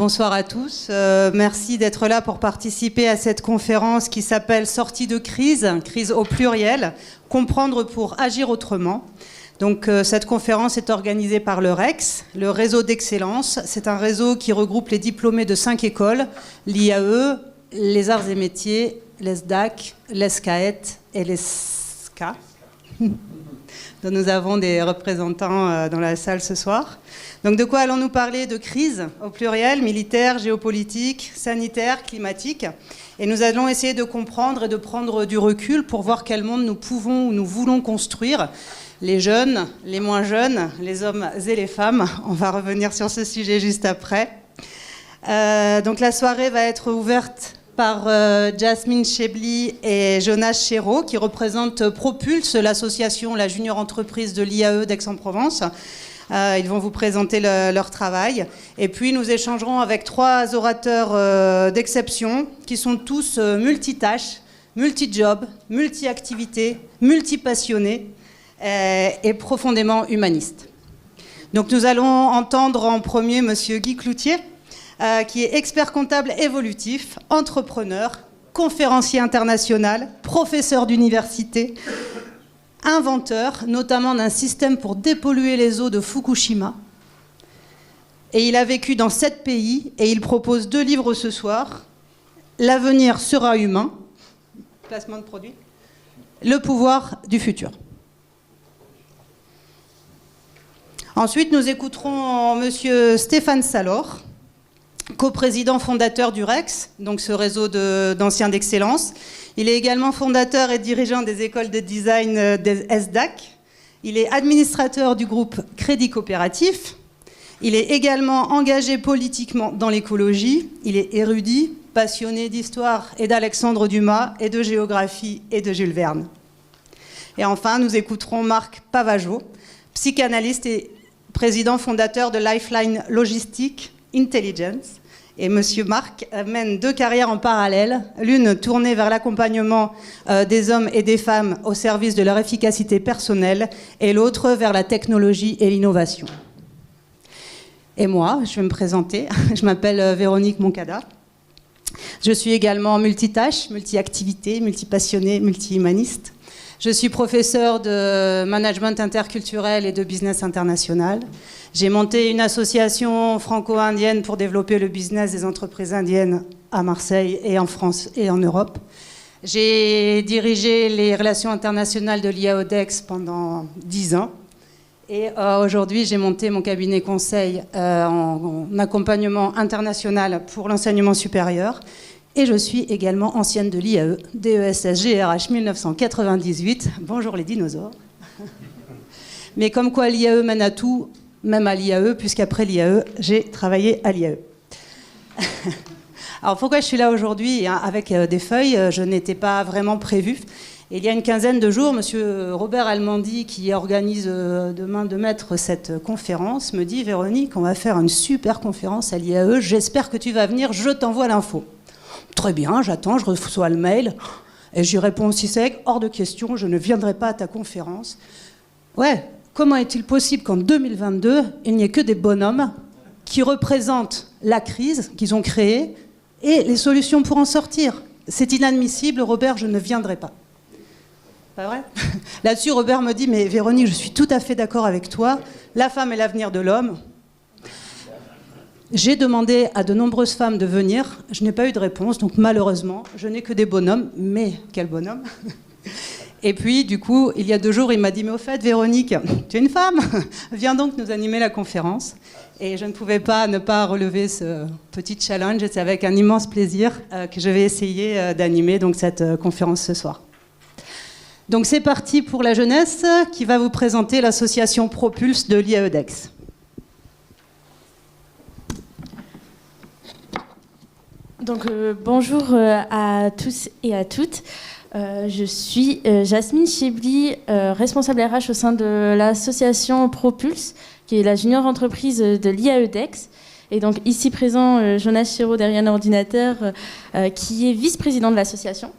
Bonsoir à tous. Merci d'être là pour participer à cette conférence qui s'appelle « Sortie de crise », crise au pluriel, comprendre pour agir autrement. Donc, cette conférence est organisée par le REX, le réseau d'excellence. C'est un réseau qui regroupe les diplômés de 5 écoles, l'IAE, les arts et métiers, l'ESDAC, l'ESCAET et l'ESCA. Donc, nous avons des représentants dans la salle ce soir. Donc de quoi allons-nous parler? De crise au pluriel, militaire, géopolitique, sanitaire, climatique. Et nous allons essayer de comprendre et de prendre du recul pour voir quel monde nous pouvons ou nous voulons construire. Les jeunes, les moins jeunes, les hommes et les femmes. On va revenir sur ce sujet juste après. Donc la soirée va être ouverte par Jasmine Chebli et Jonas Chéreau, qui représentent Propulse, l'association, la junior entreprise de l'IAE d'Aix-en-Provence. Ils vont vous présenter leur travail. Et puis, nous échangerons avec 3 orateurs d'exception qui sont tous multitâches, multi-jobs, multi-activités, multi-passionnés et profondément humanistes. Donc, nous allons entendre en premier Monsieur Guy Cloutier, qui est expert comptable évolutif, entrepreneur, conférencier international, professeur d'université, inventeur, notamment d'un système pour dépolluer les eaux de Fukushima. Et il a vécu dans 7 pays et il propose 2 livres ce soir. L'avenir sera humain, placement de produit, le pouvoir du futur. Ensuite, nous écouterons Monsieur Stéphane Salor, coprésident fondateur du REX, donc ce réseau d'anciens d'excellence. Il est également fondateur et dirigeant des écoles de design des ESDAC. Il est administrateur du groupe Crédit Coopératif. Il est également engagé politiquement dans l'écologie. Il est érudit, passionné d'histoire et d'Alexandre Dumas et de géographie et de Jules Verne. Et enfin, nous écouterons Marc Pavageau, psychanalyste et président fondateur de Lifeline Logistique Intelligence. Et Monsieur Marc mène 2 carrières en parallèle, l'une tournée vers l'accompagnement des hommes et des femmes au service de leur efficacité personnelle et l'autre vers la technologie et l'innovation. Et moi, je vais me présenter, je m'appelle Véronique Moncada. Je suis également multitâche, multi-activité, multi-passionnée, multi-humaniste. Je suis professeure de management interculturel et de business international. J'ai monté une association franco-indienne pour développer le business des entreprises indiennes à Marseille et en France et en Europe. J'ai dirigé les relations internationales de l'IAE-DEX pendant 10 ans. Et aujourd'hui, j'ai monté mon cabinet conseil en accompagnement international pour l'enseignement supérieur. Et je suis également ancienne de l'IAE, DESS-GRH 1998. Bonjour les dinosaures. Mais comme quoi l'IAE mène à tout, même à l'IAE, puisqu'après l'IAE, j'ai travaillé à l'IAE. Alors pourquoi je suis là aujourd'hui avec des feuilles? Je n'étais pas vraiment prévue. Et il y a une quinzaine de jours, Monsieur Robert Almandi, qui organise de main de maître cette conférence, me dit « Véronique, on va faire une super conférence à l'IAE, j'espère que tu vas venir, je t'envoie l'info. » Très bien, j'attends, je reçois le mail et je lui réponds aussi sec, hors de question, je ne viendrai pas à ta conférence. Ouais, comment est-il possible qu'en 2022, il n'y ait que des bonhommes qui représentent la crise qu'ils ont créée et les solutions pour en sortir? C'est inadmissible, Robert, je ne viendrai pas. Pas vrai? Là-dessus, Robert me dit, mais Véronique, je suis tout à fait d'accord avec toi, la femme est l'avenir de l'homme. J'ai demandé à de nombreuses femmes de venir, je n'ai pas eu de réponse, donc malheureusement, je n'ai que des bonhommes, mais quel bonhomme! Et puis, du coup, il y a 2 jours, il m'a dit « Mais au fait, Véronique, tu es une femme, viens donc nous animer la conférence. » Et je ne pouvais pas ne pas relever ce petit challenge, et c'est avec un immense plaisir que je vais essayer d'animer donc, cette conférence ce soir. Donc c'est parti pour la jeunesse, qui va vous présenter l'association Propulse de l'IAE-DEX. Donc bonjour à tous et à toutes. Je suis Jasmine Chebli, responsable RH au sein de l'association Propulse, qui est la junior entreprise de l'IAE-DEX. Et donc ici présent, Jonas Chéreau derrière l'ordinateur, qui est vice-président de l'association.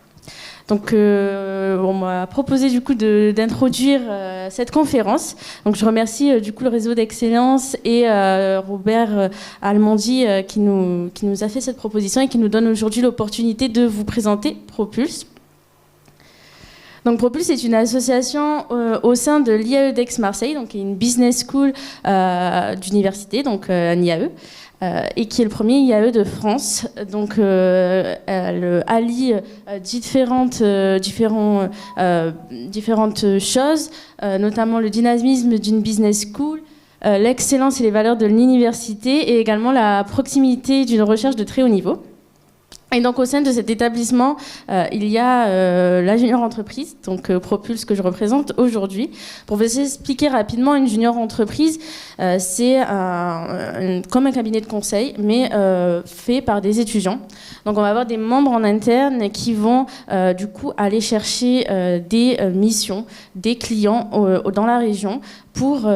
Donc, on m'a proposé du coup d'introduire cette conférence. Donc, je remercie du coup le réseau d'excellence et Robert Almondi qui nous a fait cette proposition et qui nous donne aujourd'hui l'opportunité de vous présenter Propulse. Donc Propulse est une association au sein de l'IAE d'Aix-Marseille, donc qui est une business school d'université, donc un IAE. Et qui est le premier IAE de France. Donc, elle allie différentes choses, notamment le dynamisme d'une business school, l'excellence et les valeurs de l'université, et également la proximité d'une recherche de très haut niveau. Et donc au sein de cet établissement, il y a la junior entreprise, donc Propulse que je représente aujourd'hui. Pour vous expliquer rapidement, une junior entreprise, c'est comme un cabinet de conseil, mais fait par des étudiants. Donc on va avoir des membres en interne qui vont du coup aller chercher des missions, des clients dans la région pour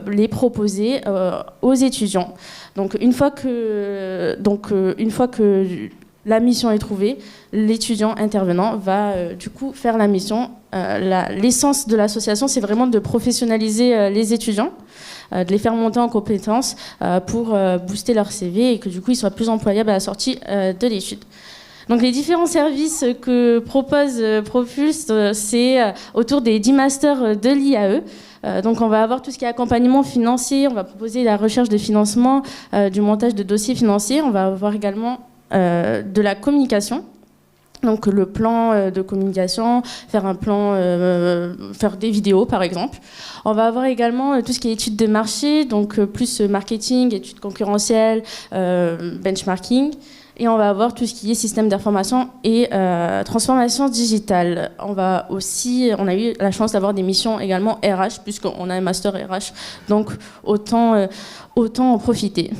les proposer aux étudiants. Donc une fois que la mission est trouvée, l'étudiant intervenant va du coup faire la mission. L'essence de l'association, c'est vraiment de professionnaliser les étudiants, de les faire monter en compétences pour booster leur CV et que du coup ils soient plus employables à la sortie de l'étude. Donc les différents services que propose Propulse, c'est autour des 10 masters de l'IAE. Donc on va avoir tout ce qui est accompagnement financier, on va proposer la recherche de financement, du montage de dossiers financiers, on va avoir également de la communication, donc le plan de communication, faire des vidéos par exemple. On va avoir également tout ce qui est études de marché, donc plus marketing, études concurrentielles, benchmarking. Et on va avoir tout ce qui est système d'information et transformation digitale. On a eu la chance d'avoir des missions également RH, puisqu'on a un master RH, donc autant en profiter.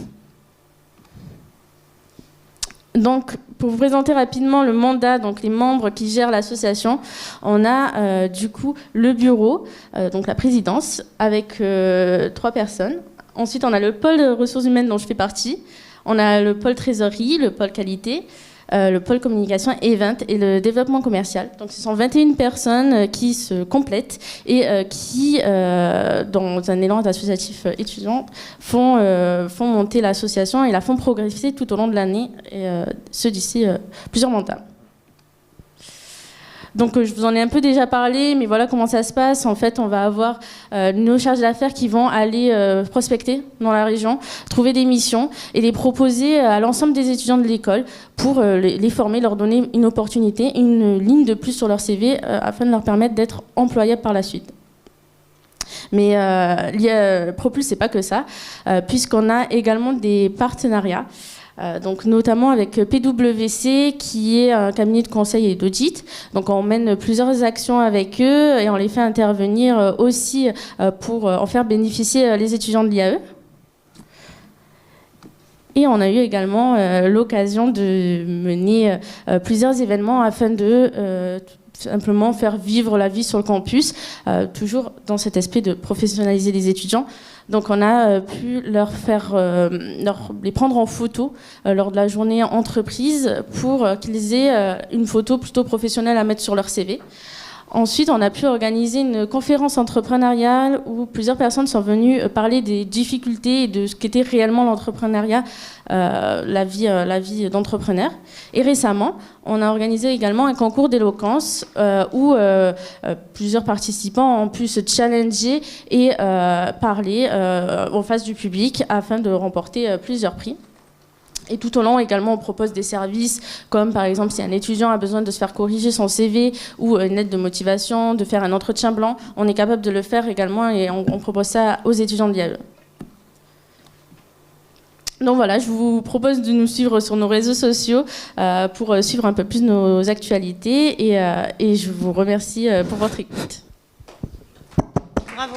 Donc, pour vous présenter rapidement le mandat, donc les membres qui gèrent l'association, on a du coup le bureau, donc la présidence, avec 3 personnes. Ensuite, on a le pôle ressources humaines dont je fais partie. On a le pôle trésorerie, le pôle qualité, le pôle communication, event et le développement commercial. Donc ce sont 21 personnes qui se complètent et qui, dans un élan associatif étudiant, font monter l'association et la font progresser tout au long de l'année, et ce d'ici plusieurs mandats. Donc je vous en ai un peu déjà parlé, mais voilà comment ça se passe. En fait, on va avoir nos chargés d'affaires qui vont aller prospecter dans la région, trouver des missions et les proposer à l'ensemble des étudiants de l'école pour les former, leur donner une opportunité, une ligne de plus sur leur CV afin de leur permettre d'être employables par la suite. Mais Propulse, c'est pas que ça, puisqu'on a également des partenariats. Donc notamment avec PwC qui est un cabinet de conseil et d'audit. Donc on mène plusieurs actions avec eux et on les fait intervenir aussi pour en faire bénéficier les étudiants de l'IAE. Et on a eu également l'occasion de mener plusieurs événements afin de simplement faire vivre la vie sur le campus, toujours dans cet aspect de professionnaliser les étudiants. Donc on a pu les prendre en photo lors de la journée entreprise pour qu'ils aient une photo plutôt professionnelle à mettre sur leur CV. Ensuite, on a pu organiser une conférence entrepreneuriale où plusieurs personnes sont venues parler des difficultés et de ce qu'était réellement l'entrepreneuriat, la vie d'entrepreneur. Et récemment, on a organisé également un concours d'éloquence où plusieurs participants ont pu se challenger et parler en face du public afin de remporter plusieurs prix. Et tout au long, également, on propose des services comme, par exemple, si un étudiant a besoin de se faire corriger son CV ou une lettre de motivation, de faire un entretien blanc, on est capable de le faire également et on propose ça aux étudiants de l'IAE. Donc voilà, je vous propose de nous suivre sur nos réseaux sociaux pour suivre un peu plus nos actualités et je vous remercie pour votre écoute. Bravo.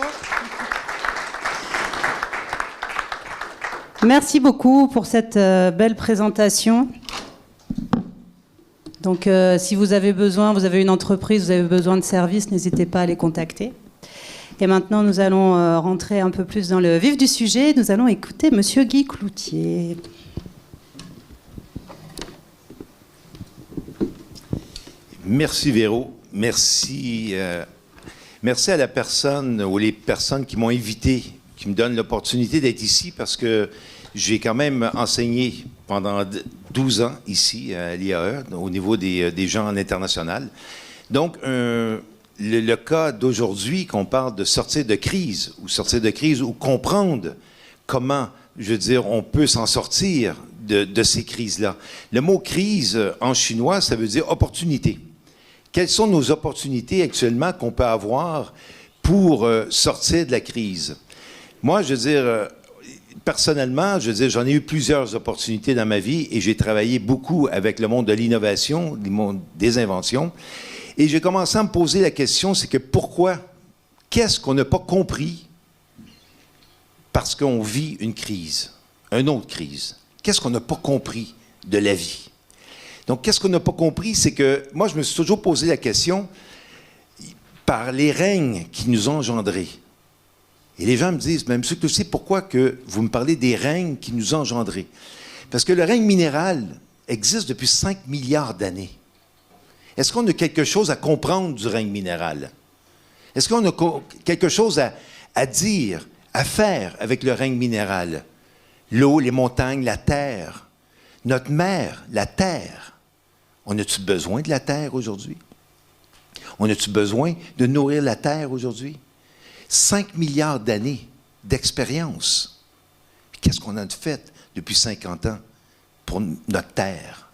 Merci beaucoup pour cette belle présentation. Donc, si vous avez une entreprise, vous avez besoin de services, n'hésitez pas à les contacter. Et maintenant, nous allons rentrer un peu plus dans le vif du sujet. Nous allons écouter Monsieur Guy Cloutier. Merci Véro. Merci, merci à la personne ou les personnes qui m'ont invité, qui me donnent l'opportunité d'être ici parce que j'ai quand même enseigné pendant 12 ans ici à l'IAE au niveau des gens en international. Donc, le cas d'aujourd'hui, qu'on parle de sortir de crise ou comprendre comment, je veux dire, on peut s'en sortir de ces crises-là. Le mot crise en chinois, ça veut dire opportunité. Quelles sont nos opportunités actuellement qu'on peut avoir pour sortir de la crise? Moi, je veux dire, personnellement, je veux dire, j'en ai eu plusieurs opportunités dans ma vie et j'ai travaillé beaucoup avec le monde de l'innovation, le monde des inventions. Et j'ai commencé à me poser la question, c'est que pourquoi? Qu'est-ce qu'on n'a pas compris parce qu'on vit une crise, une autre crise? Qu'est-ce qu'on n'a pas compris de la vie? Donc, qu'est-ce qu'on n'a pas compris? C'est que moi, je me suis toujours posé la question par les règnes qui nous ont engendrés. Et les gens me disent, mais monsieur Cloutier, pourquoi que vous me parlez des règnes qui nous ont engendrés? Parce que le règne minéral existe depuis 5 milliards d'années. Est-ce qu'on a quelque chose à comprendre du règne minéral? Est-ce qu'on a quelque chose à dire, à faire avec le règne minéral? L'eau, les montagnes, la terre. Notre mère, la terre. On a-tu besoin de la terre aujourd'hui? On a-tu besoin de nourrir la terre aujourd'hui? 5 milliards d'années d'expérience. Qu'est-ce qu'on a fait depuis 50 ans pour notre terre?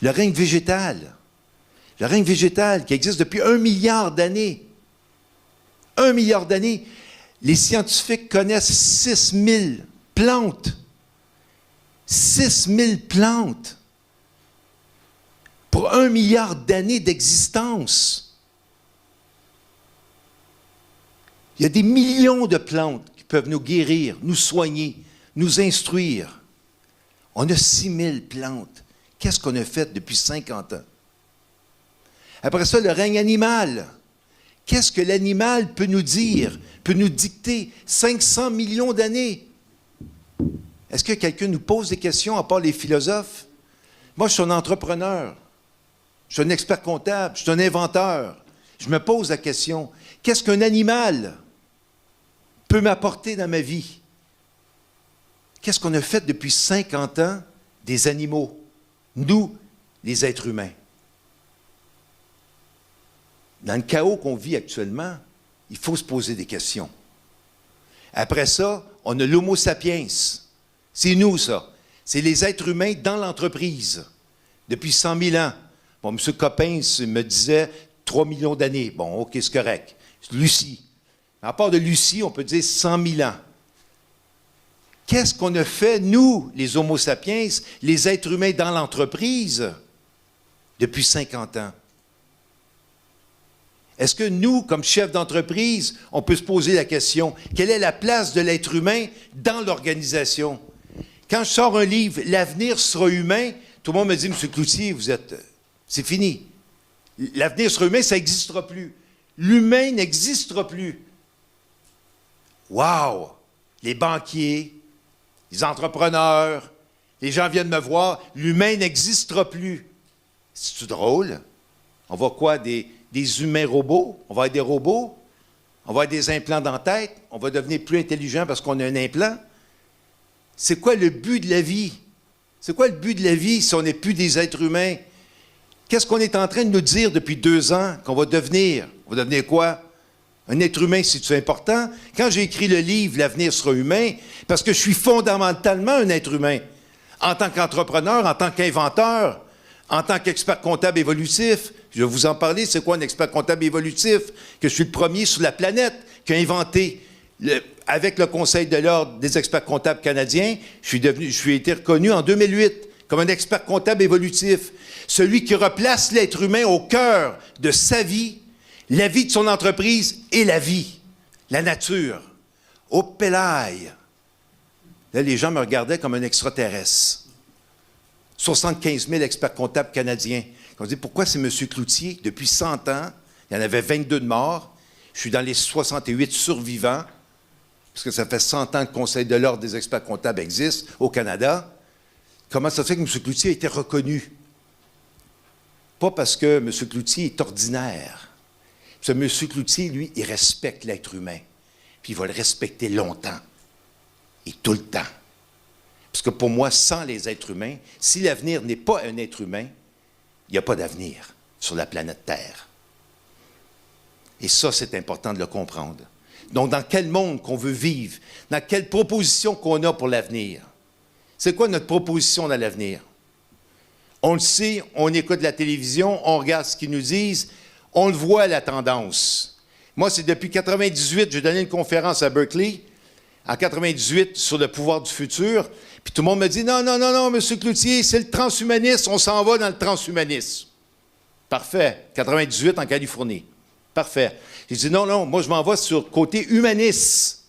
Le règne végétal. Le règne végétal qui existe depuis 1 milliard d'années. 1 milliard d'années. Les scientifiques connaissent 6000 plantes. 6000 plantes. Pour 1 milliard d'années d'existence. Il y a des millions de plantes qui peuvent nous guérir, nous soigner, nous instruire. On a 6000 plantes. Qu'est-ce qu'on a fait depuis 50 ans? Après ça, le règne animal. Qu'est-ce que l'animal peut nous dire, peut nous dicter 500 millions d'années? Est-ce que quelqu'un nous pose des questions à part les philosophes? Moi, je suis un entrepreneur. Je suis un expert comptable. Je suis un inventeur. Je me pose la question, qu'est-ce qu'un animal peut m'apporter dans ma vie? Qu'est-ce qu'on a fait depuis 50 ans des animaux? Nous, les êtres humains. Dans le chaos qu'on vit actuellement, il faut se poser des questions. Après ça, on a l'Homo sapiens. C'est nous, ça. C'est les êtres humains dans l'entreprise, depuis 100 000 ans. Bon, M. Coppens me disait 3 millions d'années. Bon, OK, c'est correct. Lucie. À part de Lucie, on peut dire 100 000 ans. Qu'est-ce qu'on a fait, nous, les Homo sapiens, les êtres humains dans l'entreprise, depuis 50 ans? Est-ce que nous, comme chefs d'entreprise, on peut se poser la question, quelle est la place de l'être humain dans l'organisation? Quand je sors un livre, L'avenir sera humain, tout le monde me dit, M. Cloutier, vous êtes... C'est fini. L'avenir sera humain, ça n'existera plus. L'humain n'existera plus. Wow! Les banquiers, les entrepreneurs, les gens viennent me voir, l'humain n'existera plus. C'est-tu drôle? On voit quoi? Des humains robots? On va être des robots? On va avoir des implants dans la tête? On va devenir plus intelligent parce qu'on a un implant? C'est quoi le but de la vie? C'est quoi le but de la vie si on n'est plus des êtres humains? Qu'est-ce qu'on est en train de nous dire depuis 2 ans qu'on va devenir? On va devenir quoi? Un être humain, c'est-tu important? Quand j'ai écrit le livre « L'avenir sera humain », parce que je suis fondamentalement un être humain. En tant qu'entrepreneur, en tant qu'inventeur, en tant qu'expert comptable évolutif, je vais vous en parler, c'est quoi un expert comptable évolutif? Que je suis le premier sur la planète qui a inventé, avec le Conseil de l'Ordre des experts comptables canadiens, je suis été reconnu en 2008 comme un expert comptable évolutif. Celui qui replace l'être humain au cœur de sa vie, la vie de son entreprise et la vie, la nature. Au Pélaï. Là, les gens me regardaient comme un extraterrestre. 75 000 experts comptables canadiens. On dit, pourquoi c'est M. Cloutier? Depuis 100 ans, il y en avait 22 de morts. Je suis dans les 68 survivants, parce que ça fait 100 ans que le Conseil de l'Ordre des experts comptables existe au Canada. Comment ça se fait que M. Cloutier a été reconnu? Pas parce que M. Cloutier est ordinaire. Ce M. Cloutier, lui, il respecte l'être humain. Puis il va le respecter longtemps. Et tout le temps. Parce que pour moi, sans les êtres humains, si l'avenir n'est pas un être humain, il n'y a pas d'avenir sur la planète Terre. Et ça, c'est important de le comprendre. Donc, dans quel monde qu'on veut vivre, dans quelle proposition qu'on a pour l'avenir. C'est quoi notre proposition dans l'avenir? On le sait, on écoute la télévision, on regarde ce qu'ils nous disent, on le voit, la tendance. Moi, c'est depuis 1998, j'ai donné une conférence à Berkeley, en 1998, sur le pouvoir du futur, puis tout le monde me dit, non, non, non, non, M. Cloutier, c'est le transhumanisme, on s'en va dans le transhumanisme. Parfait, 1998 en Californie. Parfait. J'ai dit, non, non, moi, je m'en vais sur le côté humaniste,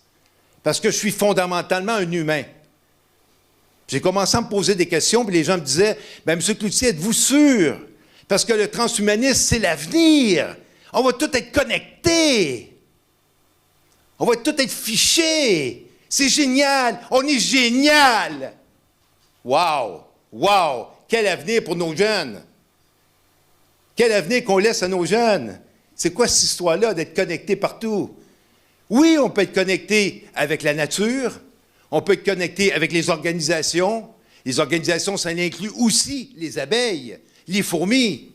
parce que je suis fondamentalement un humain. J'ai commencé à me poser des questions, puis les gens me disaient, bien, M. Cloutier, êtes-vous sûr? Parce que le transhumanisme, c'est l'avenir. On va tout être connectés. On va tout être fichés. C'est génial. On est génial. Wow! Wow! Quel avenir pour nos jeunes. Quel avenir qu'on laisse à nos jeunes. C'est quoi cette histoire-là d'être connecté partout? Oui, on peut être connecté avec la nature. On peut être connecté avec les organisations. Les organisations, ça inclut aussi les abeilles, les fourmis,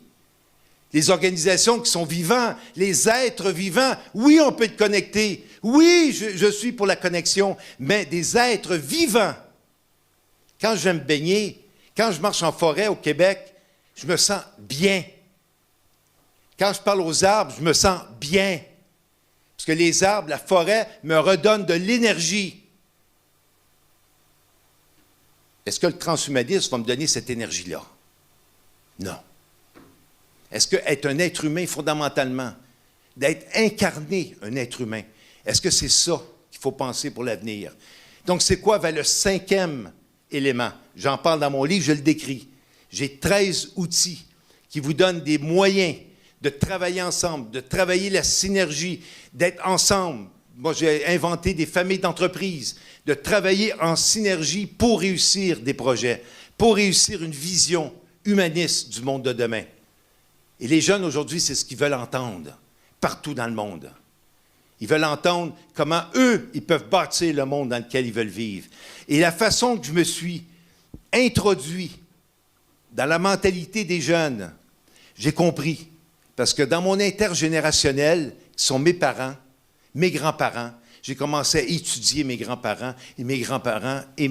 les organisations qui sont vivants, les êtres vivants. Oui, on peut être connecté. Oui, je suis pour la connexion, mais des êtres vivants. Quand je vais me baigner, quand je marche en forêt au Québec, je me sens bien. Quand je parle aux arbres, je me sens bien. Parce que les arbres, la forêt, me redonnent de l'énergie. Est-ce que le transhumanisme va me donner cette énergie-là? Non. Est-ce qu'être un être humain, fondamentalement, d'être incarné un être humain, est-ce que c'est ça qu'il faut penser pour l'avenir? Donc, c'est quoi vers le 5e élément? J'en parle dans mon livre, je le décris. J'ai 13 outils qui vous donnent des moyens de travailler ensemble, de travailler la synergie, d'être ensemble. Moi, j'ai inventé des familles d'entreprises, de travailler en synergie pour réussir des projets, pour réussir une vision humaniste du monde de demain. Et les jeunes, aujourd'hui, c'est ce qu'ils veulent entendre, partout dans le monde. Ils veulent entendre comment eux, ils peuvent bâtir le monde dans lequel ils veulent vivre. Et la façon que je me suis introduit dans la mentalité des jeunes, j'ai compris. Parce que dans mon intergénérationnel, qui sont mes parents, mes grands-parents, j'ai commencé à étudier mes grands-parents et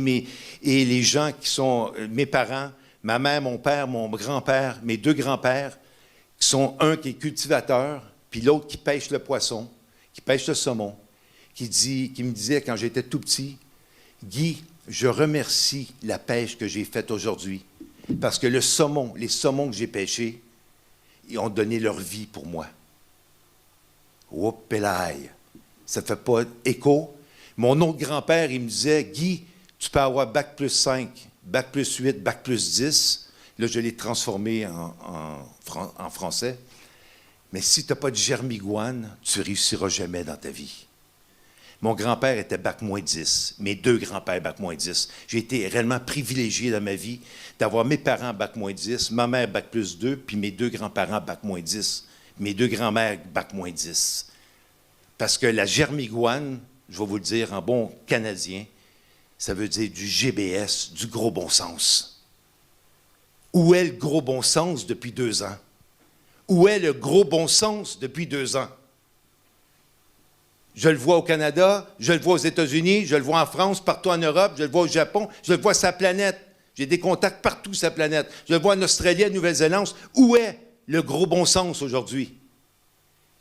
les gens qui sont mes parents, ma mère, mon père, mon grand-père, mes deux grands-pères, qui sont un qui est cultivateur, puis l'autre qui pêche le poisson, qui pêche le saumon, qui me disait quand j'étais tout petit, « Guy, je remercie la pêche que j'ai faite aujourd'hui, parce que les saumons que j'ai pêchés, ils ont donné leur vie pour moi. » Whoopélaï! Ça ne fait pas écho. Mon autre grand-père, il me disait, « Guy, tu peux avoir bac plus 5, bac plus 8, bac plus 10. » Là, je l'ai transformé en français. « Mais si tu n'as pas de germigoine, tu ne réussiras jamais dans ta vie. » Mon grand-père était bac moins 10, mes deux grands-pères bac moins 10. J'ai été réellement privilégié dans ma vie d'avoir mes parents bac moins 10, ma mère bac plus 2, puis mes deux grands-parents bac moins 10, mes deux grands-mères bac moins 10. Parce que la germigoine, je vais vous le dire en bon canadien, ça veut dire du GBS, du gros bon sens. Où est le gros bon sens depuis 2 ans? Où est le gros bon sens depuis 2 ans? Je le vois au Canada, je le vois aux États-Unis, je le vois en France, partout en Europe, je le vois au Japon, je le vois sur la planète. J'ai des contacts partout sur la planète. Je le vois en Australie, en Nouvelle-Zélande. Où est le gros bon sens aujourd'hui?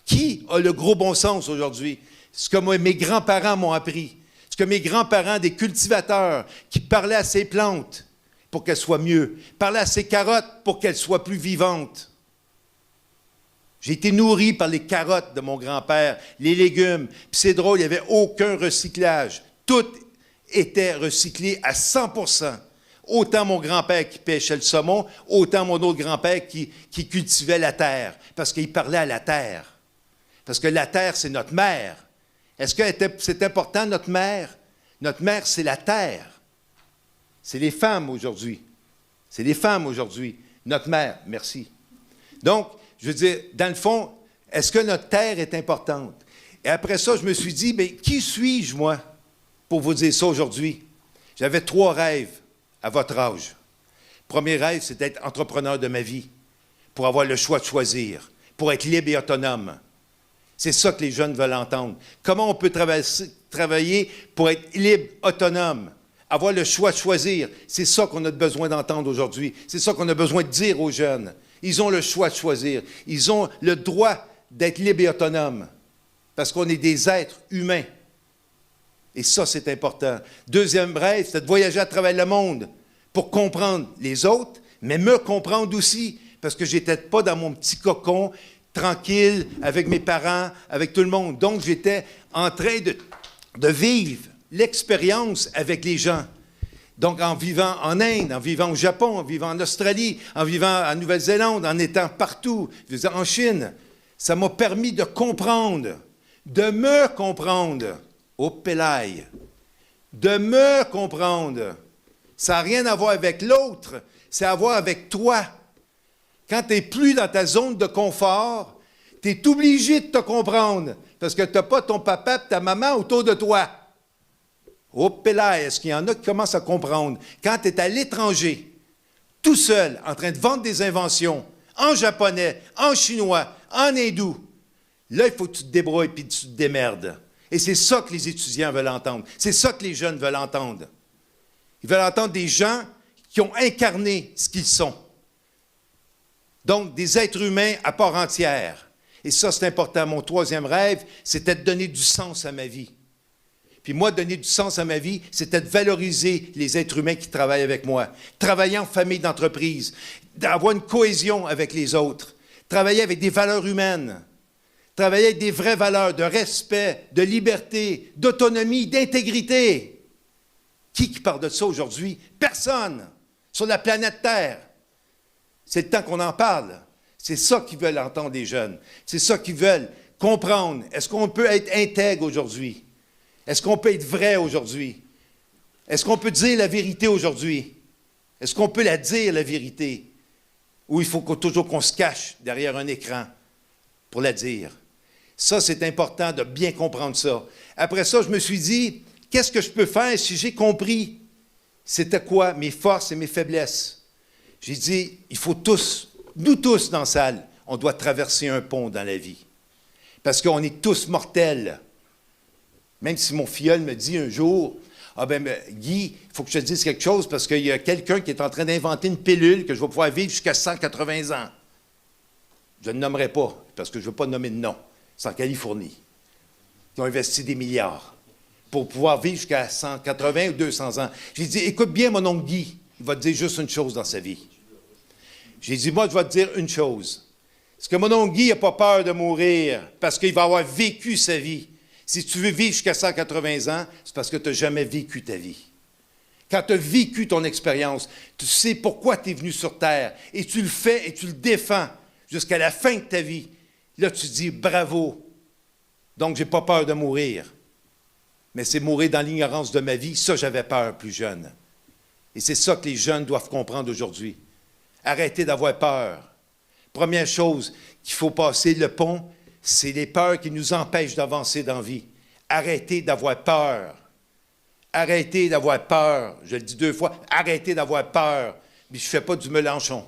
Qui a le gros bon sens aujourd'hui? Ce que mes grands-parents m'ont appris. Ce que mes grands-parents, des cultivateurs, qui parlaient à ces plantes pour qu'elles soient mieux, parlaient à ces carottes pour qu'elles soient plus vivantes. J'ai été nourri par les carottes de mon grand-père, les légumes. Puis c'est drôle, il n'y avait aucun recyclage. Tout était recyclé à 100%. Autant mon grand-père qui pêchait le saumon, autant mon autre grand-père qui cultivait la terre, parce qu'il parlait à la terre. Parce que la terre, c'est notre mère. Est-ce que c'est important, notre mère? Notre mère, c'est la terre. C'est les femmes aujourd'hui. C'est les femmes aujourd'hui. Notre mère, merci. Donc, je veux dire, dans le fond, est-ce que notre terre est importante? Et après ça, je me suis dit, bien, qui suis-je, moi, pour vous dire ça aujourd'hui? J'avais 3 rêves à votre âge. Premier rêve, c'est d'être entrepreneur de ma vie, pour avoir le choix de choisir, pour être libre et autonome. C'est ça que les jeunes veulent entendre. Comment on peut travailler pour être libre, autonome, avoir le choix de choisir? C'est ça qu'on a besoin d'entendre aujourd'hui. C'est ça qu'on a besoin de dire aux jeunes. Ils ont le choix de choisir. Ils ont le droit d'être libres et autonomes, parce qu'on est des êtres humains. Et ça, c'est important. Deuxième rêve, c'est de voyager à travers le monde pour comprendre les autres, mais me comprendre aussi, parce que je n'étais pas dans mon petit cocon, tranquille, avec mes parents, avec tout le monde. Donc, j'étais en train de vivre l'expérience avec les gens. Donc, en vivant en Inde, en vivant au Japon, en vivant en Australie, en vivant en Nouvelle-Zélande, en étant partout, en Chine, ça m'a permis de comprendre, de me comprendre. Au Pélaï, de me comprendre. Ça n'a rien à voir avec l'autre, c'est à voir avec toi. Quand tu n'es plus dans ta zone de confort, tu es obligé de te comprendre, parce que tu n'as pas ton papa et ta maman autour de toi. Au Pélaï, est-ce qu'il y en a qui commencent à comprendre? Quand tu es à l'étranger, tout seul, en train de vendre des inventions, en japonais, en chinois, en hindou, là, il faut que tu te débrouilles et tu te démerdes. Et c'est ça que les étudiants veulent entendre. C'est ça que les jeunes veulent entendre. Ils veulent entendre des gens qui ont incarné ce qu'ils sont. Donc, des êtres humains à part entière. Et ça, c'est important. Mon 3e rêve, c'était de donner du sens à ma vie. Puis moi, donner du sens à ma vie, c'était de valoriser les êtres humains qui travaillent avec moi. Travailler en famille d'entreprise, d'avoir une cohésion avec les autres, travailler avec des valeurs humaines. Travailler avec des vraies valeurs de respect, de liberté, d'autonomie, d'intégrité. Qui parle de ça aujourd'hui? Personne sur la planète Terre. C'est le temps qu'on en parle. C'est ça qu'ils veulent entendre les jeunes. C'est ça qu'ils veulent comprendre. Est-ce qu'on peut être intègre aujourd'hui? Est-ce qu'on peut être vrai aujourd'hui? Est-ce qu'on peut dire la vérité aujourd'hui? Est-ce qu'on peut la dire, la vérité? Ou il faut toujours qu'on se cache derrière un écran pour la dire? Ça, c'est important de bien comprendre ça. Après ça, je me suis dit, qu'est-ce que je peux faire si j'ai compris c'était quoi mes forces et mes faiblesses? J'ai dit, il faut tous, nous tous dans la salle, on doit traverser un pont dans la vie. Parce qu'on est tous mortels. Même si mon filleul me dit un jour, « Ah ben Guy, il faut que je te dise quelque chose parce qu'il y a quelqu'un qui est en train d'inventer une pilule que je vais pouvoir vivre jusqu'à 180 ans. » Je ne nommerai pas, parce que je ne veux pas nommer de nom. C'est en Californie. Ils ont investi des milliards pour pouvoir vivre jusqu'à 180 ou 200 ans. J'ai dit, écoute bien mon oncle Guy, il va te dire juste une chose dans sa vie. J'ai dit, moi, je vais te dire une chose. Est-ce que mon oncle Guy n'a pas peur de mourir parce qu'il va avoir vécu sa vie? Si tu veux vivre jusqu'à 180 ans, c'est parce que tu n'as jamais vécu ta vie. Quand tu as vécu ton expérience, tu sais pourquoi tu es venu sur Terre et tu le fais et tu le défends jusqu'à la fin de ta vie. Là, tu dis bravo. Donc, je n'ai pas peur de mourir. Mais c'est mourir dans l'ignorance de ma vie. Ça, j'avais peur plus jeune. Et c'est ça que les jeunes doivent comprendre aujourd'hui. Arrêtez d'avoir peur. Première chose qu'il faut passer le pont, c'est les peurs qui nous empêchent d'avancer dans la vie. Arrêtez d'avoir peur. Arrêtez d'avoir peur. Je le dis 2 fois. Arrêtez d'avoir peur. Mais je ne fais pas du Mélenchon.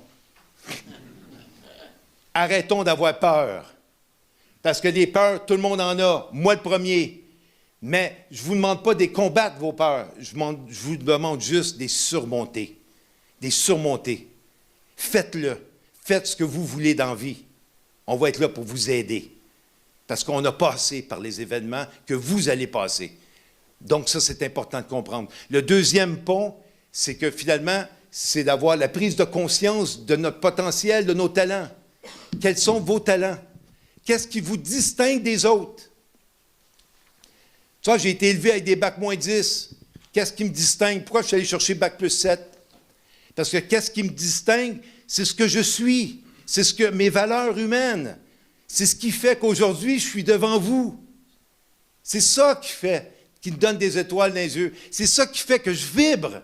Arrêtons d'avoir peur. Parce que des peurs, tout le monde en a. Moi, le premier. Mais je ne vous demande pas de combattre vos peurs. Je vous demande juste de les surmonter. Des surmonter. Faites-le. Faites ce que vous voulez dans la vie. On va être là pour vous aider. Parce qu'on a passé par les événements que vous allez passer. Donc ça, c'est important de comprendre. Le deuxième pont, c'est que finalement, c'est d'avoir la prise de conscience de notre potentiel, de nos talents. Quels sont vos talents? Qu'est-ce qui vous distingue des autres? Tu vois, j'ai été élevé avec des bacs -10. Qu'est-ce qui me distingue? Pourquoi je suis allé chercher bac +7? Parce que qu'est-ce qui me distingue? C'est ce que je suis. C'est ce que mes valeurs humaines. C'est ce qui fait qu'aujourd'hui, je suis devant vous. C'est ça qui me donne des étoiles dans les yeux. C'est ça qui fait que je vibre.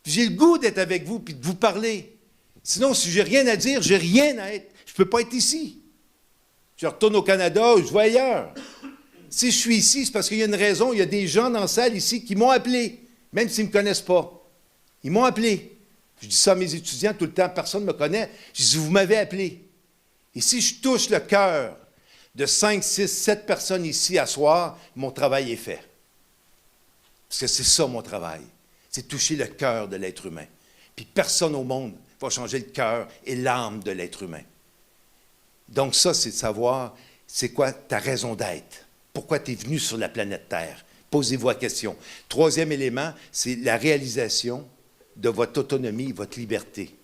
J'ai le goût d'être avec vous et de vous parler. Sinon, si j'ai rien à dire, j'ai rien à être. Je je ne peux pas être ici. Je retourne au Canada ou je vais ailleurs. Si je suis ici, c'est parce qu'il y a une raison. Il y a des gens dans la salle ici qui m'ont appelé, même s'ils ne me connaissent pas. Ils m'ont appelé. Je dis ça à mes étudiants tout le temps, personne ne me connaît. Je dis, vous m'avez appelé. Et si je touche le cœur de 5, 6, 7 personnes ici à soir, mon travail est fait. Parce que c'est ça mon travail. C'est toucher le cœur de l'être humain. Puis personne au monde va changer le cœur et l'âme de l'être humain. Donc ça, c'est de savoir, c'est quoi ta raison d'être? Pourquoi tu es venu sur la planète Terre? Posez-vous la question. Troisième élément, c'est la réalisation de votre autonomie, votre liberté.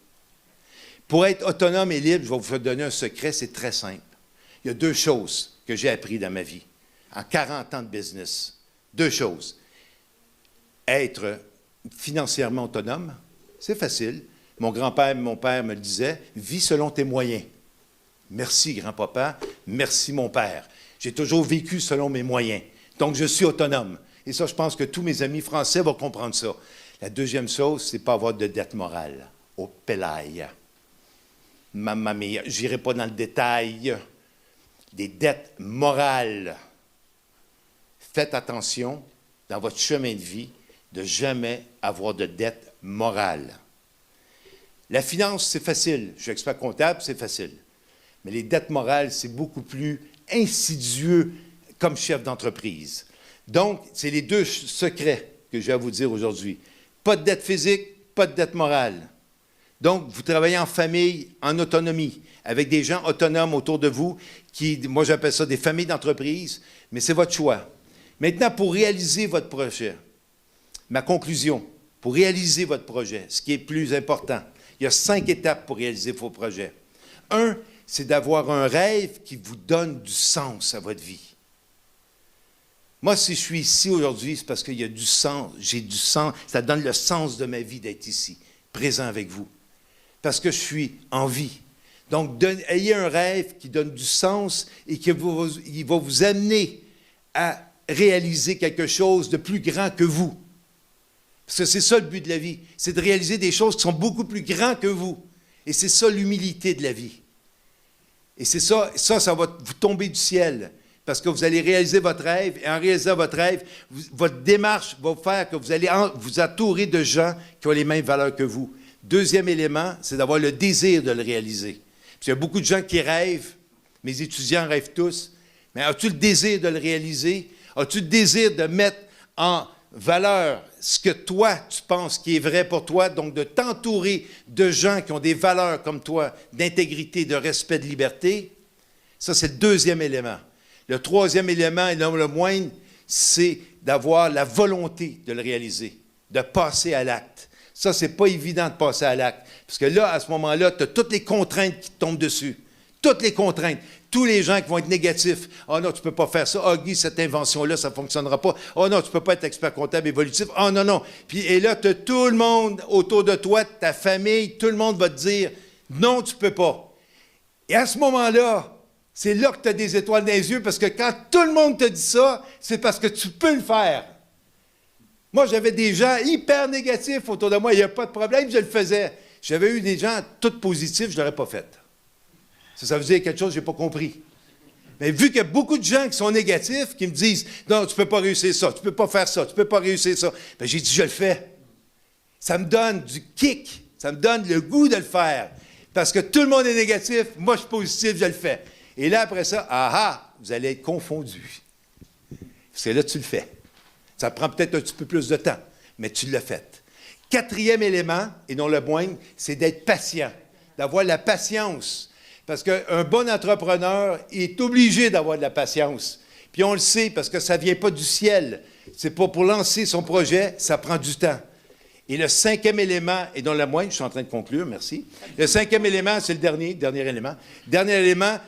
Pour être autonome et libre, je vais vous donner un secret, c'est très simple. Il y a 2 choses que j'ai apprises dans ma vie, en 40 ans de business. 2 choses. Être financièrement autonome, c'est facile. Mon grand-père et mon père me le disaient, vis selon tes moyens. Merci, grand-papa. Merci, mon père. J'ai toujours vécu selon mes moyens. Donc, je suis autonome. Et ça, je pense que tous mes amis français vont comprendre ça. La deuxième chose, c'est pas avoir de dette morale. Au pelaille. Mamma mia, je n'irai pas dans le détail. Des dettes morales. Faites attention, dans votre chemin de vie, de jamais avoir de dette morale. La finance, c'est facile. Je suis expert comptable, c'est facile. Mais les dettes morales, c'est beaucoup plus insidieux comme chef d'entreprise. Donc, c'est les 2 secrets que j'ai à vous dire aujourd'hui. Pas de dette physique, pas de dette morale. Donc, vous travaillez en famille, en autonomie, avec des gens autonomes autour de vous, qui, moi j'appelle ça des familles d'entreprise, mais c'est votre choix. Maintenant, pour réaliser votre projet, ma conclusion, pour réaliser votre projet, ce qui est plus important, il y a 5 étapes pour réaliser vos projets. 1, c'est d'avoir un rêve qui vous donne du sens à votre vie. Moi, si je suis ici aujourd'hui, c'est parce qu'il y a du sens, j'ai du sens, ça donne le sens de ma vie d'être ici, présent avec vous. Parce que je suis en vie. Donc, ayez un rêve qui donne du sens et qui il va vous amener à réaliser quelque chose de plus grand que vous. Parce que c'est ça le but de la vie, c'est de réaliser des choses qui sont beaucoup plus grands que vous. Et c'est ça l'humilité de la vie. Et c'est ça va vous tomber du ciel. Parce que vous allez réaliser votre rêve, et en réalisant votre rêve, votre démarche va faire que vous allez vous entourer de gens qui ont les mêmes valeurs que vous. Deuxième élément, c'est d'avoir le désir de le réaliser. Parce qu'il y a beaucoup de gens qui rêvent, mes étudiants rêvent tous, mais as-tu le désir de le réaliser? As-tu le désir de mettre en valeur ce que toi, tu penses qui est vrai pour toi, donc de t'entourer de gens qui ont des valeurs comme toi, d'intégrité, de respect, de liberté? Ça, c'est le deuxième élément. Le troisième élément, et non le moindre, c'est d'avoir la volonté de le réaliser, de passer à l'acte. Ça, c'est pas évident de passer à l'acte. Parce que là, à ce moment-là, tu as toutes les contraintes qui te tombent dessus. Toutes les contraintes. Tous les gens qui vont être négatifs. « Ah non, tu ne peux pas faire ça. Ah, Guy, cette invention-là, ça ne fonctionnera pas. Ah non, tu ne peux pas être expert comptable évolutif. Ah non, non. » Puis, et là, tu as tout le monde autour de toi, ta famille, tout le monde va te dire « Non, tu ne peux pas. » Et à ce moment-là, c'est là que tu as des étoiles dans les yeux, parce que quand tout le monde te dit ça, c'est parce que tu peux le faire. Moi, j'avais des gens hyper négatifs autour de moi, il n'y a pas de problème, je le faisais. J'avais eu des gens tout positifs, je ne l'aurais pas fait. Ça veut dire quelque chose que je n'ai pas compris. Mais vu qu'il y a beaucoup de gens qui sont négatifs, qui me disent « Non, tu ne peux pas réussir ça, tu ne peux pas faire ça, tu ne peux pas réussir ça. » Bien, j'ai dit « Je le fais. » Ça me donne du kick, ça me donne le goût de le faire. Parce que tout le monde est négatif, moi je suis positif, je le fais. Et là, après ça, vous allez être confondus. Parce que là, tu le fais. Ça prend peut-être un petit peu plus de temps, mais tu l'as fait. 4e élément, et non le moindre, c'est d'être patient, d'avoir la patience. Parce qu'un bon entrepreneur est obligé d'avoir de la patience. Puis on le sait, parce que ça ne vient pas du ciel. C'est pas pour lancer son projet, ça prend du temps. Et le 5e élément, et non le moindre, je suis en train de conclure, merci. Le 5e élément, c'est le dernier élément. Dernier élément,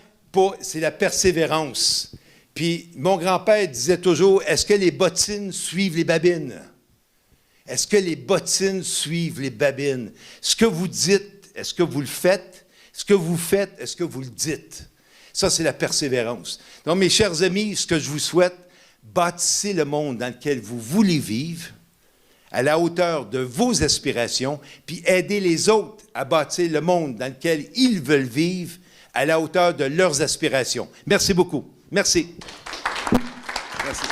c'est la persévérance. Puis, mon grand-père disait toujours, est-ce que les bottines suivent les babines? Est-ce que les bottines suivent les babines? Ce que vous dites, est-ce que vous le faites? Ce que vous faites, est-ce que vous le dites? Ça, c'est la persévérance. Donc, mes chers amis, ce que je vous souhaite, bâtissez le monde dans lequel vous voulez vivre, à la hauteur de vos aspirations, puis aidez les autres à bâtir le monde dans lequel ils veulent vivre, à la hauteur de leurs aspirations. Merci beaucoup. Merci. Merci.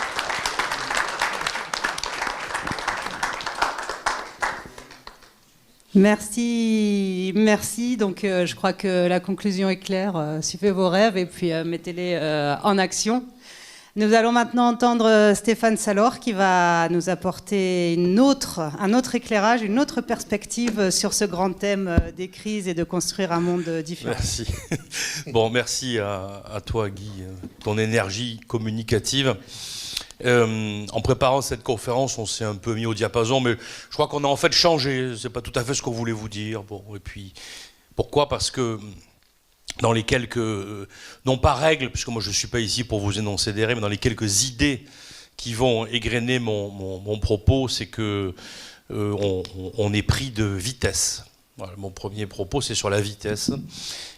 Merci, merci. Donc, je crois que la conclusion est claire. Suivez vos rêves et puis mettez-les en action. Nous allons maintenant entendre Stéphane Salor qui va nous apporter un autre éclairage, une autre perspective sur ce grand thème des crises et de construire un monde différent. Merci. Bon, merci à toi, Guy, ton énergie communicative. En préparant cette conférence, on s'est un peu mis au diapason, mais je crois qu'on a en fait changé. C'est pas tout à fait ce qu'on voulait vous dire. Bon, et puis pourquoi ? Parce que dans les quelques, non pas règles, puisque moi je suis pas ici pour vous énoncer des règles, mais dans les quelques idées qui vont égrener mon propos, c'est que on est pris de vitesse. Voilà, mon premier propos, c'est sur la vitesse.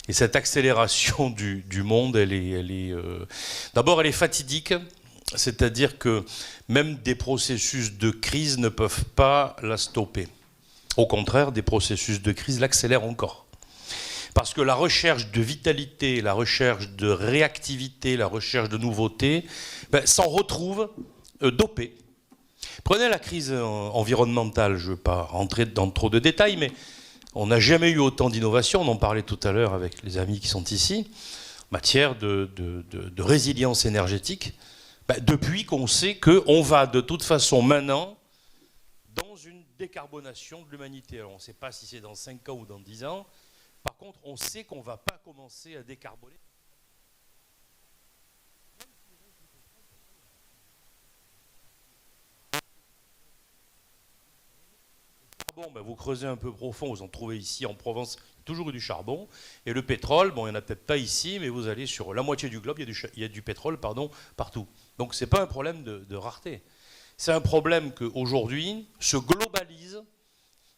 Et cette accélération du monde, d'abord, elle est fatidique. C'est-à-dire que même des processus de crise ne peuvent pas la stopper. Au contraire, des processus de crise l'accélèrent encore. Parce que la recherche de vitalité, la recherche de réactivité, la recherche de nouveauté, s'en retrouve dopée. Prenez la crise environnementale, je ne vais pas rentrer dans trop de détails, mais on n'a jamais eu autant d'innovation, on en parlait tout à l'heure avec les amis qui sont ici, en matière de résilience énergétique. Depuis qu'on sait qu'on va de toute façon maintenant dans une décarbonation de l'humanité. Alors on ne sait pas si c'est dans 5 ans ou dans 10 ans. Par contre, on sait qu'on ne va pas commencer à décarboner. Vous creusez un peu profond, vous en trouvez ici en Provence, toujours eu du charbon. Et le pétrole, bon, il n'y en a peut-être pas ici, mais vous allez sur la moitié du globe, il y a du pétrole partout. Donc ce n'est pas un problème de rareté. C'est un problème qu'aujourd'hui se globalise,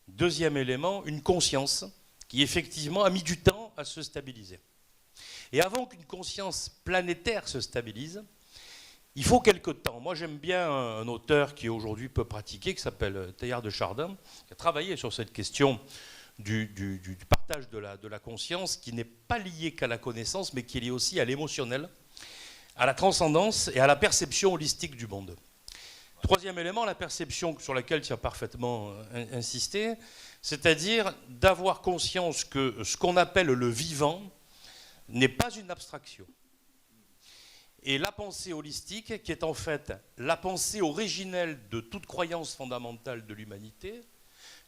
deuxième élément, une conscience qui effectivement a mis du temps à se stabiliser. Et avant qu'une conscience planétaire se stabilise, il faut quelque temps. Moi, j'aime bien un auteur qui aujourd'hui peut pratiquer, qui s'appelle Teilhard de Chardin, qui a travaillé sur cette question du partage de la conscience, qui n'est pas lié qu'à la connaissance, mais qui est lié aussi à l'émotionnel, à la transcendance et à la perception holistique du monde. Troisième élément, la perception sur laquelle tu as parfaitement insisté, c'est-à-dire d'avoir conscience que ce qu'on appelle le vivant n'est pas une abstraction. Et la pensée holistique, qui est en fait la pensée originelle de toute croyance fondamentale de l'humanité,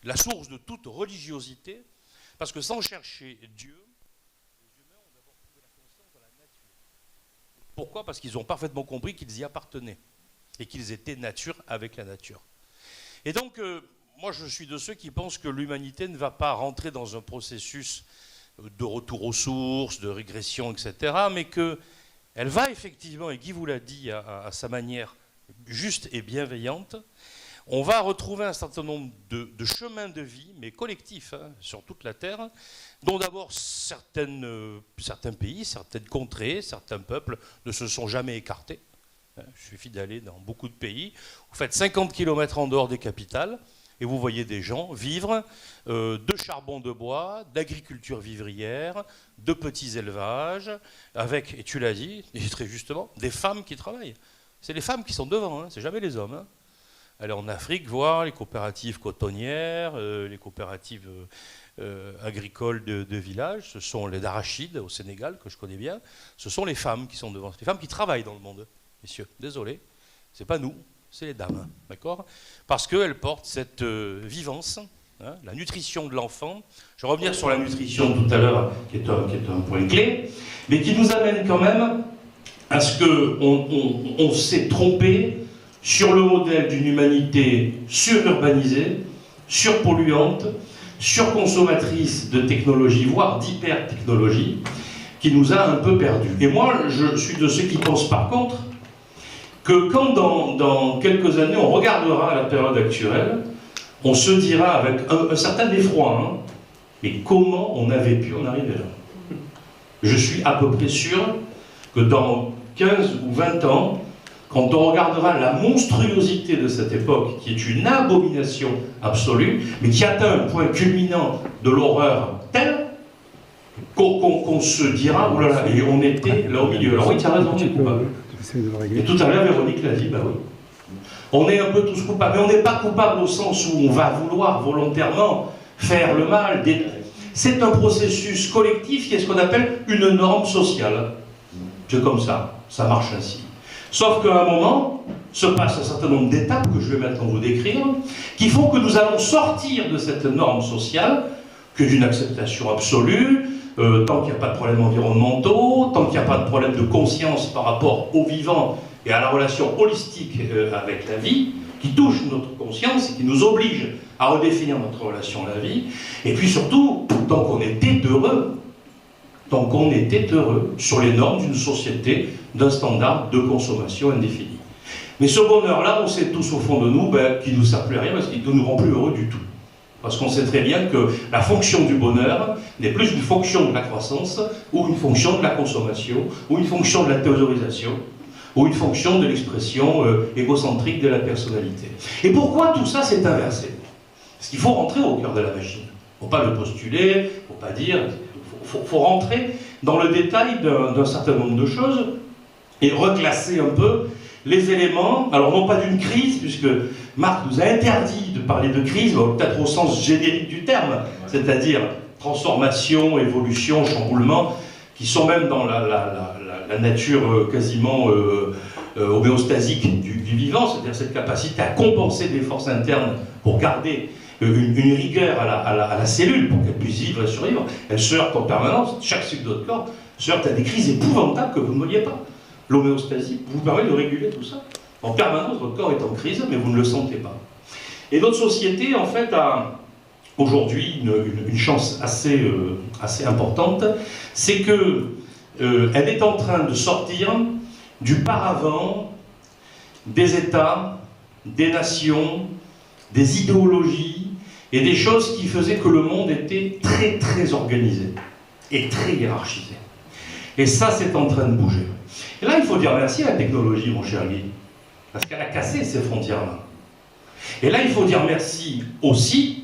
la source de toute religiosité, parce que sans chercher Dieu, les humains ont d'abord trouvé la conscience dans la nature. Pourquoi ? Parce qu'ils ont parfaitement compris qu'ils y appartenaient et qu'ils étaient nature avec la nature. Et donc, moi je suis de ceux qui pensent que l'humanité ne va pas rentrer dans un processus de retour aux sources, de régression, etc., mais que elle va effectivement, et Guy vous l'a dit à sa manière juste et bienveillante, on va retrouver un certain nombre de chemins de vie, mais collectifs, sur toute la Terre, dont d'abord certains pays, certaines contrées, certains peuples ne se sont jamais écartés. Il suffit d'aller dans beaucoup de pays. Vous faites 50 km en dehors des capitales, et vous voyez des gens vivre de charbon de bois, d'agriculture vivrière, de petits élevages, avec, et tu l'as dit, et très justement, des femmes qui travaillent. C'est les femmes qui sont devant, c'est jamais les hommes. Allez en Afrique voir les coopératives cotonnières, les coopératives agricoles de villages, ce sont les d'arachides au Sénégal, que je connais bien, ce sont les femmes qui sont devant, les femmes qui travaillent dans le monde, messieurs, désolé, c'est pas nous. C'est les dames, d'accord ? Parce qu'elles portent cette vivance, la nutrition de l'enfant. Je vais revenir sur la nutrition tout à l'heure, qui est un point clé, mais qui nous amène quand même à ce qu'on s'est trompé sur le modèle d'une humanité sururbanisée, surpolluante, surconsommatrice de technologie, voire d'hyper-technologie, qui nous a un peu perdus. Et moi, je suis de ceux qui pensent par contre que quand dans quelques années on regardera la période actuelle, on se dira avec un certain effroi, mais comment on avait pu en arriver là ? Je suis à peu près sûr que dans 15 ou 20 ans, quand on regardera la monstruosité de cette époque, qui est une abomination absolue, mais qui atteint un point culminant de l'horreur tel qu'on se dira, oh là là, et on était là au milieu. Alors oui, tu as raison, on est coupable. Et tout à l'heure, Véronique l'a dit, bah oui. On est un peu tous coupables, mais on n'est pas coupable au sens où on va vouloir volontairement faire le mal. C'est un processus collectif qui est ce qu'on appelle une norme sociale. C'est comme ça marche ainsi. Sauf qu'à un moment, se passe un certain nombre d'étapes que je vais maintenant vous décrire, qui font que nous allons sortir de cette norme sociale, que d'une acceptation absolue, tant qu'il n'y a pas de problèmes environnementaux, tant qu'il n'y a pas de problème de conscience par rapport au vivant et à la relation holistique avec la vie, qui touche notre conscience et qui nous oblige à redéfinir notre relation à la vie, et puis surtout, tant qu'on était heureux, sur les normes d'une société, d'un standard de consommation indéfini. Mais ce bonheur-là, on sait tous au fond de nous qu'il ne nous sert plus à rien parce qu'il ne nous rend plus heureux du tout. Parce qu'on sait très bien que la fonction du bonheur n'est plus une fonction de la croissance, ou une fonction de la consommation, ou une fonction de la théosorisation, ou une fonction de l'expression égocentrique de la personnalité. Et pourquoi tout ça s'est inversé? Parce qu'il faut rentrer au cœur de la machine. Il ne faut pas le postuler, il ne faut pas dire... Il faut rentrer dans le détail d'un certain nombre de choses et reclasser un peu les éléments, alors non pas d'une crise, puisque Marc nous a interdit de parler de crise, peut-être au sens générique du terme, c'est-à-dire transformation, évolution, chamboulement, qui sont même dans la nature quasiment homéostasique du vivant, c'est-à-dire cette capacité à compenser des forces internes pour garder une rigueur à la cellule pour qu'elle puisse vivre et survivre. Elle se heurte en permanence, chaque cycle de votre corps se heurte à des crises épouvantables que vous ne voyez pas. L'homéostasie vous permet de réguler tout ça. En permanence, votre corps est en crise, mais vous ne le sentez pas. Et notre société, en fait, a aujourd'hui une chance assez importante, c'est qu'elle est en train de sortir du paravent des États, des nations, des idéologies et des choses qui faisaient que le monde était très très organisé et très hiérarchisé. Et ça, c'est en train de bouger. Et là, il faut dire merci à la technologie, mon cher Guy, parce qu'elle a cassé ces frontières-là. Et là, il faut dire merci aussi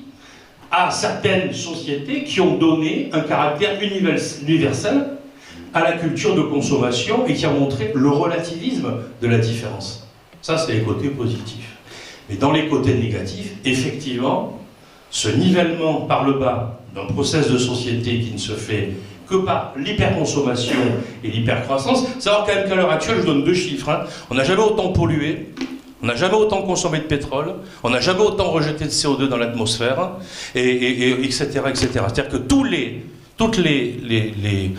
à certaines sociétés qui ont donné un caractère universel à la culture de consommation et qui ont montré le relativisme de la différence. Ça, c'est les côtés positifs. Mais dans les côtés négatifs, effectivement, ce nivellement par le bas d'un process de société qui ne se fait que par l'hyperconsommation et l'hypercroissance, savoir quand même qu'à l'heure actuelle, je donne 2 chiffres, hein, on n'a jamais autant pollué, on n'a jamais autant consommé de pétrole, on n'a jamais autant rejeté de CO2 dans l'atmosphère, etc., etc. C'est-à-dire que toutes les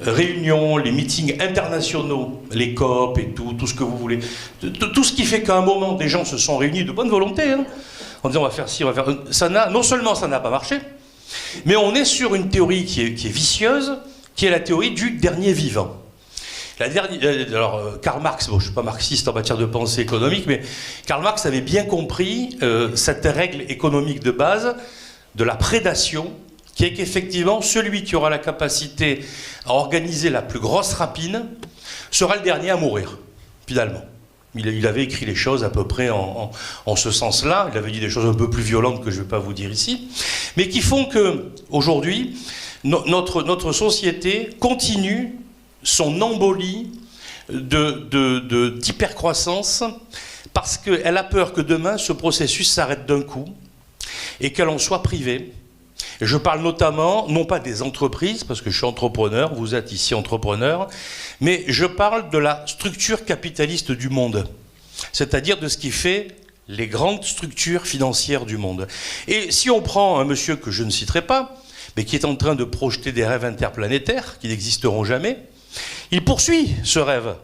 réunions, les meetings internationaux, les COP et tout ce que vous voulez, tout ce qui fait qu'à un moment, des gens se sont réunis de bonne volonté, hein, en disant on va faire ci, on va faire... Ça non seulement ça n'a pas marché, mais on est sur une théorie qui est vicieuse, qui est la théorie du dernier vivant. Alors, Karl Marx, bon, je ne suis pas marxiste en matière de pensée économique, mais Karl Marx avait bien compris cette règle économique de base de la prédation, qui est qu'effectivement, celui qui aura la capacité à organiser la plus grosse rapine sera le dernier à mourir, finalement. Il avait écrit les choses à peu près en ce sens-là. Il avait dit des choses un peu plus violentes que je ne vais pas vous dire ici, mais qui font qu'aujourd'hui, notre société continue son embolie d'hypercroissance parce qu'elle a peur que demain, ce processus s'arrête d'un coup et qu'elle en soit privée. Et je parle notamment, non pas des entreprises, parce que je suis entrepreneur, vous êtes ici entrepreneur, mais je parle de la structure capitaliste du monde, c'est-à-dire de ce qui fait les grandes structures financières du monde. Et si on prend un monsieur que je ne citerai pas, mais qui est en train de projeter des rêves interplanétaires qui n'existeront jamais, il poursuit ce rêve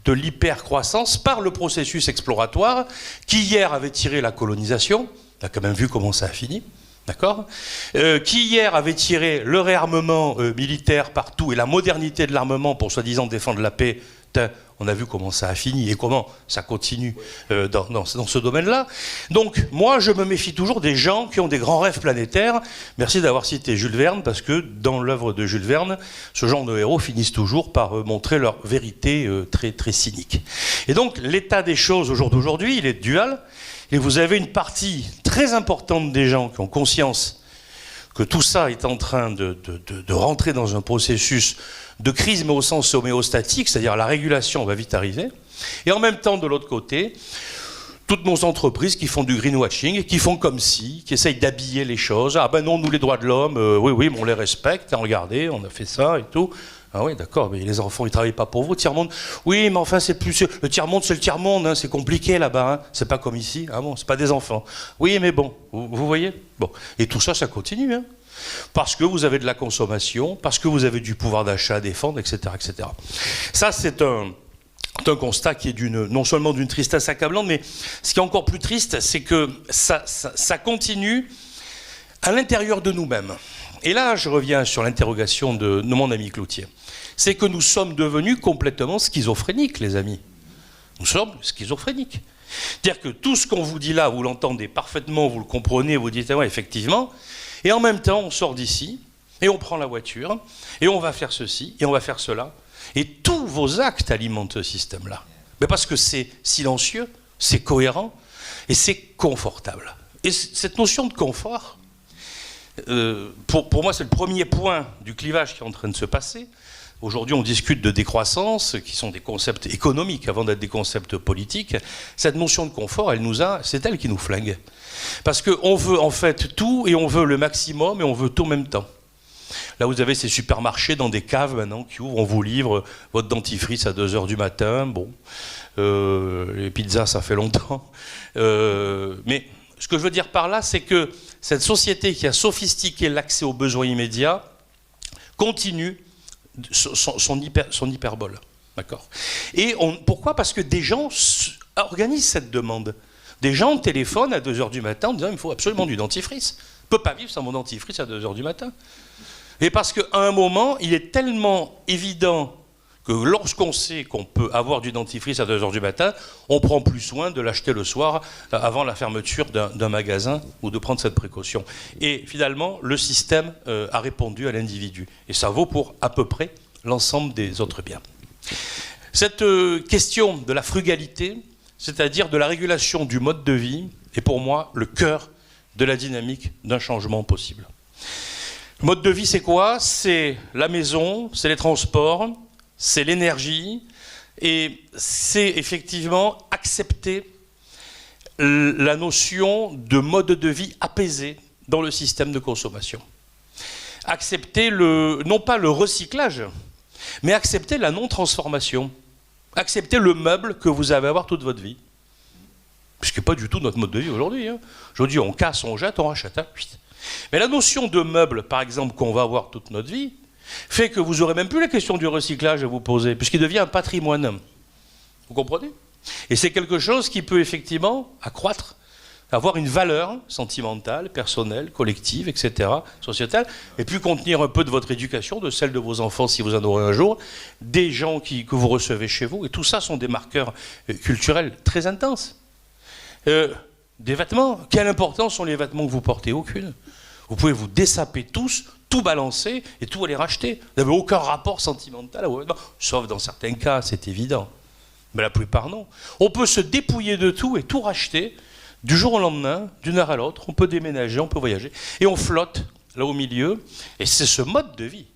de l'hypercroissance par le processus exploratoire qui hier avait tiré la colonisation, on a quand même vu comment ça a fini, d'accord, qui hier avait tiré le réarmement militaire partout et la modernité de l'armement pour soi-disant défendre la paix. On a vu comment ça a fini et comment ça continue dans ce domaine-là. Donc, moi, je me méfie toujours des gens qui ont des grands rêves planétaires. Merci d'avoir cité Jules Verne, parce que dans l'œuvre de Jules Verne, ce genre de héros finissent toujours par montrer leur vérité très, très cynique. Et donc, l'état des choses au jour d'aujourd'hui, il est dual. Et vous avez une partie très importante des gens qui ont conscience que tout ça est en train de rentrer dans un processus de crise, mais au sens homéostatique, c'est-à-dire la régulation va vite arriver. Et en même temps, de l'autre côté, toutes nos entreprises qui font du greenwashing, qui font comme si, qui essayent d'habiller les choses. Ah ben non, nous les droits de l'homme, oui, mais on les respecte, hein, regardez, on a fait ça et tout. Ah oui, d'accord, mais les enfants, ils ne travaillent pas pour vous, tiers-monde. Oui, mais enfin, c'est plus... Le tiers-monde, c'est le tiers-monde, hein, c'est compliqué là-bas, hein. C'est pas comme ici. Ah bon, c'est pas des enfants. Oui, mais bon, vous voyez. Bon. Et tout ça, ça continue, hein. Parce que vous avez de la consommation, parce que vous avez du pouvoir d'achat à défendre, etc., etc. Ça, c'est un constat qui est non seulement d'une tristesse accablante, mais ce qui est encore plus triste, c'est que ça continue à l'intérieur de nous-mêmes. Et là, je reviens sur l'interrogation de mon ami Cloutier. C'est que nous sommes devenus complètement schizophréniques, les amis. Nous sommes schizophréniques. C'est-à-dire que tout ce qu'on vous dit là, vous l'entendez parfaitement, vous le comprenez, vous dites, ah ouais, effectivement, et en même temps, on sort d'ici, et on prend la voiture, et on va faire ceci, et on va faire cela, et tous vos actes alimentent ce système-là. Mais parce que c'est silencieux, c'est cohérent, et c'est confortable. Et cette notion de confort, pour moi, c'est le premier point du clivage qui est en train de se passer. Aujourd'hui, on discute de décroissance, qui sont des concepts économiques avant d'être des concepts politiques. Cette notion de confort, c'est elle qui nous flingue. Parce qu'on veut en fait tout, et on veut le maximum, et on veut tout en même temps. Là, vous avez ces supermarchés dans des caves maintenant qui ouvrent, on vous livre votre dentifrice à 2h du matin. Bon, les pizzas, ça fait longtemps. Mais ce que je veux dire par là, c'est que cette société qui a sophistiqué l'accès aux besoins immédiats continue son hyperbole. D'accord. Et pourquoi ? Parce que des gens organisent cette demande. Des gens téléphonent à 2h du matin en disant « il me faut absolument du dentifrice. Je ne peux pas vivre sans mon dentifrice à 2h du matin. » Et parce qu'à un moment, il est tellement évident que lorsqu'on sait qu'on peut avoir du dentifrice à 2h du matin, on prend plus soin de l'acheter le soir avant la fermeture d'un magasin ou de prendre cette précaution. Et finalement, le système a répondu à l'individu. Et ça vaut pour à peu près l'ensemble des autres biens. Cette question de la frugalité, c'est-à-dire de la régulation du mode de vie, est pour moi le cœur de la dynamique d'un changement possible. Le mode de vie, c'est quoi ? C'est la maison, c'est les transports, c'est l'énergie, et c'est effectivement accepter la notion de mode de vie apaisé dans le système de consommation. Accepter non pas le recyclage, mais accepter la non-transformation. Accepter le meuble que vous avez à avoir toute votre vie. Ce qui n'est pas du tout notre mode de vie aujourd'hui. Hein. Aujourd'hui, on casse, on jette, on rachète. Hein. Mais la notion de meuble, par exemple, qu'on va avoir toute notre vie, fait que vous n'aurez même plus la question du recyclage à vous poser, puisqu'il devient un patrimoine. Vous comprenez ? Et c'est quelque chose qui peut effectivement accroître, avoir une valeur sentimentale, personnelle, collective, etc., sociétale, et puis contenir un peu de votre éducation, de celle de vos enfants si vous en aurez un jour, des gens que vous recevez chez vous, et tout ça sont des marqueurs culturels très intenses. Des vêtements, quelle importance sont les vêtements que vous portez ? Aucune. Vous pouvez vous dessaper tous, tout balancer et tout aller racheter. Vous n'avez aucun rapport sentimental à vos vêtements, sauf dans certains cas, c'est évident. Mais la plupart, non. On peut se dépouiller de tout et tout racheter du jour au lendemain, d'une heure à l'autre. On peut déménager, on peut voyager. Et on flotte là au milieu. Et c'est ce mode de vie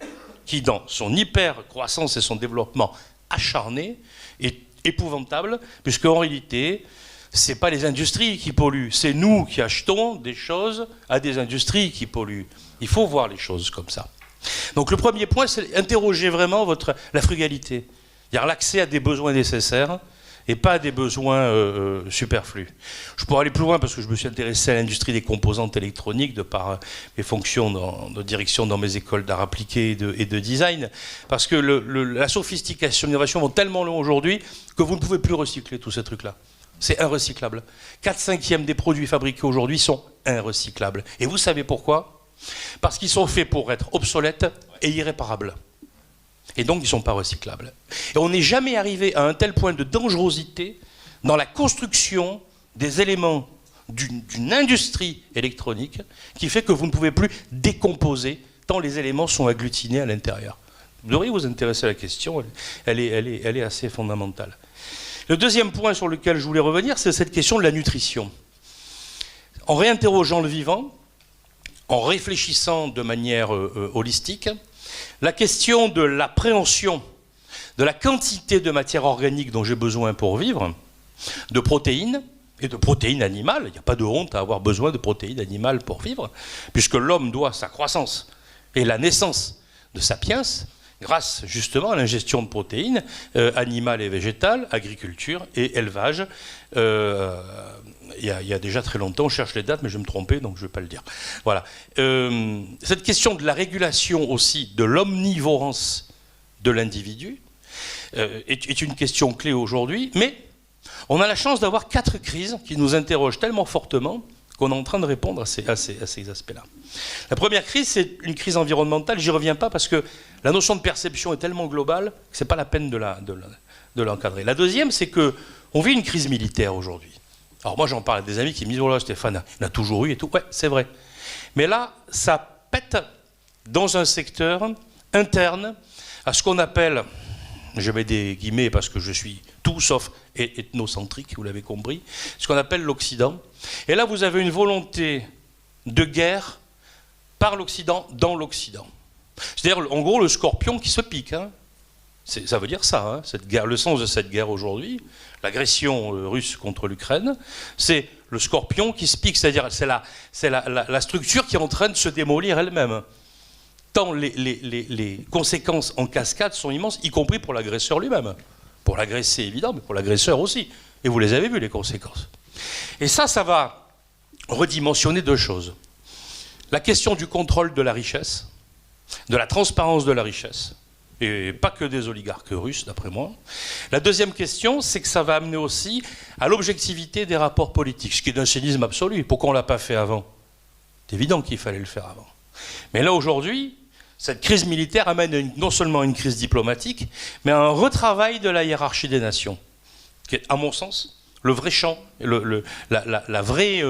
qui, dans son hyper-croissance et son développement acharné, est épouvantable, puisqu'en réalité, ce n'est pas les industries qui polluent, c'est nous qui achetons des choses à des industries qui polluent. Il faut voir les choses comme ça. Donc le premier point, c'est interroger vraiment la frugalité. C'est-à-dire l'accès à des besoins nécessaires et pas à des besoins superflus. Je pourrais aller plus loin parce que je me suis intéressé à l'industrie des composantes électroniques de par mes fonctions de direction dans mes écoles d'art appliqué et de design. Parce que la sophistication et l'innovation vont tellement loin aujourd'hui que vous ne pouvez plus recycler tous ces trucs-là. C'est inrecyclable. 4/5 des produits fabriqués aujourd'hui sont inrecyclables. Et vous savez pourquoi ? Parce qu'ils sont faits pour être obsolètes et irréparables. Et donc, ils ne sont pas recyclables. Et on n'est jamais arrivé à un tel point de dangerosité dans la construction des éléments d'une industrie électronique qui fait que vous ne pouvez plus décomposer tant les éléments sont agglutinés à l'intérieur. Vous devriez vous intéresser à la question, elle est assez fondamentale. Le deuxième point sur lequel je voulais revenir, c'est cette question de la nutrition. En réinterrogeant le vivant, en réfléchissant de manière holistique, la question de l'appréhension de la quantité de matière organique dont j'ai besoin pour vivre, de protéines, et de protéines animales. Il n'y a pas de honte à avoir besoin de protéines animales pour vivre, puisque l'homme doit sa croissance et la naissance de Sapiens grâce justement à l'ingestion de protéines animales et végétales, agriculture et élevage. Il y a déjà très longtemps, on cherche les dates, mais je vais me tromper, donc je ne vais pas le dire. Voilà. Cette question de la régulation aussi de l'omnivorance de l'individu est une question clé aujourd'hui, mais on a la chance d'avoir 4 crises qui nous interrogent tellement fortement qu'on est en train de répondre à ces aspects-là. La première crise, c'est une crise environnementale. J'y reviens pas parce que la notion de perception est tellement globale que ce n'est pas la peine de l'encadrer. La deuxième, c'est qu'on vit une crise militaire aujourd'hui. Alors moi, j'en parle à des amis qui me disent « Oh là, Stéphane, il a toujours eu et tout. » Ouais, c'est vrai. Mais là, ça pète dans un secteur interne à ce qu'on appelle, je mets des guillemets parce que je suis tout sauf ethnocentrique, vous l'avez compris, ce qu'on appelle l'Occident. Et là, vous avez une volonté de guerre par l'Occident, dans l'Occident. C'est-à-dire, en gros, le scorpion qui se pique. Hein. Ça veut dire ça, hein, cette guerre. Le sens de cette guerre aujourd'hui, l'agression russe contre l'Ukraine, c'est le scorpion qui se pique. C'est-à-dire, c'est la structure qui est en train de se démolir elle-même. Tant les conséquences en cascade sont immenses, y compris pour l'agresseur lui-même. Pour l'agresser, évidemment, mais pour l'agresseur aussi. Et vous les avez vues, les conséquences. Et ça va redimensionner 2 choses. La question du contrôle de la richesse, de la transparence de la richesse, et pas que des oligarques russes, d'après moi. La deuxième question, c'est que ça va amener aussi à l'objectivité des rapports politiques, ce qui est d'un cynisme absolu. Pourquoi on ne l'a pas fait avant? C'est évident qu'il fallait le faire avant. Mais là, aujourd'hui, cette crise militaire amène non seulement une crise diplomatique, mais à un retravail de la hiérarchie des nations, qui est, à mon sens, le vrai champ, la vraie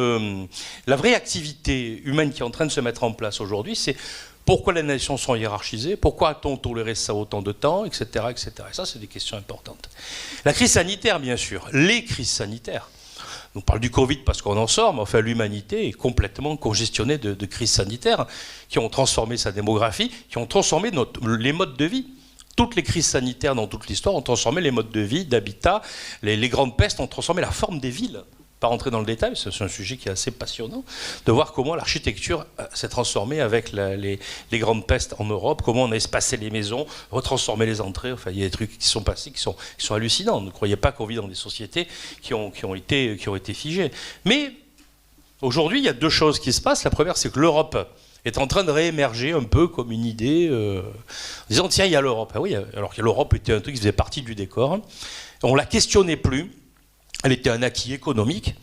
activité humaine qui est en train de se mettre en place aujourd'hui, c'est pourquoi les nations sont hiérarchisées, pourquoi a-t-on toléré ça autant de temps, etc., etc. Et ça, c'est des questions importantes. La crise sanitaire, bien sûr, les crises sanitaires. On parle du Covid parce qu'on en sort, mais enfin l'humanité est complètement congestionnée de crises sanitaires qui ont transformé sa démographie, qui ont transformé les modes de vie. Toutes les crises sanitaires dans toute l'histoire ont transformé les modes de vie, d'habitat. Les grandes pestes ont transformé la forme des villes. Pas rentrer dans le détail, c'est un sujet qui est assez passionnant, de voir comment l'architecture s'est transformée avec les grandes pestes en Europe, comment on a espacé les maisons, retransformé les entrées. Enfin, il y a des trucs qui sont passés qui sont hallucinants. Ne croyez pas qu'on vit dans des sociétés qui ont été figées. Mais aujourd'hui, il y a 2 choses qui se passent. La première, c'est que l'Europe est en train de réémerger un peu comme une idée, en disant tiens, il y a l'Europe. Ah oui, alors que l'Europe était un truc qui faisait partie du décor. On ne la questionnait plus. Elle était un acquis économique.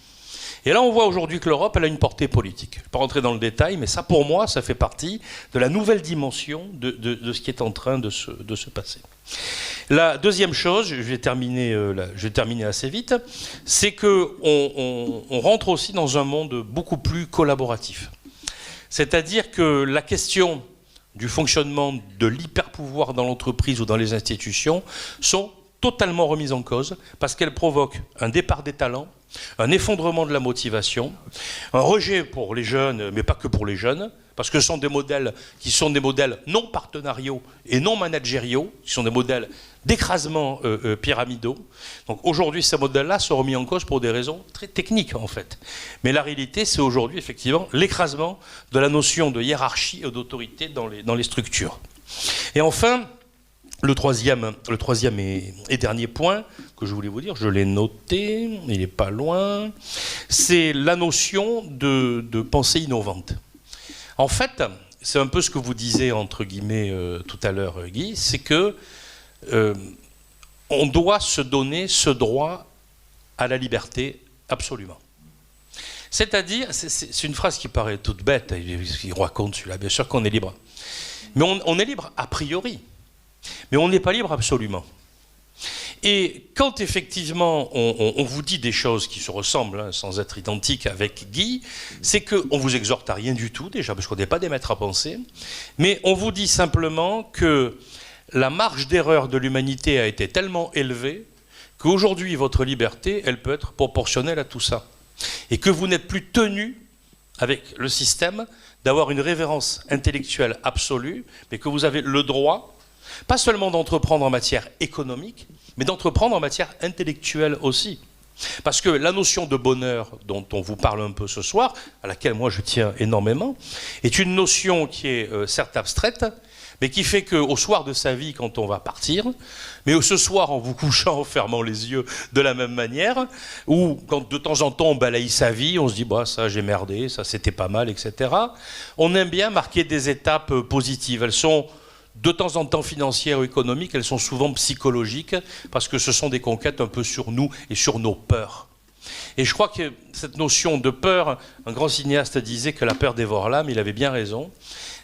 Et là, on voit aujourd'hui que l'Europe, elle a une portée politique. Je ne vais pas rentrer dans le détail, mais ça, pour moi, ça fait partie de la nouvelle dimension de ce qui est en train de se passer. La deuxième chose, je vais terminer assez vite, c'est qu'on rentre aussi dans un monde beaucoup plus collaboratif. C'est-à-dire que la question du fonctionnement de l'hyperpouvoir dans l'entreprise ou dans les institutions sont totalement remise en cause parce qu'elle provoque un départ des talents, un effondrement de la motivation, un rejet pour les jeunes, mais pas que pour les jeunes, parce que ce sont des modèles qui sont des modèles non partenariaux et non managériaux, qui sont des modèles d'écrasement pyramidaux. Donc aujourd'hui, ces modèles-là sont remis en cause pour des raisons très techniques en fait. Mais la réalité, c'est aujourd'hui effectivement l'écrasement de la notion de hiérarchie et d'autorité dans les structures. Et enfin, le troisième et dernier point que je voulais vous dire, je l'ai noté, il n'est pas loin, c'est la notion de pensée innovante. En fait, c'est un peu ce que vous disiez, entre guillemets, tout à l'heure, Guy, c'est que on doit se donner ce droit à la liberté, absolument. C'est-à-dire, c'est une phrase qui paraît toute bête, il raconte celui-là, bien sûr qu'on est libre. Mais on est libre a priori. Mais on n'est pas libre absolument. Et quand effectivement on vous dit des choses qui se ressemblent, hein, sans être identiques avec Guy, c'est qu'on vous exhorte à rien du tout déjà, parce qu'on n'est pas des maîtres à penser, mais on vous dit simplement que la marge d'erreur de l'humanité a été tellement élevée qu'aujourd'hui votre liberté, elle peut être proportionnelle à tout ça. Et que vous n'êtes plus tenu avec le système d'avoir une révérence intellectuelle absolue, mais que vous avez le droit, pas seulement d'entreprendre en matière économique, mais d'entreprendre en matière intellectuelle aussi. Parce que la notion de bonheur dont on vous parle un peu ce soir, à laquelle moi je tiens énormément, est une notion qui est certes abstraite, mais qui fait qu'au soir de sa vie, quand on va partir, mais ce soir en vous couchant, en fermant les yeux de la même manière, ou quand de temps en temps on balaye sa vie, on se dit bah, ça j'ai merdé, ça c'était pas mal, etc. On aime bien marquer des étapes positives. Elles sont de temps en temps financières ou économiques, elles sont souvent psychologiques, parce que ce sont des conquêtes un peu sur nous et sur nos peurs. Et je crois que cette notion de peur, un grand cinéaste disait que la peur dévore l'âme, il avait bien raison,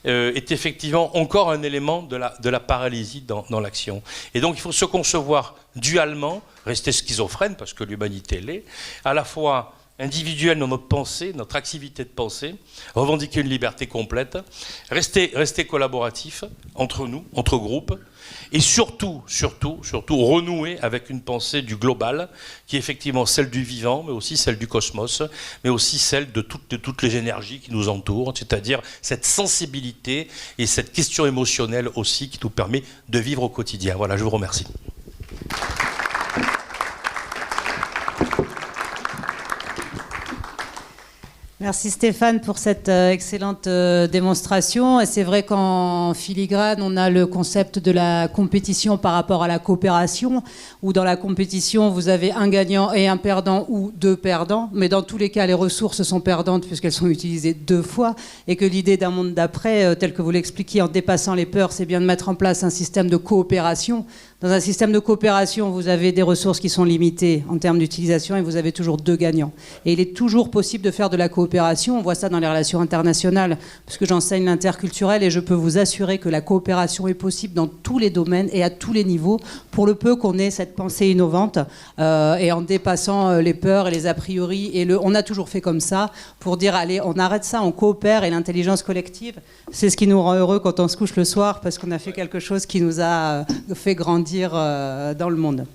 est effectivement encore un élément de la paralysie dans l'action. Et donc il faut se concevoir dualement, rester schizophrène, parce que l'humanité l'est, à la fois individuel dans notre pensée, notre activité de pensée, revendiquer une liberté complète, rester collaboratif entre nous, entre groupes, et surtout renouer avec une pensée du global, qui est effectivement celle du vivant, mais aussi celle du cosmos, mais aussi celle de toutes les énergies qui nous entourent, c'est-à-dire cette sensibilité et cette question émotionnelle aussi qui nous permet de vivre au quotidien. Voilà, je vous remercie. Merci Stéphane pour cette excellente démonstration. Et c'est vrai qu'en filigrane, on a le concept de la compétition par rapport à la coopération, où dans la compétition, vous avez un gagnant et un perdant ou deux perdants. Mais dans tous les cas, les ressources sont perdantes puisqu'elles sont utilisées deux fois. Et que l'idée d'un monde d'après, tel que vous l'expliquiez en dépassant les peurs, c'est bien de mettre en place un système de coopération. Dans un système de coopération, vous avez des ressources qui sont limitées en termes d'utilisation et vous avez toujours deux gagnants. Et il est toujours possible de faire de la coopération. On voit ça dans les relations internationales, puisque j'enseigne l'interculturel et je peux vous assurer que la coopération est possible dans tous les domaines et à tous les niveaux, pour le peu qu'on ait cette pensée innovante et en dépassant les peurs et les a priori. On a toujours fait comme ça pour dire, allez, on arrête ça, on coopère, et l'intelligence collective, c'est ce qui nous rend heureux quand on se couche le soir, parce qu'on a fait quelque chose qui nous a fait grandir dans le monde.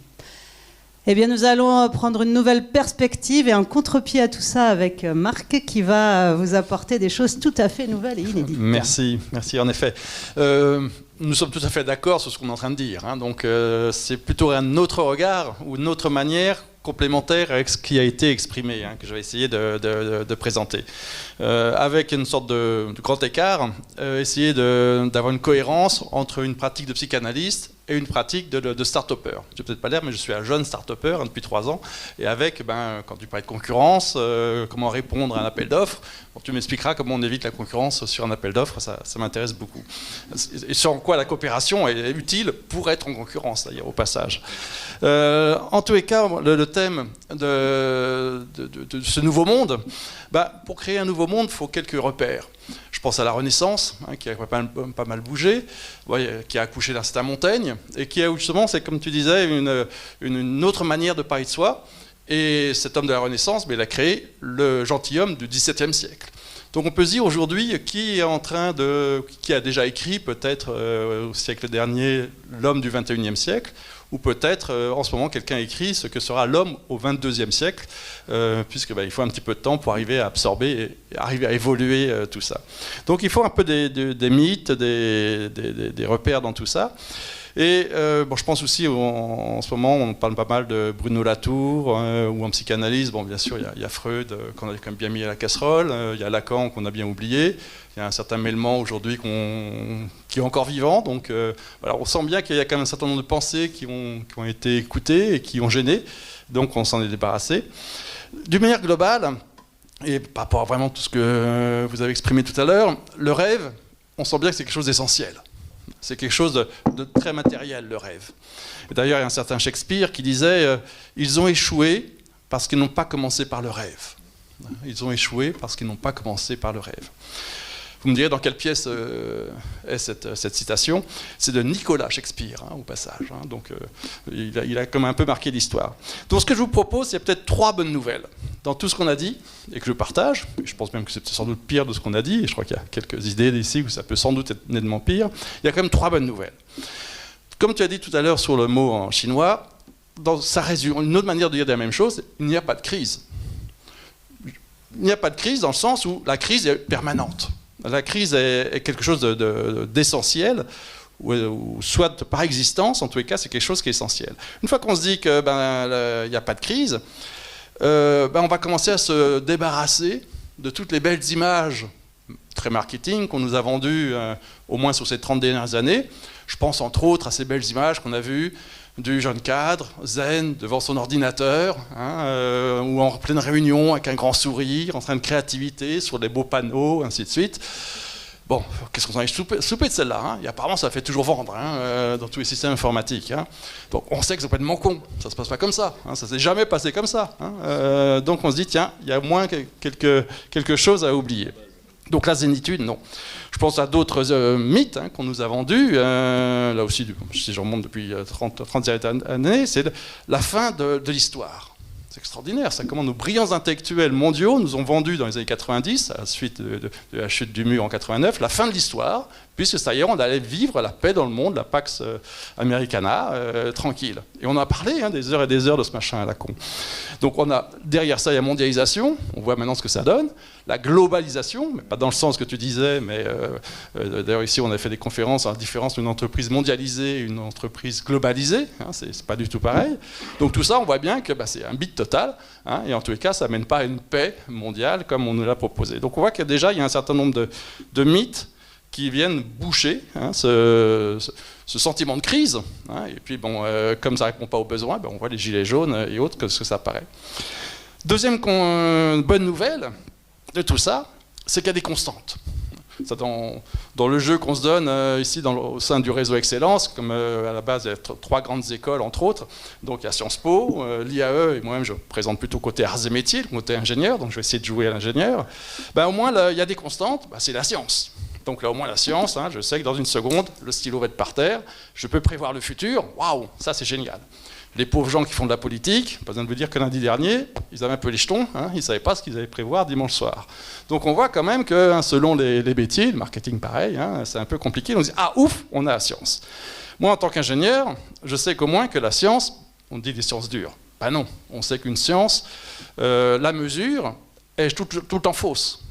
Eh bien, nous allons prendre une nouvelle perspective et un contre-pied à tout ça avec Marc, qui va vous apporter des choses tout à fait nouvelles et inédites. Merci, en effet. Nous sommes tout à fait d'accord sur ce qu'on est en train de dire. Donc, c'est plutôt un autre regard ou une autre manière complémentaire avec ce qui a été exprimé, que je vais essayer de présenter. Avec une sorte de grand écart, essayer d'avoir une cohérence entre une pratique de psychanalyste et une pratique de start-upper. Je ne vais peut-être pas l'air, mais je suis un jeune start-upper depuis 3 ans. Et avec, quand tu parlais de concurrence, comment répondre à un appel d'offres, tu m'expliqueras comment on évite la concurrence sur un appel d'offres, ça m'intéresse beaucoup. Et sur quoi la coopération est utile pour être en concurrence, d'ailleurs, au passage. En tous les cas, le thème de ce nouveau monde, pour créer un nouveau monde, il faut quelques repères. Je pense à la Renaissance, qui a pas mal bougé, qui a accouché d'un certain Montaigne, et qui a justement, c'est comme tu disais, une autre manière de parler de soi. Et cet homme de la Renaissance, il a créé le gentilhomme du XVIIe siècle. Donc on peut se dire aujourd'hui qui a déjà écrit peut-être au siècle dernier l'homme du XXIe siècle, ou peut-être en ce moment quelqu'un écrit ce que sera l'homme au XXIIe siècle, puisqu'il faut un petit peu de temps pour arriver à absorber et arriver à évoluer tout ça. Donc il faut un peu des mythes, des repères dans tout ça. Et je pense aussi, en ce moment, on parle pas mal de Bruno Latour, ou en psychanalyse, bien sûr, il y a Freud, qu'on a quand même bien mis à la casserole, il y a Lacan, qu'on a bien oublié, il y a un certain Melman aujourd'hui qui est encore vivant, donc on sent bien qu'il y a quand même un certain nombre de pensées qui ont été écoutées et qui ont gêné, donc on s'en est débarrassé. D'une manière globale, et par rapport à vraiment tout ce que vous avez exprimé tout à l'heure, le rêve, on sent bien que c'est quelque chose d'essentiel. C'est quelque chose de très matériel, le rêve. Et d'ailleurs, il y a un certain Shakespeare qui disait ils ont échoué parce qu'ils n'ont pas commencé par le rêve. Ils ont échoué parce qu'ils n'ont pas commencé par le rêve. Vous me direz dans quelle pièce est cette citation. C'est de Nicolas Shakespeare, au passage. Donc, il a comme un peu marqué l'histoire. Donc, ce que je vous propose, c'est peut-être 3 bonnes nouvelles dans tout ce qu'on a dit et que je partage. Je pense même que c'est sans doute pire de ce qu'on a dit. Et je crois qu'il y a quelques idées ici où ça peut sans doute être nettement pire. Il y a quand même 3 bonnes nouvelles. Comme tu as dit tout à l'heure sur le mot en chinois, ça résume une autre manière de dire la même chose. Il n'y a pas de crise. Il n'y a pas de crise dans le sens où la crise est permanente. La crise est quelque chose d'essentiel, ou soit par existence, en tous les cas, c'est quelque chose qui est essentiel. Une fois qu'on se dit qu'il n'y a pas de crise, on va commencer à se débarrasser de toutes les belles images très marketing qu'on nous a vendues au moins sur ces 30 dernières années. Je pense entre autres à ces belles images qu'on a vues du jeune cadre, zen, devant son ordinateur, ou en pleine réunion avec un grand sourire, en train de créativité, sur des beaux panneaux, ainsi de suite. Bon, qu'est-ce qu'on en a soupé de celle-là, Et apparemment, ça fait toujours vendre dans tous les systèmes informatiques. Donc, on sait que c'est complètement con. Ça ne se passe pas comme ça. Ça ne s'est jamais passé comme ça. Donc, on se dit, tiens, il y a au moins quelque chose à oublier. Donc, la zénitude, non. Je pense à d'autres mythes qu'on nous a vendus. Là aussi, si je remonte depuis 30 années, c'est la fin de l'histoire. C'est extraordinaire, ça. Comment nos brillants intellectuels mondiaux nous ont vendu dans les années 90, à la suite de la chute du mur en 89, la fin de l'histoire, puisque ça y est, on allait vivre la paix dans le monde, la Pax Americana, tranquille. Et on a parlé des heures et des heures de ce machin à la con. Donc derrière ça, il y a mondialisation, on voit maintenant ce que ça donne, la globalisation, mais pas dans le sens que tu disais, mais d'ailleurs ici on a fait des conférences sur la différence d'une entreprise mondialisée et une entreprise globalisée, c'est pas du tout pareil. Donc tout ça, on voit bien que c'est un bit total, et en tous les cas, ça mène pas à une paix mondiale comme on nous l'a proposé. Donc on voit qu'il y a un certain nombre de mythes qui viennent boucher ce sentiment de crise. Et puis, comme ça ne répond pas aux besoins, on voit les gilets jaunes et autres, que ça paraît. Deuxième bonne nouvelle de tout ça, c'est qu'il y a des constantes. Ça, dans le jeu qu'on se donne ici au sein du réseau Excellence, comme à la base il y a 3 grandes écoles entre autres, donc il y a Sciences Po, l'IAE, et moi-même je présente plutôt côté arts et métiers, le côté ingénieur, donc je vais essayer de jouer à l'ingénieur. Au moins il y a des constantes, c'est la science. Donc là au moins la science, je sais que dans une seconde, le stylo va être par terre, je peux prévoir le futur, waouh, ça c'est génial. Les pauvres gens qui font de la politique, pas besoin de vous dire que lundi dernier, ils avaient un peu les jetons, ils ne savaient pas ce qu'ils allaient prévoir dimanche soir. Donc on voit quand même que selon les métiers, le marketing pareil, c'est un peu compliqué. On se dit, ah ouf, on a la science. Moi en tant qu'ingénieur, je sais qu'au moins que la science, on dit des sciences dures. Non, on sait qu'une science, la mesure est tout le temps fausse.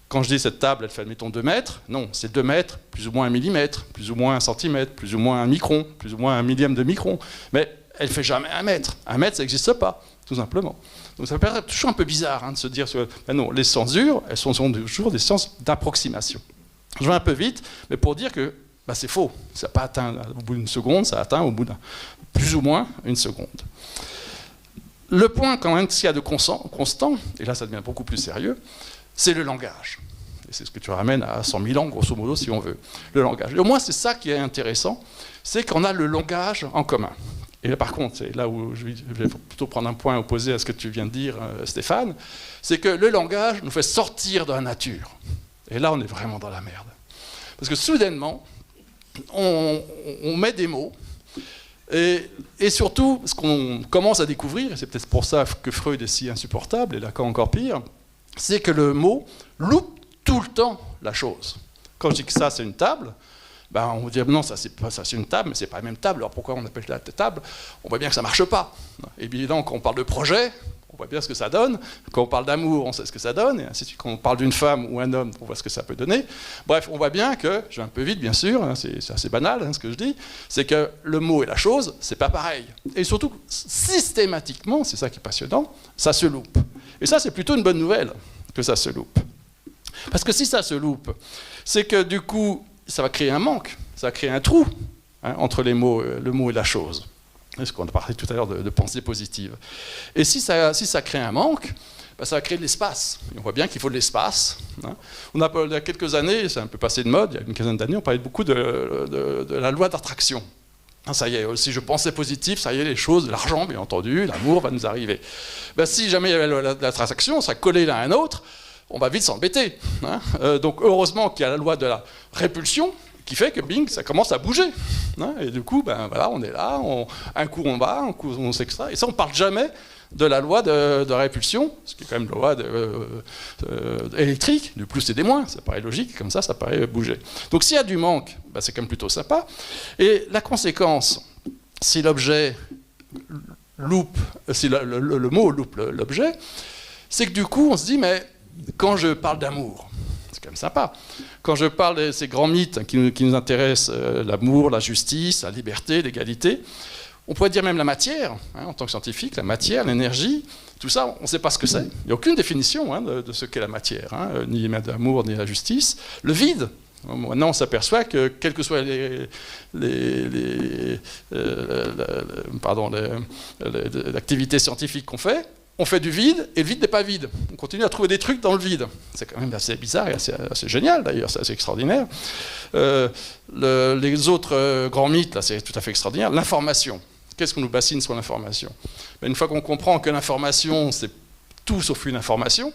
Quand je dis cette table, elle fait admettons 2 mètres, non, c'est 2 mètres, plus ou moins 1 millimètre, plus ou moins 1 centimètre, plus ou moins 1 micron, plus ou moins 1 millième de micron. Mais elle ne fait jamais 1 mètre. 1 mètre, ça n'existe pas, tout simplement. Donc ça paraît toujours un peu bizarre de se dire, non, les sciences dures, elles sont toujours des sciences d'approximation. Je vais un peu vite, mais pour dire que c'est faux. Ça n'a pas atteint au bout d'une seconde, ça atteint au bout d'un plus ou moins 1 seconde. Le point quand même qu'il y a de constant, et là ça devient beaucoup plus sérieux, c'est le langage. Et c'est ce que tu ramènes à 100 000 ans, grosso modo, si on veut. Le langage. Et au moins, c'est ça qui est intéressant, c'est qu'on a le langage en commun. Et là, par contre, c'est là où je vais plutôt prendre un point opposé à ce que tu viens de dire, Stéphane, c'est que le langage nous fait sortir de la nature. Et là, on est vraiment dans la merde. Parce que soudainement, on met des mots, et surtout, ce qu'on commence à découvrir, et c'est peut-être pour ça que Freud est si insupportable, et Lacan encore pire, c'est que le mot loupe tout le temps la chose. Quand je dis que ça, c'est une table, on va dire non, ça c'est une table, mais c'est pas la même table. Alors pourquoi on appelle ça table? On voit bien que ça marche pas. Et bien évidemment, quand on parle de projet, on voit bien ce que ça donne. Quand on parle d'amour, on sait ce que ça donne. Et ainsi de suite, quand on parle d'une femme ou un homme, on voit ce que ça peut donner. Bref, on voit bien que, je vais un peu vite bien sûr, c'est assez banal ce que je dis, c'est que le mot et la chose, c'est pas pareil. Et surtout, systématiquement, c'est ça qui est passionnant, ça se loupe. Et ça, c'est plutôt une bonne nouvelle que ça se loupe. Parce que si ça se loupe, c'est que du coup, ça va créer un manque, ça va créer un trou entre le mot et la chose. C'est ce qu'on a parlé tout à l'heure de pensée positive. Et si ça crée un manque, ça va créer de l'espace. Et on voit bien qu'il faut de l'espace. Il y a quelques années, c'est un peu passé de mode, il y a une quinzaine d'années, on parlait beaucoup de la loi d'attraction. Ça y est, si je pensais positif, ça y est, les choses, l'argent, bien entendu, l'amour va nous arriver. Si jamais il y avait l'attraction, ça collait l'un à un autre, on va vite s'embêter. Donc heureusement qu'il y a la loi de la répulsion, qui fait que bing, ça commence à bouger. Et du coup, voilà, on est là, un coup on va, un coup on s'extrait. Et ça, on ne parle jamais de la loi de répulsion, ce qui est quand même la loi électrique, du plus et des moins. Ça paraît logique, comme ça paraît bouger. Donc s'il y a du manque, c'est quand même plutôt sympa. Et la conséquence, si l'objet loupe, si le mot loupe l'objet, c'est que du coup, on se dit, mais quand je parle d'amour, C'est quand même sympa. Quand je parle de ces grands mythes qui nous intéressent, l'amour, la justice, la liberté, l'égalité, on pourrait dire même la matière, en tant que scientifique, la matière, l'énergie, tout ça, on ne sait pas ce que c'est. Il n'y a aucune définition de ce qu'est la matière, ni l'amour, ni la justice. Le vide, maintenant on s'aperçoit que, quelles que soient l'activité scientifique qu'on fait, on fait du vide, et le vide n'est pas vide. On continue à trouver des trucs dans le vide. C'est quand même assez bizarre et assez génial, d'ailleurs, c'est assez extraordinaire. Les autres grands mythes, là, c'est tout à fait extraordinaire. L'information. Qu'est-ce qu'on nous bassine sur l'information? Une fois qu'on comprend que l'information, c'est tout sauf une information,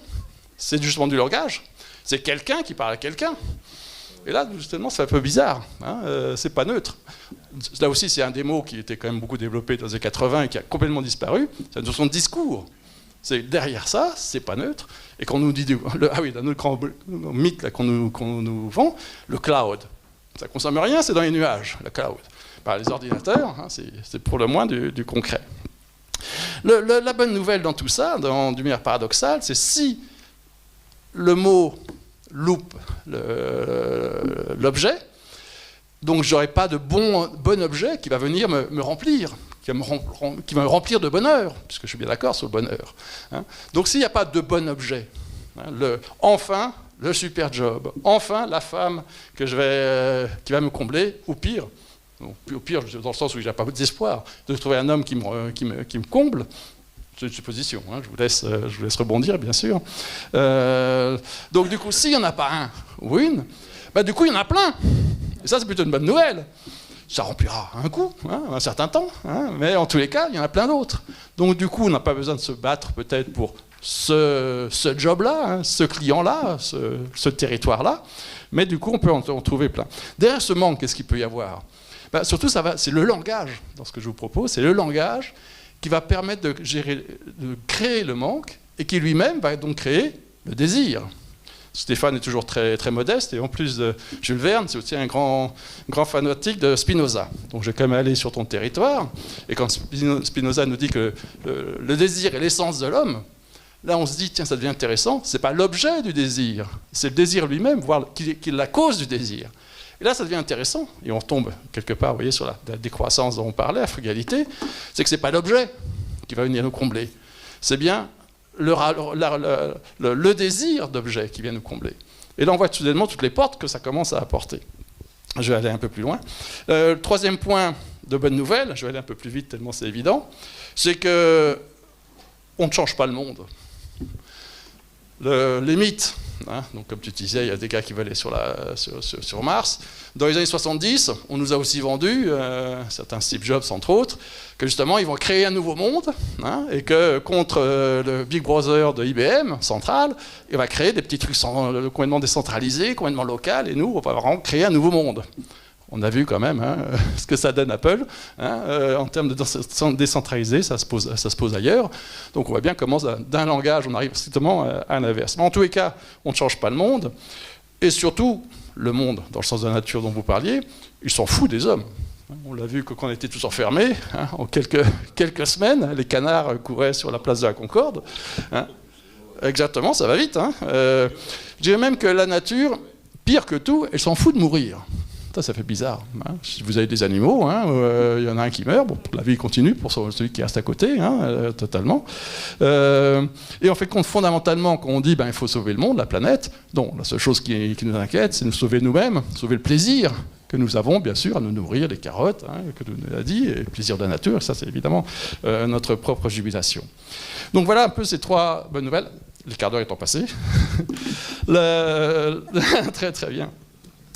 c'est justement du langage. C'est quelqu'un qui parle à quelqu'un. Et là, justement, c'est un peu bizarre. C'est pas neutre. Là aussi, c'est un des mots qui était quand même beaucoup développé dans les années 80 et qui a complètement disparu. C'est la notion de discours. C'est derrière ça, c'est pas neutre. Et quand on nous dit, un autre grand mythe là, qu'on nous vend, le cloud. Ça ne consomme rien, c'est dans les nuages, le cloud. Les ordinateurs, c'est pour le moins du concret. La bonne nouvelle dans tout ça, dans du manière paradoxale, c'est si le mot loupe l'objet, donc je n'aurai pas de bon objet qui va venir me remplir, qui va me remplir de bonheur, puisque je suis bien d'accord sur le bonheur. Donc s'il n'y a pas de bon objet, enfin le super job, enfin la femme qui va me combler, ou pire, dans le sens où j'ai pas d'espoir de trouver un homme qui me comble. C'est une supposition, je vous laisse rebondir, bien sûr. Donc du coup, s'il n'y en a pas un ou une, du coup, il y en a plein. Et ça, c'est plutôt une bonne nouvelle. Ça remplira un coup, un certain temps, mais en tous les cas, il y en a plein d'autres. Donc du coup, on n'a pas besoin de se battre peut-être pour ce job-là, ce client-là, ce territoire-là, mais du coup, on peut en trouver plein. Derrière ce manque, qu'est-ce qu'il peut y avoir? Surtout, c'est le langage, dans ce que je vous propose, c'est le langage qui va permettre de créer le manque et qui lui-même va donc créer le désir. Stéphane est toujours très, très modeste, et en plus de Jules Verne, c'est aussi un grand fanatique de Spinoza. Donc je vais quand même aller sur ton territoire, et quand Spinoza nous dit que le désir est l'essence de l'homme, là on se dit, tiens, ça devient intéressant, c'est pas l'objet du désir, c'est le désir lui-même, voire qui est la cause du désir. Et là, ça devient intéressant, et on tombe quelque part, vous voyez, sur la décroissance dont on parlait, la frugalité, c'est que ce n'est pas l'objet qui va venir nous combler, c'est bien le désir d'objet qui vient nous combler. Et là, on voit soudainement toutes les portes que ça commence à apporter. Je vais aller un peu plus loin. Le troisième point de bonne nouvelle, je vais aller un peu plus vite tellement c'est évident, c'est qu'on ne change pas le monde. Les mythes, donc comme tu disais, il y a des gars qui veulent aller sur Mars. Dans les années 70, on nous a aussi vendu, certains Steve Jobs entre autres, que justement ils vont créer un nouveau monde, et que contre le Big Brother de IBM, central, il va créer des petits trucs complètement décentralisés, complètement locaux, et nous, on va vraiment créer un nouveau monde. On a vu quand même ce que ça donne Apple. En termes de décentralisé, ça se pose ailleurs. Donc on voit bien comment d'un langage, on arrive strictement à l'inverse. Mais en tous les cas, on ne change pas le monde. Et surtout, le monde, dans le sens de la nature dont vous parliez, il s'en fout des hommes. On l'a vu que quand on était tous enfermés, en quelques semaines, les canards couraient sur la place de la Concorde. Exactement, ça va vite. Je dirais même que la nature, pire que tout, elle s'en fout de mourir. Ça fait bizarre. Si vous avez des animaux, il y en a un qui meurt, la vie continue pour celui qui reste à côté, totalement. Et on fait compte fondamentalement, quand on dit il faut sauver le monde, la planète, non, la seule chose qui nous inquiète, c'est nous sauver nous-mêmes, sauver le plaisir que nous avons, bien sûr, à nous nourrir des carottes, que nous a dit, et le plaisir de la nature, ça c'est évidemment notre propre jubilation. Donc voilà un peu ces trois bonnes nouvelles. Le quart d'heure étant passé. Très très bien.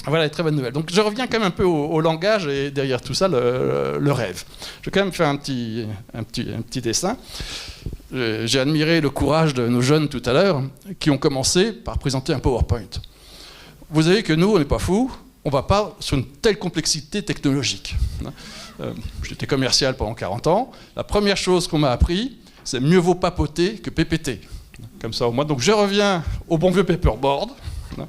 Voilà, très bonne nouvelle. Donc je reviens quand même un peu au langage et derrière tout ça, le rêve. Je vais quand même faire un petit dessin. J'ai admiré le courage de nos jeunes tout à l'heure qui ont commencé par présenter un PowerPoint. Vous savez que nous, on n'est pas fous, on ne va pas sur une telle complexité technologique. J'étais commercial pendant 40 ans. La première chose qu'on m'a appris, c'est mieux vaut papoter que pépéter. Comme ça au moins. Donc je reviens au bon vieux paperboard. Et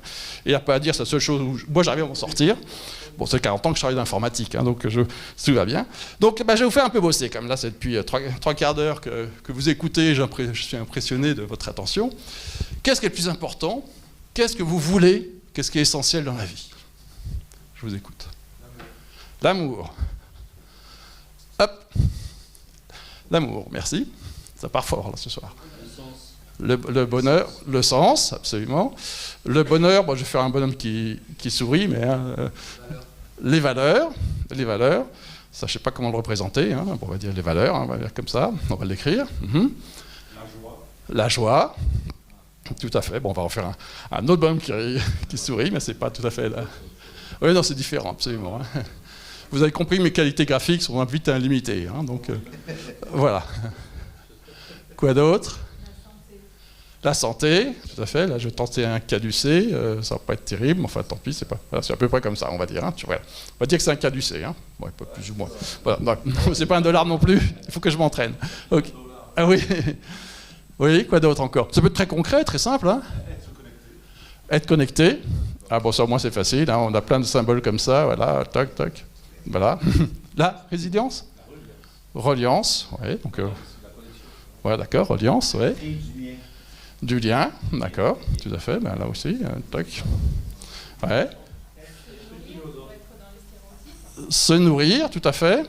il n'y a pas à dire, c'est la seule chose où moi j'arrive à m'en sortir. Bon, c'est 40 ans que je travaille dans l'informatique, donc tout va bien. Donc je vais vous faire un peu bosser, comme là c'est depuis trois quarts d'heure que vous écoutez, je suis impressionné de votre attention. Qu'est-ce qui est le plus important Qu'est-ce que vous voulez? Qu'est-ce qui est essentiel dans la vie? Je vous écoute. L'amour. Hop. L'amour, merci. Ça part fort là ce soir. Le bonheur, le sens, absolument. Le bonheur, bon, je vais faire un bonhomme qui sourit, mais les valeurs. Ça, je ne sais pas comment le représenter. Hein. On va dire les valeurs, hein, on va dire comme ça. On va l'écrire. La joie. Tout à fait. Bon, on va en faire un autre bonhomme qui sourit, mais c'est pas tout à fait là. Oui, non, c'est différent, absolument. Hein. Vous avez compris, mes qualités graphiques sont vite limitées. Hein, donc, voilà. Quoi d'autre? La santé, tout à fait. Là, je vais tenter un caducé. Ça va pas être terrible, mais enfin, tant pis, c'est à peu près comme ça, on va dire. Hein. Voilà. On va dire que c'est un caducé. Hein. Ouais, pas plus ou moins. Voilà. Non, c'est pas $1 non plus. Il faut que je m'entraîne. Okay. Ah oui. Oui, quoi d'autre encore? Ça peut être très concret, très simple. Hein. Être connecté. Ah bon, ça au moins c'est facile. Hein. On a plein de symboles comme ça. Voilà, toc, toc. Voilà. La résilience. Reliance. Oui, donc. Voilà, d'accord. Reliance, oui. Du lien, d'accord, tout à fait. Ben là aussi, toc. Ouais. Se nourrir, tout à fait.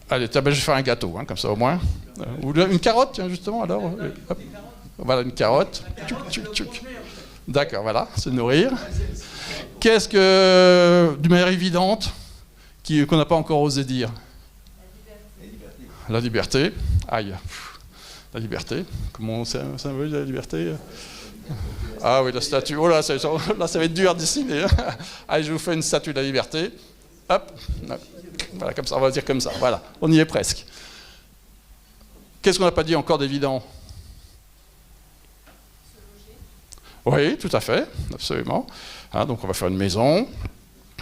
Allez, tiens, ben, je vais faire un gâteau, hein, comme ça au moins. Ou une carotte, tiens, justement, alors. Hop. Voilà, une carotte. Tchouk, tchouk, tchouk. D'accord, voilà, se nourrir. Qu'est-ce que, d'une manière évidente, qu'on n'a pas encore osé dire? La liberté. Aïe. La liberté. Comment ça veut la liberté? Ah oui, la statue. Oh là, ça va être dur à dessiner. Allez, je vous fais une statue de la liberté. Hop. Voilà, comme ça, on va dire comme ça. Voilà, on y est presque. Qu'est-ce qu'on n'a pas dit encore d'évident? Oui, tout à fait, absolument. Hein, donc on va faire une maison.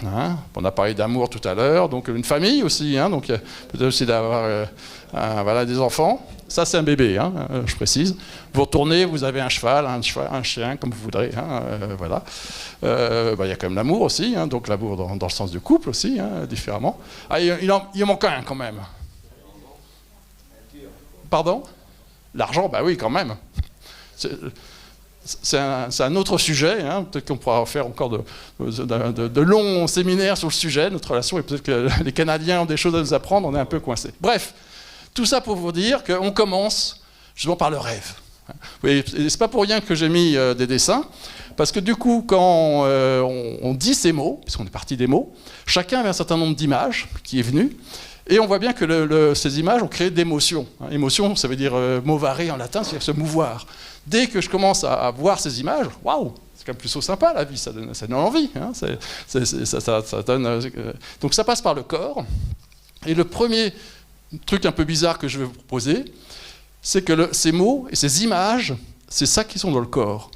Hein, on a parlé d'amour tout à l'heure, donc une famille aussi. Hein, donc peut-être aussi d'avoir voilà, des enfants. Ça, c'est un bébé, hein, je précise. Vous retournez, vous avez un cheval, un chien, comme vous voudrez. Hein, voilà. Y a quand même l'amour aussi, hein, donc l'amour dans le sens du couple aussi, hein, différemment. Ah, il en manque un quand même. Pardon? L'argent, bah oui, quand même. C'est un autre sujet, hein. Peut-être qu'on pourra faire encore de longs séminaires sur le sujet, notre relation, et peut-être que les Canadiens ont des choses à nous apprendre, on est un peu coincés. Bref, tout ça pour vous dire qu'on commence justement par le rêve. Oui, c'est pas pour rien que j'ai mis des dessins, parce que du coup, quand on dit ces mots, puisqu'on est parti des mots, chacun avait un certain nombre d'images qui est venu, et on voit bien que ces images ont créé d'émotions. Émotion, ça veut dire movare en latin, c'est-à-dire se mouvoir. Dès que je commence à voir ces images, waouh, c'est quand même plutôt sympa la vie, ça donne envie. Hein, ça donne, donc ça passe par le corps. Et le premier truc un peu bizarre que je vais vous proposer, c'est que ces mots et ces images, c'est ça qui sont dans le corps.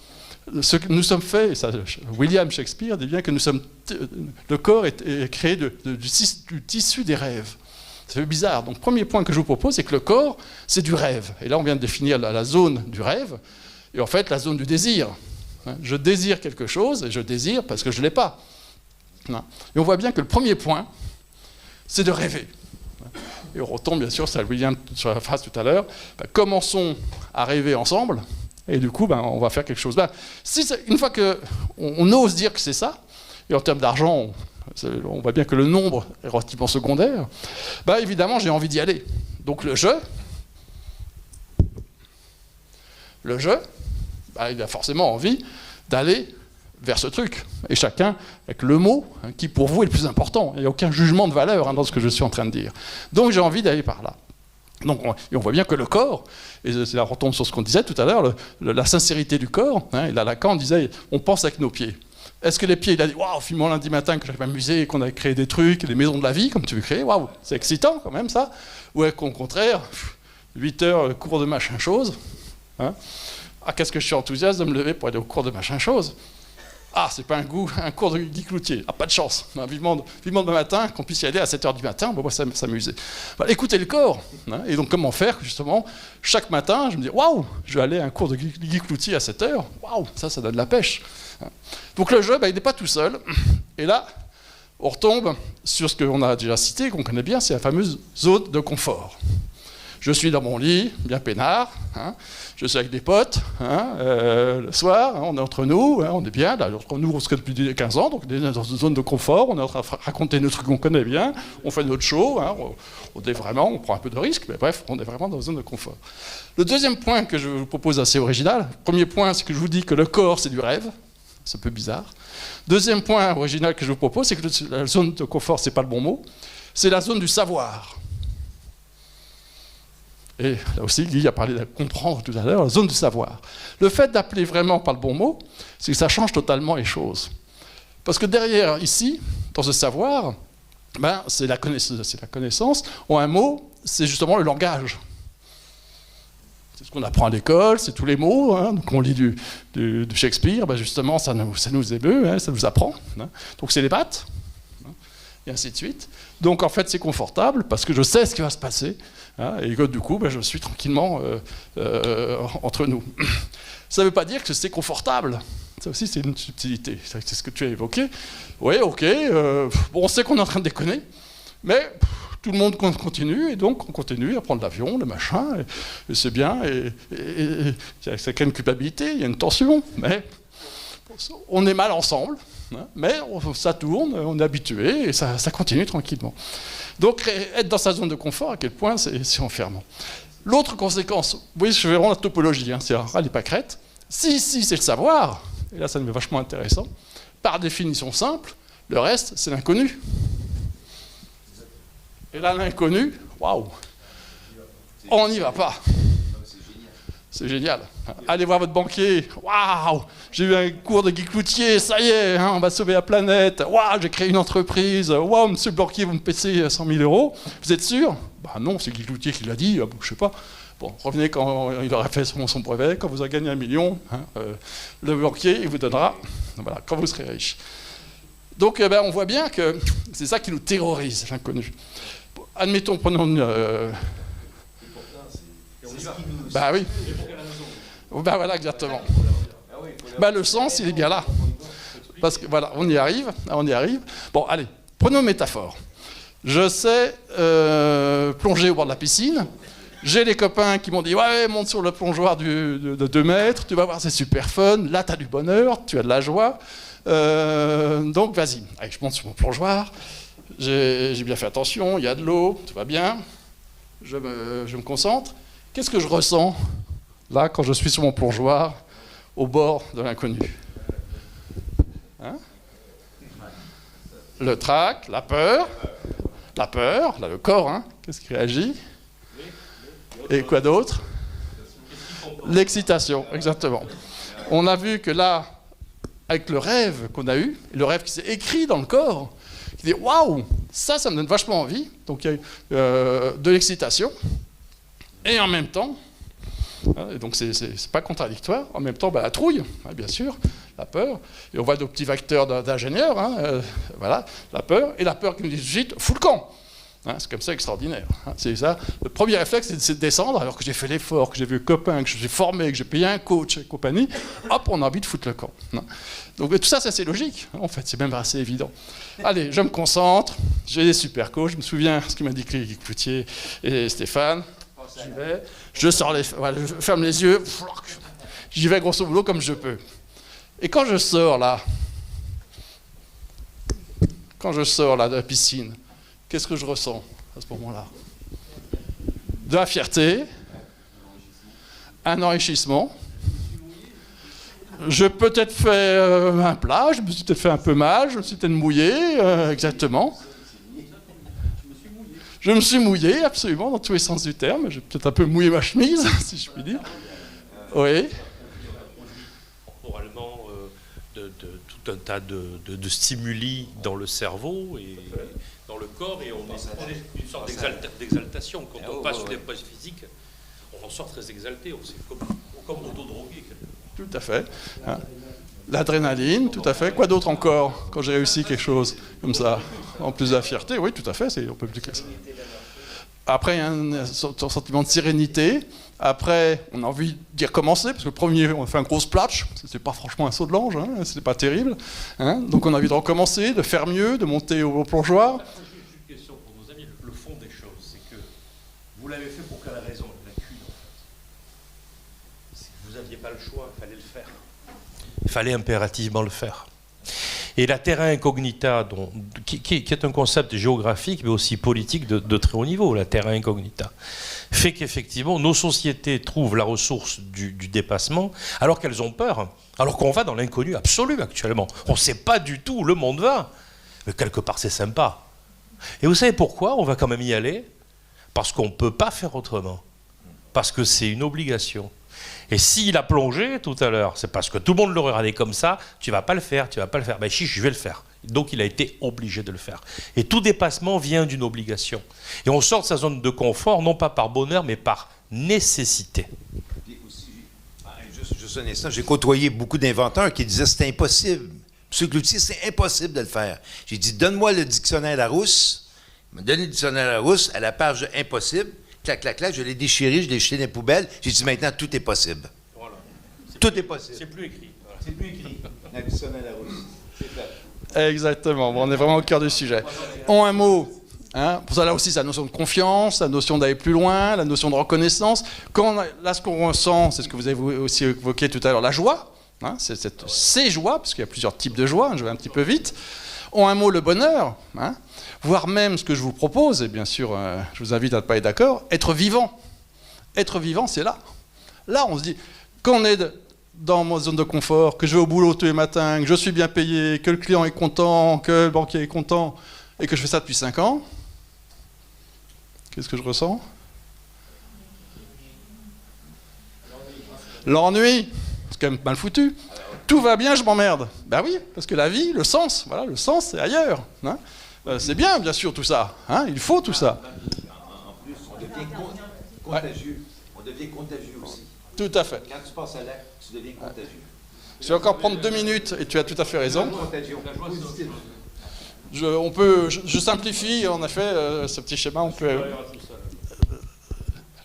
Ce que nous sommes faits, et ça, William Shakespeare dit bien que le corps est créé du tissu des rêves. C'est bizarre. Donc, premier point que je vous propose, c'est que le corps, c'est du rêve. Et là, on vient de définir la zone du rêve, et en fait, la zone du désir. Je désire quelque chose, et je désire parce que je ne l'ai pas. Et on voit bien que le premier point, c'est de rêver. Et on retombe, bien sûr, sur la phrase tout à l'heure, commençons à rêver ensemble, et du coup, on va faire quelque chose. Une fois qu'on ose dire que c'est ça, et en termes d'argent, on voit bien que le nombre est relativement secondaire, évidemment, j'ai envie d'y aller. Donc le jeu, il a forcément envie d'aller vers ce truc. Et chacun avec le mot qui, pour vous, est le plus important. Il n'y a aucun jugement de valeur dans ce que je suis en train de dire. Donc j'ai envie d'aller par là. Donc, on voit bien que le corps, et là on retombe sur ce qu'on disait tout à l'heure, la sincérité du corps, hein, et là Lacan disait, on pense avec nos pieds. Est-ce que les pieds, il a dit, waouh, finalement lundi matin que j'avais m'amusé et qu'on avait créé des trucs, les maisons de la vie, comme tu veux créer, waouh, c'est excitant quand même ça. Ou au contraire, 8 heures, cours de machin chose. Hein, ah, qu'est-ce que je suis enthousiaste de me lever pour aller au cours de machin chose. Ah, c'est pas un cours de Guy Cloutier. Ah, pas de chance. Vivement demain matin, qu'on puisse y aller à 7h du matin, moi, ça m'amusait. Écoutez le corps. Hein, et donc, comment faire, justement, chaque matin, je me dis, waouh, je vais aller à un cours de Guy Cloutier à 7h. Waouh, ça donne de la pêche. Donc, le jeu, il n'est pas tout seul. Et là, on retombe sur ce qu'on a déjà cité, qu'on connaît bien, c'est la fameuse zone de confort. Je suis dans mon lit, bien peinard, hein, je suis avec des potes, hein, le soir, hein, on est entre nous, hein, on est bien, là, entre nous on se connaît depuis 15 ans, donc on est dans une zone de confort, on est en train de raconter nos trucs qu'on connaît bien, on fait notre show, hein, on est vraiment, on prend un peu de risque, mais bref, on est vraiment dans une zone de confort. Le deuxième point que je vous propose assez original, premier point, c'est que je vous dis que le corps c'est du rêve, c'est un peu bizarre. Deuxième point original que je vous propose, c'est que la zone de confort, c'est pas le bon mot, c'est la zone du savoir. Et là aussi, Guy a parlé de comprendre tout à l'heure, la zone du savoir. Le fait d'appeler vraiment par le bon mot, c'est que ça change totalement les choses. Parce que derrière, ici, dans ce savoir, ben, c'est la connaissance. En un mot, c'est justement le langage. C'est ce qu'on apprend à l'école, c'est tous les mots. Hein, donc on lit du Shakespeare, ben justement, ça nous émeut, hein, ça nous apprend. Hein. Donc c'est les maths, hein, et ainsi de suite. Donc en fait, c'est confortable parce que je sais ce qui va se passer. Hein, et que du coup, ben, je suis tranquillement entre nous. Ça ne veut pas dire que c'est confortable. Ça aussi, c'est une subtilité. C'est ce que tu as évoqué. Oui, ok. Bon, on sait qu'on est en train de déconner, mais tout le monde continue, et donc on continue à prendre l'avion, le machin, et c'est bien. Et ça crée une culpabilité, il y a une tension, mais on est mal ensemble. Hein, mais ça tourne, on est habitué, et ça continue tranquillement. Donc, être dans sa zone de confort, à quel point c'est enfermant. L'autre conséquence, oui, je vais vraiment la topologie, hein, c'est ras les pâquerettes. Si c'est le savoir, et là ça devient vachement intéressant, par définition simple, le reste c'est l'inconnu. Et là l'inconnu, waouh, on n'y va pas. C'est génial. Allez voir votre banquier. Waouh, j'ai eu un cours de Guy Cloutier, ça y est, hein, on va sauver la planète. Waouh, j'ai créé une entreprise. Waouh, monsieur le banquier, vous me payez 100 000 €. Vous êtes sûr? Bah non, c'est Guy Cloutier qui l'a dit, je sais pas. Bon, revenez quand il aura fait son brevet, quand vous aurez gagné 1 million, hein, le banquier, il vous donnera, voilà, quand vous serez riche. Donc, on voit bien que c'est ça qui nous terrorise, l'inconnu. Admettons, prenons une... Bah oui. Bah voilà, exactement. Bah le sens, il est bien là. Parce que voilà, on y arrive. Bon, allez, prenons une métaphore. Je sais plonger au bord de la piscine. J'ai les copains qui m'ont dit « Ouais, monte sur le plongeoir de 2 mètres, tu vas voir, c'est super fun. Là, tu as du bonheur, tu as de la joie. Donc, vas-y. » Allez, je monte sur mon plongeoir. J'ai bien fait attention, il y a de l'eau, tout va bien. Je me concentre. Qu'est-ce que je ressens, là, quand je suis sur mon plongeoir, au bord de l'inconnu? Hein? Le trac, la peur, là, le corps, hein, qu'est-ce qui réagit? Et quoi d'autre? L'excitation, exactement. On a vu que là, avec le rêve qu'on a eu, le rêve qui s'est écrit dans le corps, qui dit « Waouh, ça me donne vachement envie », donc il y a eu de l'excitation. Et en même temps, et donc c'est pas contradictoire, en même temps, la trouille, hein, bien sûr, la peur, et on voit nos petits facteurs d'ingénieurs, hein, voilà, la peur qui nous dit vite, fous le camp. Hein, c'est comme ça extraordinaire. Hein, c'est ça. Le premier réflexe, c'est de descendre, alors que j'ai fait l'effort, que j'ai vu copain, que j'ai formé, que j'ai payé un coach et compagnie, hop, on a envie de foutre le camp. Hein. Donc tout ça, c'est logique, hein, en fait, c'est même assez évident. Allez, je me concentre, j'ai des super coachs, je me souviens ce que m'a dit Guy Cloutier et Stéphane. J'y vais, je ferme les yeux, j'y vais grosso modo comme je peux. Et quand je sors là de la piscine, qu'est-ce que je ressens à ce moment-là? De la fierté, un enrichissement. Je peux peut-être fait un plat, je me suis peut-être fait un peu mal, je me suis peut-être mouillé, exactement. Je me suis mouillé, absolument, dans tous les sens du terme. J'ai peut-être un peu mouillé ma chemise, si je puis dire. Oui. Corporellement, tout un tas de stimuli dans le cerveau et dans le corps, et on est une sorte d'exaltation. Quand on passe sur des postes physiques, on en sort très exalté, on s'est comme auto-drogué. Tout à fait. Hein. L'adrénaline, tout à fait. Quoi d'autre encore, quand j'ai réussi quelque chose comme ça? En plus de la fierté, oui, tout à fait, on peut plus que ça. Après, il y a un sentiment de sérénité. Après, on a envie d'y recommencer, parce que le premier, on a fait un gros splash. C'était pas franchement un saut de l'ange, hein, c'était pas terrible. Hein. Donc on a envie de recommencer, de faire mieux, de monter au plongeoir. Une question pour nos amis. Le fond des choses, c'est que vous l'avez fait pour quelle raison, la CUD? Vous n'aviez pas le choix, il fallait le faire. Il fallait impérativement le faire. Et la terra incognita, qui est un concept géographique mais aussi politique de très haut niveau, la terra incognita, fait qu'effectivement nos sociétés trouvent la ressource du dépassement alors qu'elles ont peur, alors qu'on va dans l'inconnu absolu actuellement. On ne sait pas du tout où le monde va, mais quelque part c'est sympa. Et vous savez pourquoi on va quand même y aller? Parce qu'on ne peut pas faire autrement, parce que c'est une obligation. Et s'il a plongé tout à l'heure, c'est parce que tout le monde le regardait comme ça, tu vas pas le faire, tu vas pas le faire. Ben si, je vais le faire. Donc il a été obligé de le faire. Et tout dépassement vient d'une obligation. Et on sort de sa zone de confort, non pas par bonheur, mais par nécessité. Juste un instant, j'ai côtoyé beaucoup d'inventeurs qui disaient c'est impossible. M. Cloutier, c'est impossible de le faire. J'ai dit, donne-moi le dictionnaire Larousse. Il m'a donné le dictionnaire Larousse à la page impossible. Clac, clac, clac, je l'ai déchiré, je l'ai jeté dans les poubelles. J'ai dit, maintenant, tout est possible. Voilà. Tout est possible. C'est plus écrit. Voilà. C'est plus écrit. La dictionnaire Larousse. C'est fait. Exactement, bon, on est vraiment au cœur du sujet. En un mot, hein, pour ça là aussi, c'est la notion de confiance, la notion d'aller plus loin, la notion de reconnaissance. Là, ce qu'on ressent, c'est ce que vous avez aussi évoqué tout à l'heure, la joie. Hein, ces joies, parce qu'il y a plusieurs types de joie, je vais un petit peu vite. En un mot, le bonheur, hein, voire même ce que je vous propose, et bien sûr, je vous invite à ne pas être d'accord, être vivant. Être vivant, c'est là. Là, on se dit, quand on est dans ma zone de confort, que je vais au boulot tous les matins, que je suis bien payé, que le client est content, que le banquier est content, et que je fais ça depuis 5 ans, qu'est-ce que je ressens? L'ennui. C'est quand même mal foutu. Tout va bien, je m'emmerde. Ben oui, parce que la vie, le sens, voilà, le sens, c'est ailleurs. Hein. C'est bien sûr, tout ça. Hein, il faut tout ça. En plus, on devient contagieux. On devient contagieux aussi. Tout à fait. Quand tu passes à l'acte, tu deviens contagieux. Je vais encore prendre 2 minutes, et tu as tout à fait raison. Je simplifie, en effet, ce petit schéma, on peut...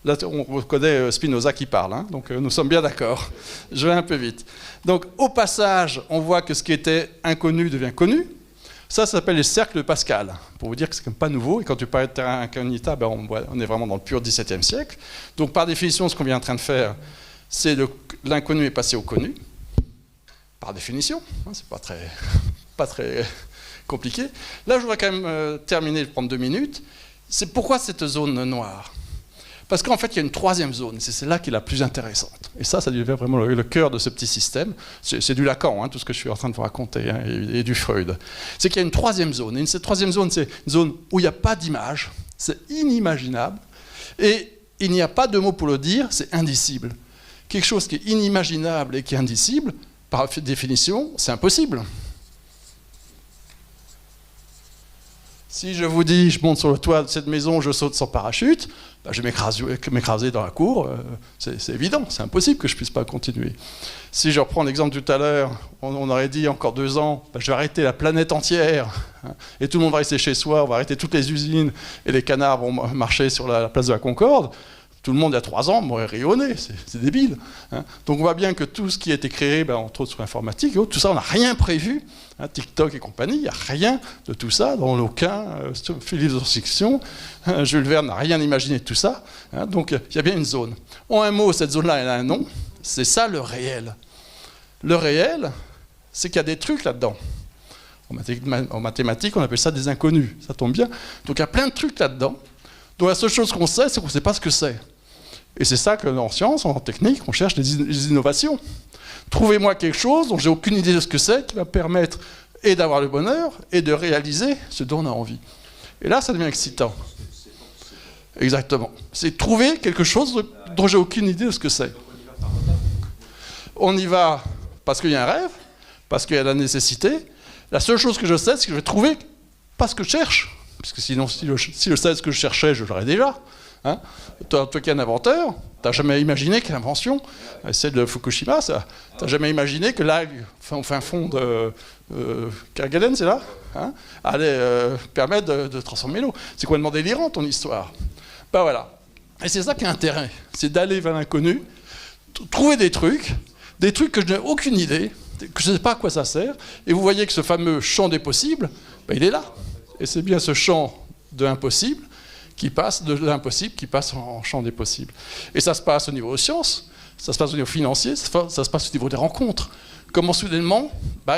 Là, on reconnaît Spinoza qui parle, hein, donc nous sommes bien d'accord. Je vais un peu vite. Donc, au passage, on voit que ce qui était inconnu devient connu. Ça s'appelle les cercles de Pascal, pour vous dire que c'est quand même pas nouveau. Et quand tu parles de terra incognita, ben on est vraiment dans le pur XVIIe siècle. Donc, par définition, ce qu'on vient en train de faire, c'est l'inconnu est passé au connu. Par définition, hein, c'est pas très compliqué. Là, je voudrais quand même terminer, prendre 2 minutes. C'est pourquoi cette zone noire? Parce qu'en fait, il y a une 3e zone, c'est celle-là qui est la plus intéressante. Et ça devient vraiment le cœur de ce petit système. C'est du Lacan, hein, tout ce que je suis en train de vous raconter, hein, et du Freud. C'est qu'il y a une 3e zone. Et cette 3e zone, c'est une zone où il n'y a pas d'image, c'est inimaginable. Et il n'y a pas de mot pour le dire, c'est indicible. Quelque chose qui est inimaginable et qui est indicible, par définition, c'est impossible. Si je vous dis, je monte sur le toit de cette maison, je saute sans parachute, ben je vais m'écraser dans la cour, c'est évident, c'est impossible que je ne puisse pas continuer. Si je reprends l'exemple tout à l'heure, on aurait dit encore 2 ans, ben je vais arrêter la planète entière, hein, et tout le monde va rester chez soi, on va arrêter toutes les usines, et les canards vont marcher sur la place de la Concorde. Tout le monde, il y a 3 ans, m'aurait rayonné, c'est débile. Hein. Donc on voit bien que tout ce qui a été créé, ben, entre autres sur l'informatique, tout ça, on n'a rien prévu. Hein, TikTok et compagnie, il n'y a rien de tout ça, dans aucun livre de science-fiction. Jules Verne n'a rien imaginé de tout ça. Hein, donc il y a bien une zone. En un mot, cette zone-là, elle a un nom. C'est ça le réel. Le réel, c'est qu'il y a des trucs là-dedans. En mathématiques, on appelle ça des inconnus. Ça tombe bien. Donc il y a plein de trucs là-dedans. Donc la seule chose qu'on sait, c'est qu'on ne sait pas ce que c'est. Et c'est ça que en science, en technique, on cherche les innovations. Trouvez-moi quelque chose dont j'ai aucune idée de ce que c'est, qui va permettre et d'avoir le bonheur et de réaliser ce dont on a envie. Et là, ça devient excitant. Exactement. C'est trouver quelque chose dont j'ai aucune idée de ce que c'est. On y va parce qu'il y a un rêve, parce qu'il y a la nécessité. La seule chose que je sais, c'est que je vais trouver pas ce que je cherche. Parce que sinon, si je savais ce que je cherchais, je l'aurais déjà. Hein, toi qui es un inventeur, tu n'as jamais imaginé que l'invention, celle de Fukushima, tu n'as jamais imaginé que l'algue, au fin fond de Kerguelen, c'est là, hein, allait permettre de transformer l'eau. C'est complètement délirant ton histoire. Ben voilà. Et c'est ça qui est intérêt, c'est d'aller vers l'inconnu, trouver des trucs que je n'ai aucune idée, que je ne sais pas à quoi ça sert, et vous voyez que ce fameux champ des possibles, ben il est là. Et c'est bien ce champ de l'impossible qui passe de l'impossible, qui passe en champ des possibles. Et ça se passe au niveau des sciences, ça se passe au niveau financier, ça se passe au niveau des rencontres. Comment soudainement,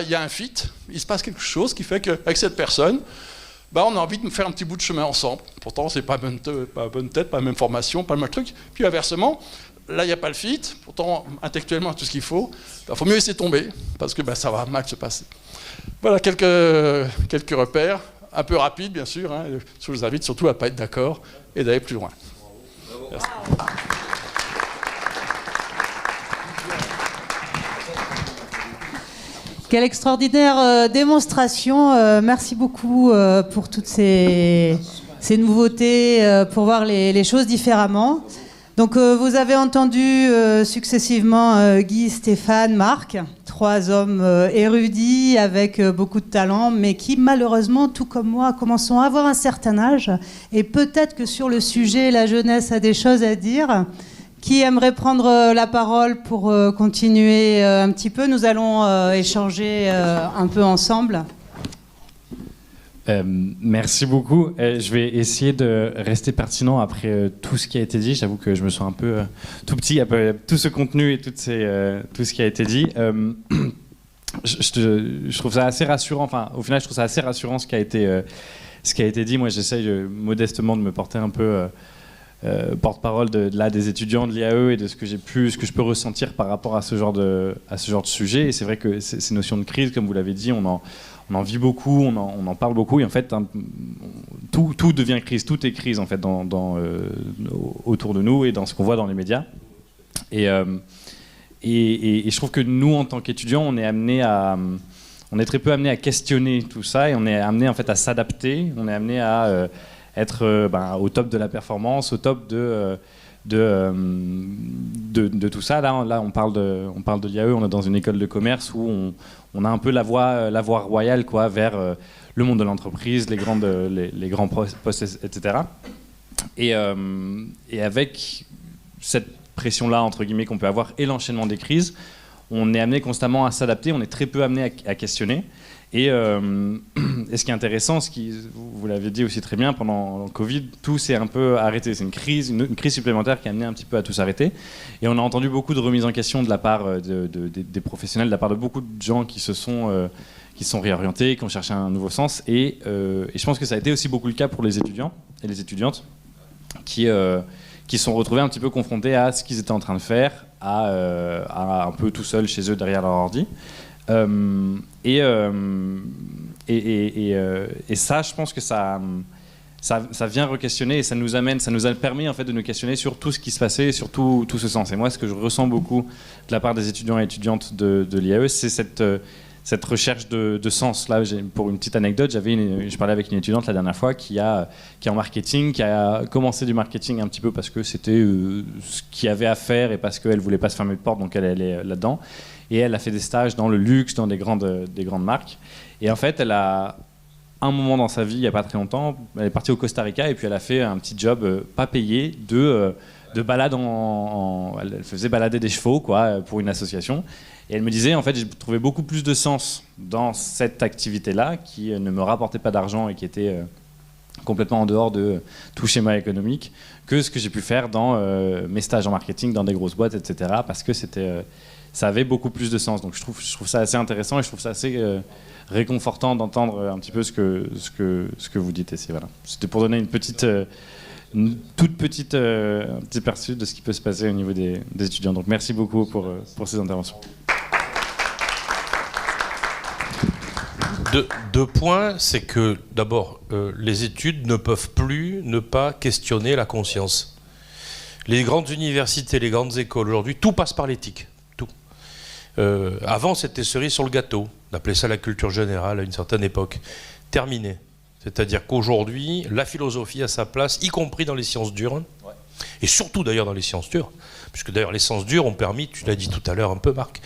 il y a un fit, il se passe quelque chose qui fait qu'avec cette personne, on a envie de faire un petit bout de chemin ensemble. Pourtant, c'est pas la bonne tête, pas la même formation, pas le même truc. Puis inversement, là, il n'y a pas le fit. Pourtant, intellectuellement, tout ce qu'il faut. Il faut mieux laisser tomber, parce que ça va mal se passer. Voilà quelques repères, un peu rapides, bien sûr. Je vous invite surtout à ne pas être d'accord et d'aller plus loin. Merci. Quelle extraordinaire démonstration. Merci beaucoup pour toutes ces nouveautés, pour voir les choses différemment. Donc vous avez entendu successivement Guy, Stéphane, Marc, 3 hommes érudits avec beaucoup de talent, mais qui malheureusement, tout comme moi, commencent à avoir un certain âge. Et peut-être que sur le sujet, la jeunesse a des choses à dire. Qui aimerait prendre la parole pour continuer un petit peu? Nous allons échanger un peu ensemble. Merci beaucoup. Je vais essayer de rester pertinent après tout ce qui a été dit. J'avoue que je me sens un peu tout petit après tout ce contenu et tout ce qui a été dit. Je trouve ça assez rassurant. Enfin, au final, je trouve ça assez rassurant ce qui a été dit. Moi, j'essaye modestement de me porter un peu porte-parole des étudiants de l'IAE et de ce que je peux ressentir par rapport à ce genre de sujet. Et c'est vrai que ces notions de crise, comme vous l'avez dit, on en vit beaucoup, on en parle beaucoup, et en fait, tout devient crise, tout est crise en fait autour de nous et dans ce qu'on voit dans les médias. Et je trouve que nous, en tant qu'étudiants, on est très peu amenés à questionner tout ça, et on est amenés en fait à s'adapter, on est amenés à être au top de la performance, au top de tout ça. Là, on parle de l'IAE, on est dans une école de commerce où on a un peu la voie royale vers le monde de l'entreprise, les grands postes, etc. Et avec cette pression-là, entre guillemets, qu'on peut avoir, et l'enchaînement des crises, on est amené constamment à s'adapter, on est très peu amené à questionner. Et ce qui est intéressant, vous l'avez dit aussi très bien, pendant le Covid, tout s'est un peu arrêté. C'est une crise supplémentaire qui a amené un petit peu à tout s'arrêter. Et on a entendu beaucoup de remises en question de la part des professionnels, de la part de beaucoup de gens qui se sont réorientés, qui ont cherché un nouveau sens. Et je pense que ça a été aussi beaucoup le cas pour les étudiants et les étudiantes qui sont retrouvés un petit peu confrontés à ce qu'ils étaient en train de faire, à un peu tout seuls chez eux derrière leur ordi. Et ça, je pense que ça vient re-questionner, et ça nous a permis en fait de nous questionner sur tout ce qui se passait, sur tout ce sens. Et moi, ce que je ressens beaucoup de la part des étudiants et étudiantes de l'IAE, c'est cette recherche de sens. Là, pour une petite anecdote, je parlais avec une étudiante la dernière fois qui est en marketing, qui a commencé du marketing un petit peu parce que c'était ce qu'il y avait à faire et parce qu'elle voulait pas se fermer de porte, donc elle allait là-dedans. Et elle a fait des stages dans le luxe, dans des grandes marques. Et en fait, elle a un moment dans sa vie, il n'y a pas très longtemps, elle est partie au Costa Rica et puis elle a fait un petit job pas payé de balade elle faisait balader des chevaux pour une association. Et elle me disait, en fait, j'ai trouvé beaucoup plus de sens dans cette activité-là qui ne me rapportait pas d'argent et qui était complètement en dehors de tout schéma économique que ce que j'ai pu faire dans mes stages en marketing, dans des grosses boîtes, etc. Parce que ça avait beaucoup plus de sens. Donc je trouve ça assez intéressant et je trouve ça assez réconfortant d'entendre un petit peu ce que vous dites ici. Voilà. C'était pour donner un petit perçu de ce qui peut se passer au niveau des étudiants. Donc merci beaucoup pour ces interventions. Deux points, c'est que d'abord, les études ne peuvent plus ne pas questionner la conscience. Les grandes universités, les grandes écoles, aujourd'hui, tout passe par l'éthique. Avant, c'était cerise sur le gâteau. On appelait ça la culture générale à une certaine époque. Terminé. C'est-à-dire qu'aujourd'hui, la philosophie a sa place, y compris dans les sciences dures, et surtout d'ailleurs dans les sciences dures, puisque d'ailleurs les sciences dures ont permis, tu l'as dit tout à l'heure un peu Marc,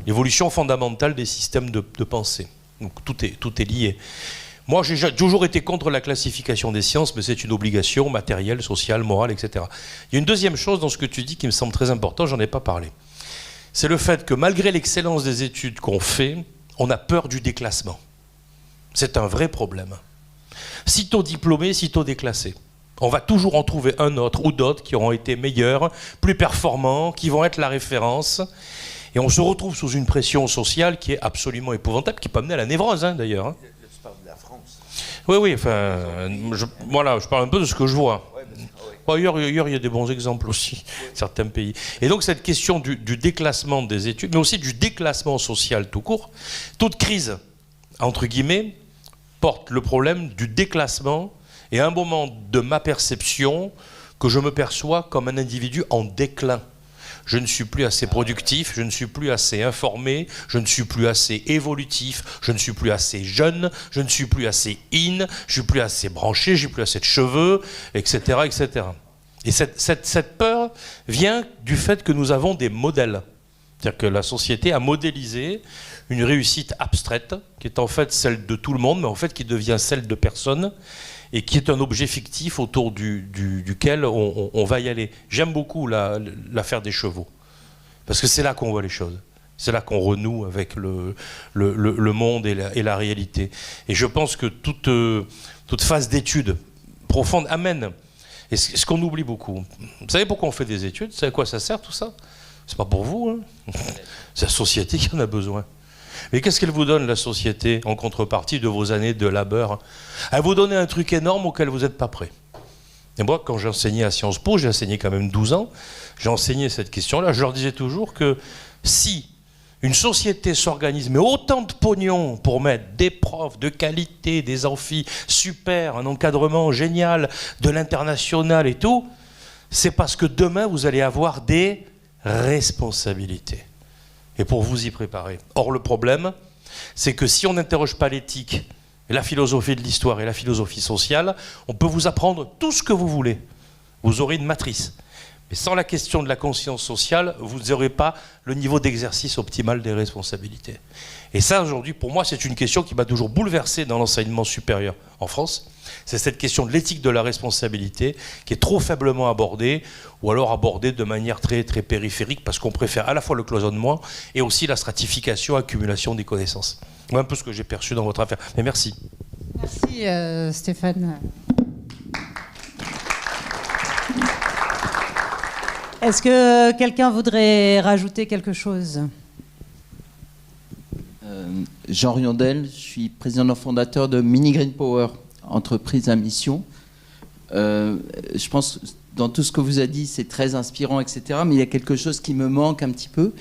l'évolution fondamentale des systèmes de pensée. Donc tout est lié. Moi, j'ai toujours été contre la classification des sciences, mais c'est une obligation matérielle, sociale, morale, etc. Il y a une deuxième chose dans ce que tu dis qui me semble très important, j'en ai pas parlé. C'est le fait que malgré l'excellence des études qu'on fait, on a peur du déclassement. C'est un vrai problème. Sitôt diplômé, sitôt déclassé. On va toujours en trouver un autre ou d'autres qui auront été meilleurs, plus performants, qui vont être la référence. Et on se retrouve sous une pression sociale qui est absolument épouvantable, qui peut amener à la névrose, hein, d'ailleurs. Hein. Tu parles de la France. Oui, enfin, je parle un peu de ce que je vois. Ailleurs, il y a des bons exemples aussi, certains pays. Et donc cette question du déclassement des études, mais aussi du déclassement social tout court, toute crise, entre guillemets, porte le problème du déclassement et à un moment de ma perception que je me perçois comme un individu en déclin. Je ne suis plus assez productif, je ne suis plus assez informé, je ne suis plus assez évolutif, je ne suis plus assez jeune, je ne suis plus assez je ne suis plus assez branché, je n'ai plus assez de cheveux, etc. etc. Et cette peur vient du fait que nous avons des modèles. C'est-à-dire que la société a modélisé une réussite abstraite, qui est en fait celle de tout le monde, mais en fait qui devient celle de personne, et qui est un objet fictif autour duquel on va y aller. J'aime beaucoup l'affaire des chevaux, parce que c'est là qu'on voit les choses. C'est là qu'on renoue avec le monde et la réalité. Et je pense que toute phase d'étude profonde amène, et ce qu'on oublie beaucoup. Vous savez pourquoi on fait des études? Vous savez à quoi ça sert tout ça? C'est pas pour vous, hein. C'est la société qui en a besoin. Mais qu'est-ce qu'elle vous donne, la société, en contrepartie de vos années de labeur? Elle vous donne un truc énorme auquel vous n'êtes pas prêt. Et moi, quand j'ai enseigné à Sciences Po, j'ai enseigné quand même 12 ans, j'ai enseigné cette question-là, je leur disais toujours que si une société s'organise, mais autant de pognon pour mettre des profs de qualité, des amphis super, un encadrement génial, de l'international et tout, c'est parce que demain, vous allez avoir des responsabilités. Et pour vous y préparer. Or, le problème, c'est que si on n'interroge pas l'éthique, et la philosophie de l'histoire et la philosophie sociale, on peut vous apprendre tout ce que vous voulez. Vous aurez une matrice. Mais sans la question de la conscience sociale, vous n'aurez pas le niveau d'exercice optimal des responsabilités. Et ça, aujourd'hui, pour moi, c'est une question qui m'a toujours bouleversé dans l'enseignement supérieur en France. C'est cette question de l'éthique de la responsabilité qui est trop faiblement abordée, ou alors abordée de manière très, très périphérique, parce qu'on préfère à la fois le cloisonnement et aussi la stratification, accumulation des connaissances. Voilà un peu ce que j'ai perçu dans votre affaire. Mais merci. Merci Stéphane. Est-ce que quelqu'un voudrait rajouter quelque chose? Jean Riondel, je suis président fondateur de Mini Green Power, entreprise à mission. Je pense, dans tout ce que vous avez dit, c'est très inspirant, etc. Mais il y a quelque chose qui me manque un petit peu.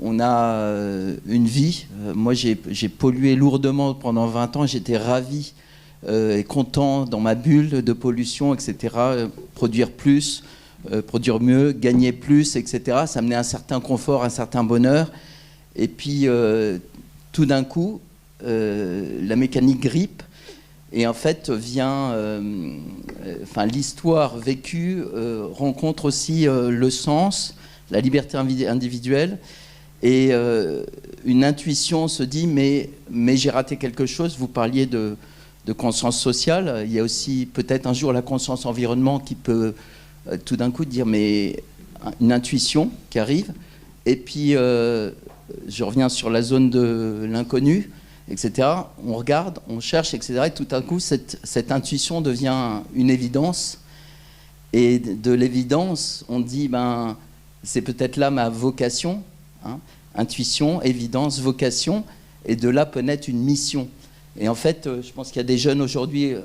On a une vie. Moi, j'ai pollué lourdement pendant 20 ans. J'étais ravi et content dans ma bulle de pollution, etc. Produire plus, produire mieux, gagner plus, etc. Ça menait un certain confort, un certain bonheur. Et puis, tout d'un coup, la mécanique grippe. Et en fait, vient, l'histoire vécue rencontre aussi le sens, la liberté individuelle. Et une intuition se dit, mais j'ai raté quelque chose. Vous parliez de conscience sociale. Il y a aussi peut-être un jour la conscience environnement qui peut tout d'un coup dire, mais une intuition qui arrive. Et puis, je reviens sur la zone de l'inconnu, etc. On regarde, on cherche, etc. Et tout à coup, cette intuition devient une évidence. Et de l'évidence, on dit, c'est peut-être là ma vocation. Hein, intuition, évidence, vocation. Et de là peut naître une mission. Et en fait, je pense qu'il y a des jeunes aujourd'hui,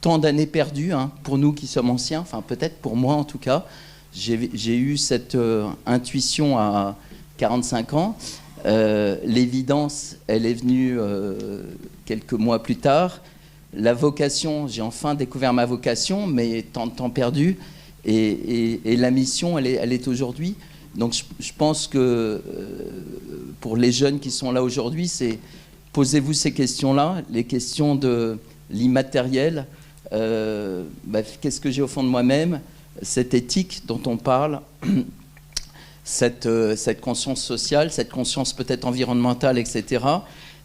tant d'années perdues, hein, pour nous qui sommes anciens, enfin peut-être pour moi en tout cas. J'ai eu cette intuition à 45 ans. L'évidence, elle est venue quelques mois plus tard. La vocation, j'ai enfin découvert ma vocation, mais tant de temps perdu. Et la mission, elle est aujourd'hui. Donc je pense que pour les jeunes qui sont là aujourd'hui, c'est posez-vous ces questions-là, les questions de l'immatériel. Qu'est-ce que j'ai au fond de moi-même? Cette éthique dont on parle, cette conscience sociale, cette conscience peut-être environnementale, etc.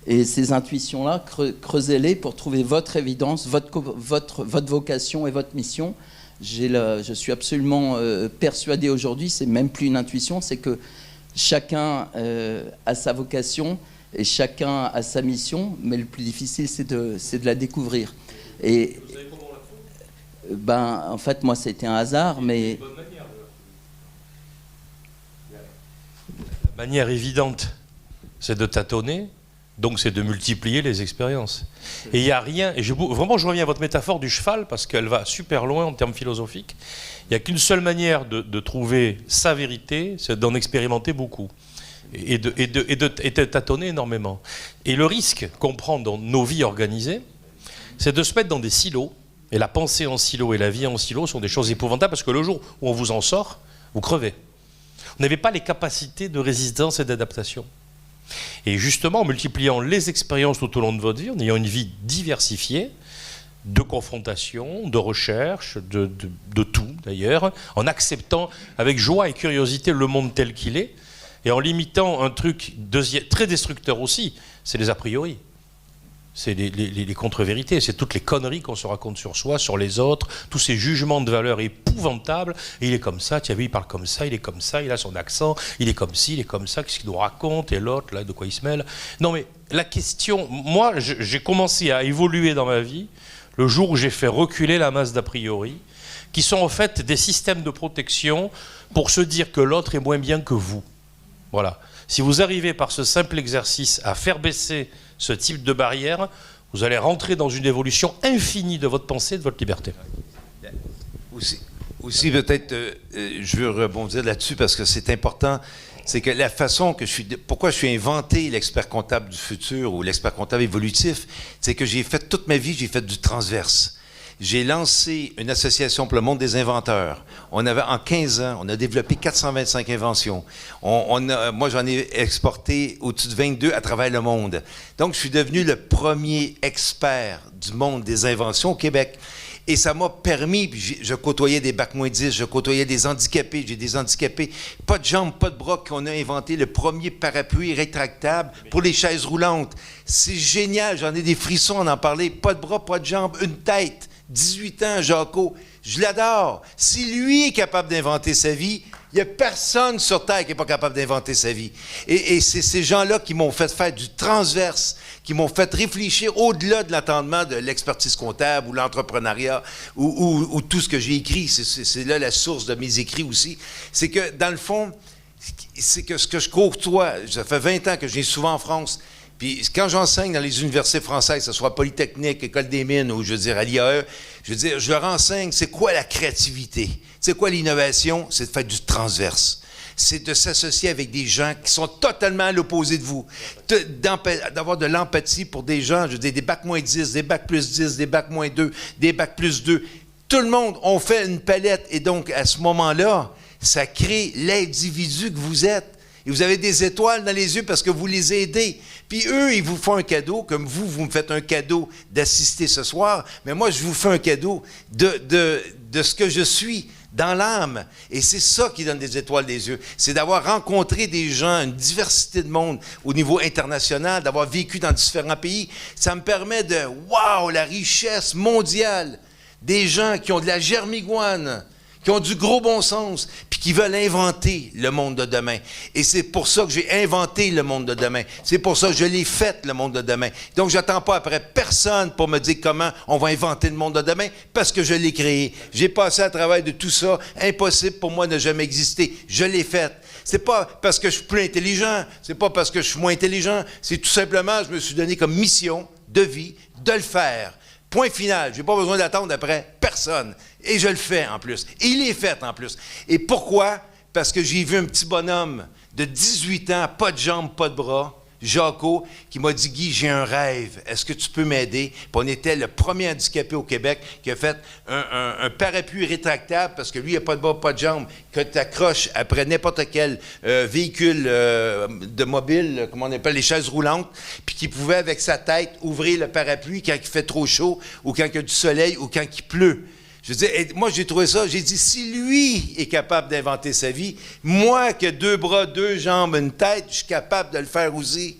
Et ces intuitions-là, creusez-les pour trouver votre évidence, votre vocation et votre mission. Je suis absolument persuadé aujourd'hui, c'est même plus une intuition, c'est que chacun a sa vocation et chacun a sa mission, mais le plus difficile, c'est de la découvrir. Et, vous savez comment on la trouve ? Ben, en fait, moi, c'était un hasard, mais... La manière évidente, c'est de tâtonner, donc c'est de multiplier les expériences. Et il n'y a rien, et vraiment je reviens à votre métaphore du cheval, parce qu'elle va super loin en termes philosophiques. Il n'y a qu'une seule manière de trouver sa vérité, c'est d'en expérimenter beaucoup. Et de tâtonner énormément. Et le risque qu'on prend dans nos vies organisées, c'est de se mettre dans des silos. Et la pensée en silo et la vie en silo sont des choses épouvantables, parce que le jour où on vous en sort, vous crevez. Vous n'avez pas les capacités de résistance et d'adaptation. Et justement, en multipliant les expériences tout au long de votre vie, en ayant une vie diversifiée, de confrontation, de recherche, de tout d'ailleurs, en acceptant avec joie et curiosité le monde tel qu'il est, et en limitant un truc très destructeur aussi, c'est les a priori. C'est les contre-vérités, c'est toutes les conneries qu'on se raconte sur soi, sur les autres, tous ces jugements de valeur épouvantables. Et il est comme ça, tu as vu, il parle comme ça, il est comme ça, il a son accent, il est comme ci, il est comme ça, qu'est-ce qu'il nous raconte, et l'autre, là, de quoi il se mêle. Non mais la question, moi, j'ai commencé à évoluer dans ma vie le jour où j'ai fait reculer la masse d'a priori, qui sont en fait des systèmes de protection pour se dire que l'autre est moins bien que vous. Voilà. Si vous arrivez par ce simple exercice à faire baisser ce type de barrière, vous allez rentrer dans une évolution infinie de votre pensée, de votre liberté. Aussi peut-être, je veux rebondir là-dessus parce que c'est important, c'est que la façon que pourquoi je suis inventé l'expert comptable du futur ou l'expert comptable évolutif, c'est que j'ai fait toute ma vie, j'ai fait du transverse. J'ai lancé une association pour le monde des inventeurs. On avait, en 15 ans, on a développé 425 inventions. Moi, j'en ai exporté au-dessus de 22 à travers le monde. Donc, je suis devenu le premier expert du monde des inventions au Québec. Et ça m'a permis, puis je côtoyais des bac-10, je côtoyais des handicapés, j'ai des handicapés, pas de jambes, pas de bras, qu'on a inventé le premier parapluie rétractable pour les chaises roulantes. C'est génial, j'en ai des frissons en parler, pas de bras, pas de jambes, une tête. 18 ans, Jaco, je l'adore. Si lui est capable d'inventer sa vie, il n'y a personne sur Terre qui n'est pas capable d'inventer sa vie. Et c'est ces gens-là qui m'ont fait faire du transverse, qui m'ont fait réfléchir au-delà de l'entendement de l'expertise comptable ou l'entrepreneuriat ou tout ce que j'ai écrit. C'est là la source de mes écrits aussi. C'est que, dans le fond, c'est que ce que je côtoie, ça fait 20 ans que je viens souvent en France. Puis quand j'enseigne dans les universités françaises, que ce soit Polytechnique, École des Mines ou je veux dire à l'IAE, je leur enseigne c'est quoi la créativité, c'est quoi l'innovation, c'est de faire du transverse. C'est de s'associer avec des gens qui sont totalement à l'opposé de vous, d'avoir de l'empathie pour des gens, je veux dire des bac-10, des bac+10, des bac-2, des bac+2. Tout le monde, on fait une palette et donc à ce moment-là, ça crée l'individu que vous êtes. Et vous avez des étoiles dans les yeux parce que vous les aidez. Puis eux, ils vous font un cadeau, comme vous me faites un cadeau d'assister ce soir, mais moi, je vous fais un cadeau de ce que je suis dans l'âme. Et c'est ça qui donne des étoiles des yeux. C'est d'avoir rencontré des gens, une diversité de monde au niveau international, d'avoir vécu dans différents pays. Ça me permet de, wow, la richesse mondiale des gens qui ont de la germigoine, qui ont du gros bon sens, puis qui veulent inventer le monde de demain. Et c'est pour ça que j'ai inventé le monde de demain. C'est pour ça que je l'ai fait, le monde de demain. Donc, j'attends pas après personne pour me dire comment on va inventer le monde de demain, parce que je l'ai créé. J'ai passé à travers de tout ça. Impossible pour moi de jamais exister. Je l'ai fait. C'est pas parce que je suis plus intelligent, c'est pas parce que je suis moins intelligent, c'est tout simplement, je me suis donné comme mission de vie de le faire. Point final. J'ai pas besoin d'attendre après personne. Et je le fais en plus. Et il est fait en plus. Et pourquoi? Parce que j'ai vu un petit bonhomme de 18 ans, pas de jambes, pas de bras, Jaco, qui m'a dit « Guy, j'ai un rêve. Est-ce que tu peux m'aider? » Puis on était le premier handicapé au Québec qui a fait un parapluie rétractable, parce que lui, il n'a pas de bras, pas de jambes, que tu accroches après n'importe quel véhicule de mobile, comme on appelle les chaises roulantes, puis qui pouvait, avec sa tête, ouvrir le parapluie quand il fait trop chaud, ou quand il y a du soleil, ou quand il pleut. Je veux dire, moi, j'ai trouvé ça, j'ai dit, si lui est capable d'inventer sa vie, moi qui ai 2 bras, 2 jambes, une tête, je suis capable de le faire aussi.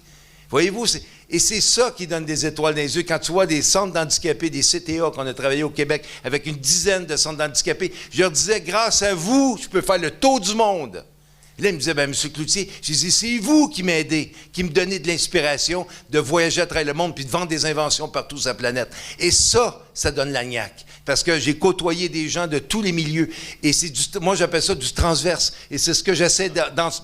Voyez-vous, et c'est ça qui donne des étoiles dans les yeux. Quand tu vois des centres d'handicapés, des CTA qu'on a travaillé au Québec avec une dizaine de centres d'handicapés, je leur disais, grâce à vous, je peux faire le tour du monde. Là, il me disait, M. Cloutier, j'ai dit, c'est vous qui m'aidez, qui me donnez de l'inspiration de voyager à travers le monde puis de vendre des inventions partout sur la planète. Et ça donne la niaque. Parce que j'ai côtoyé des gens de tous les milieux. Et moi, j'appelle ça du transverse. Et c'est ce que j'essaie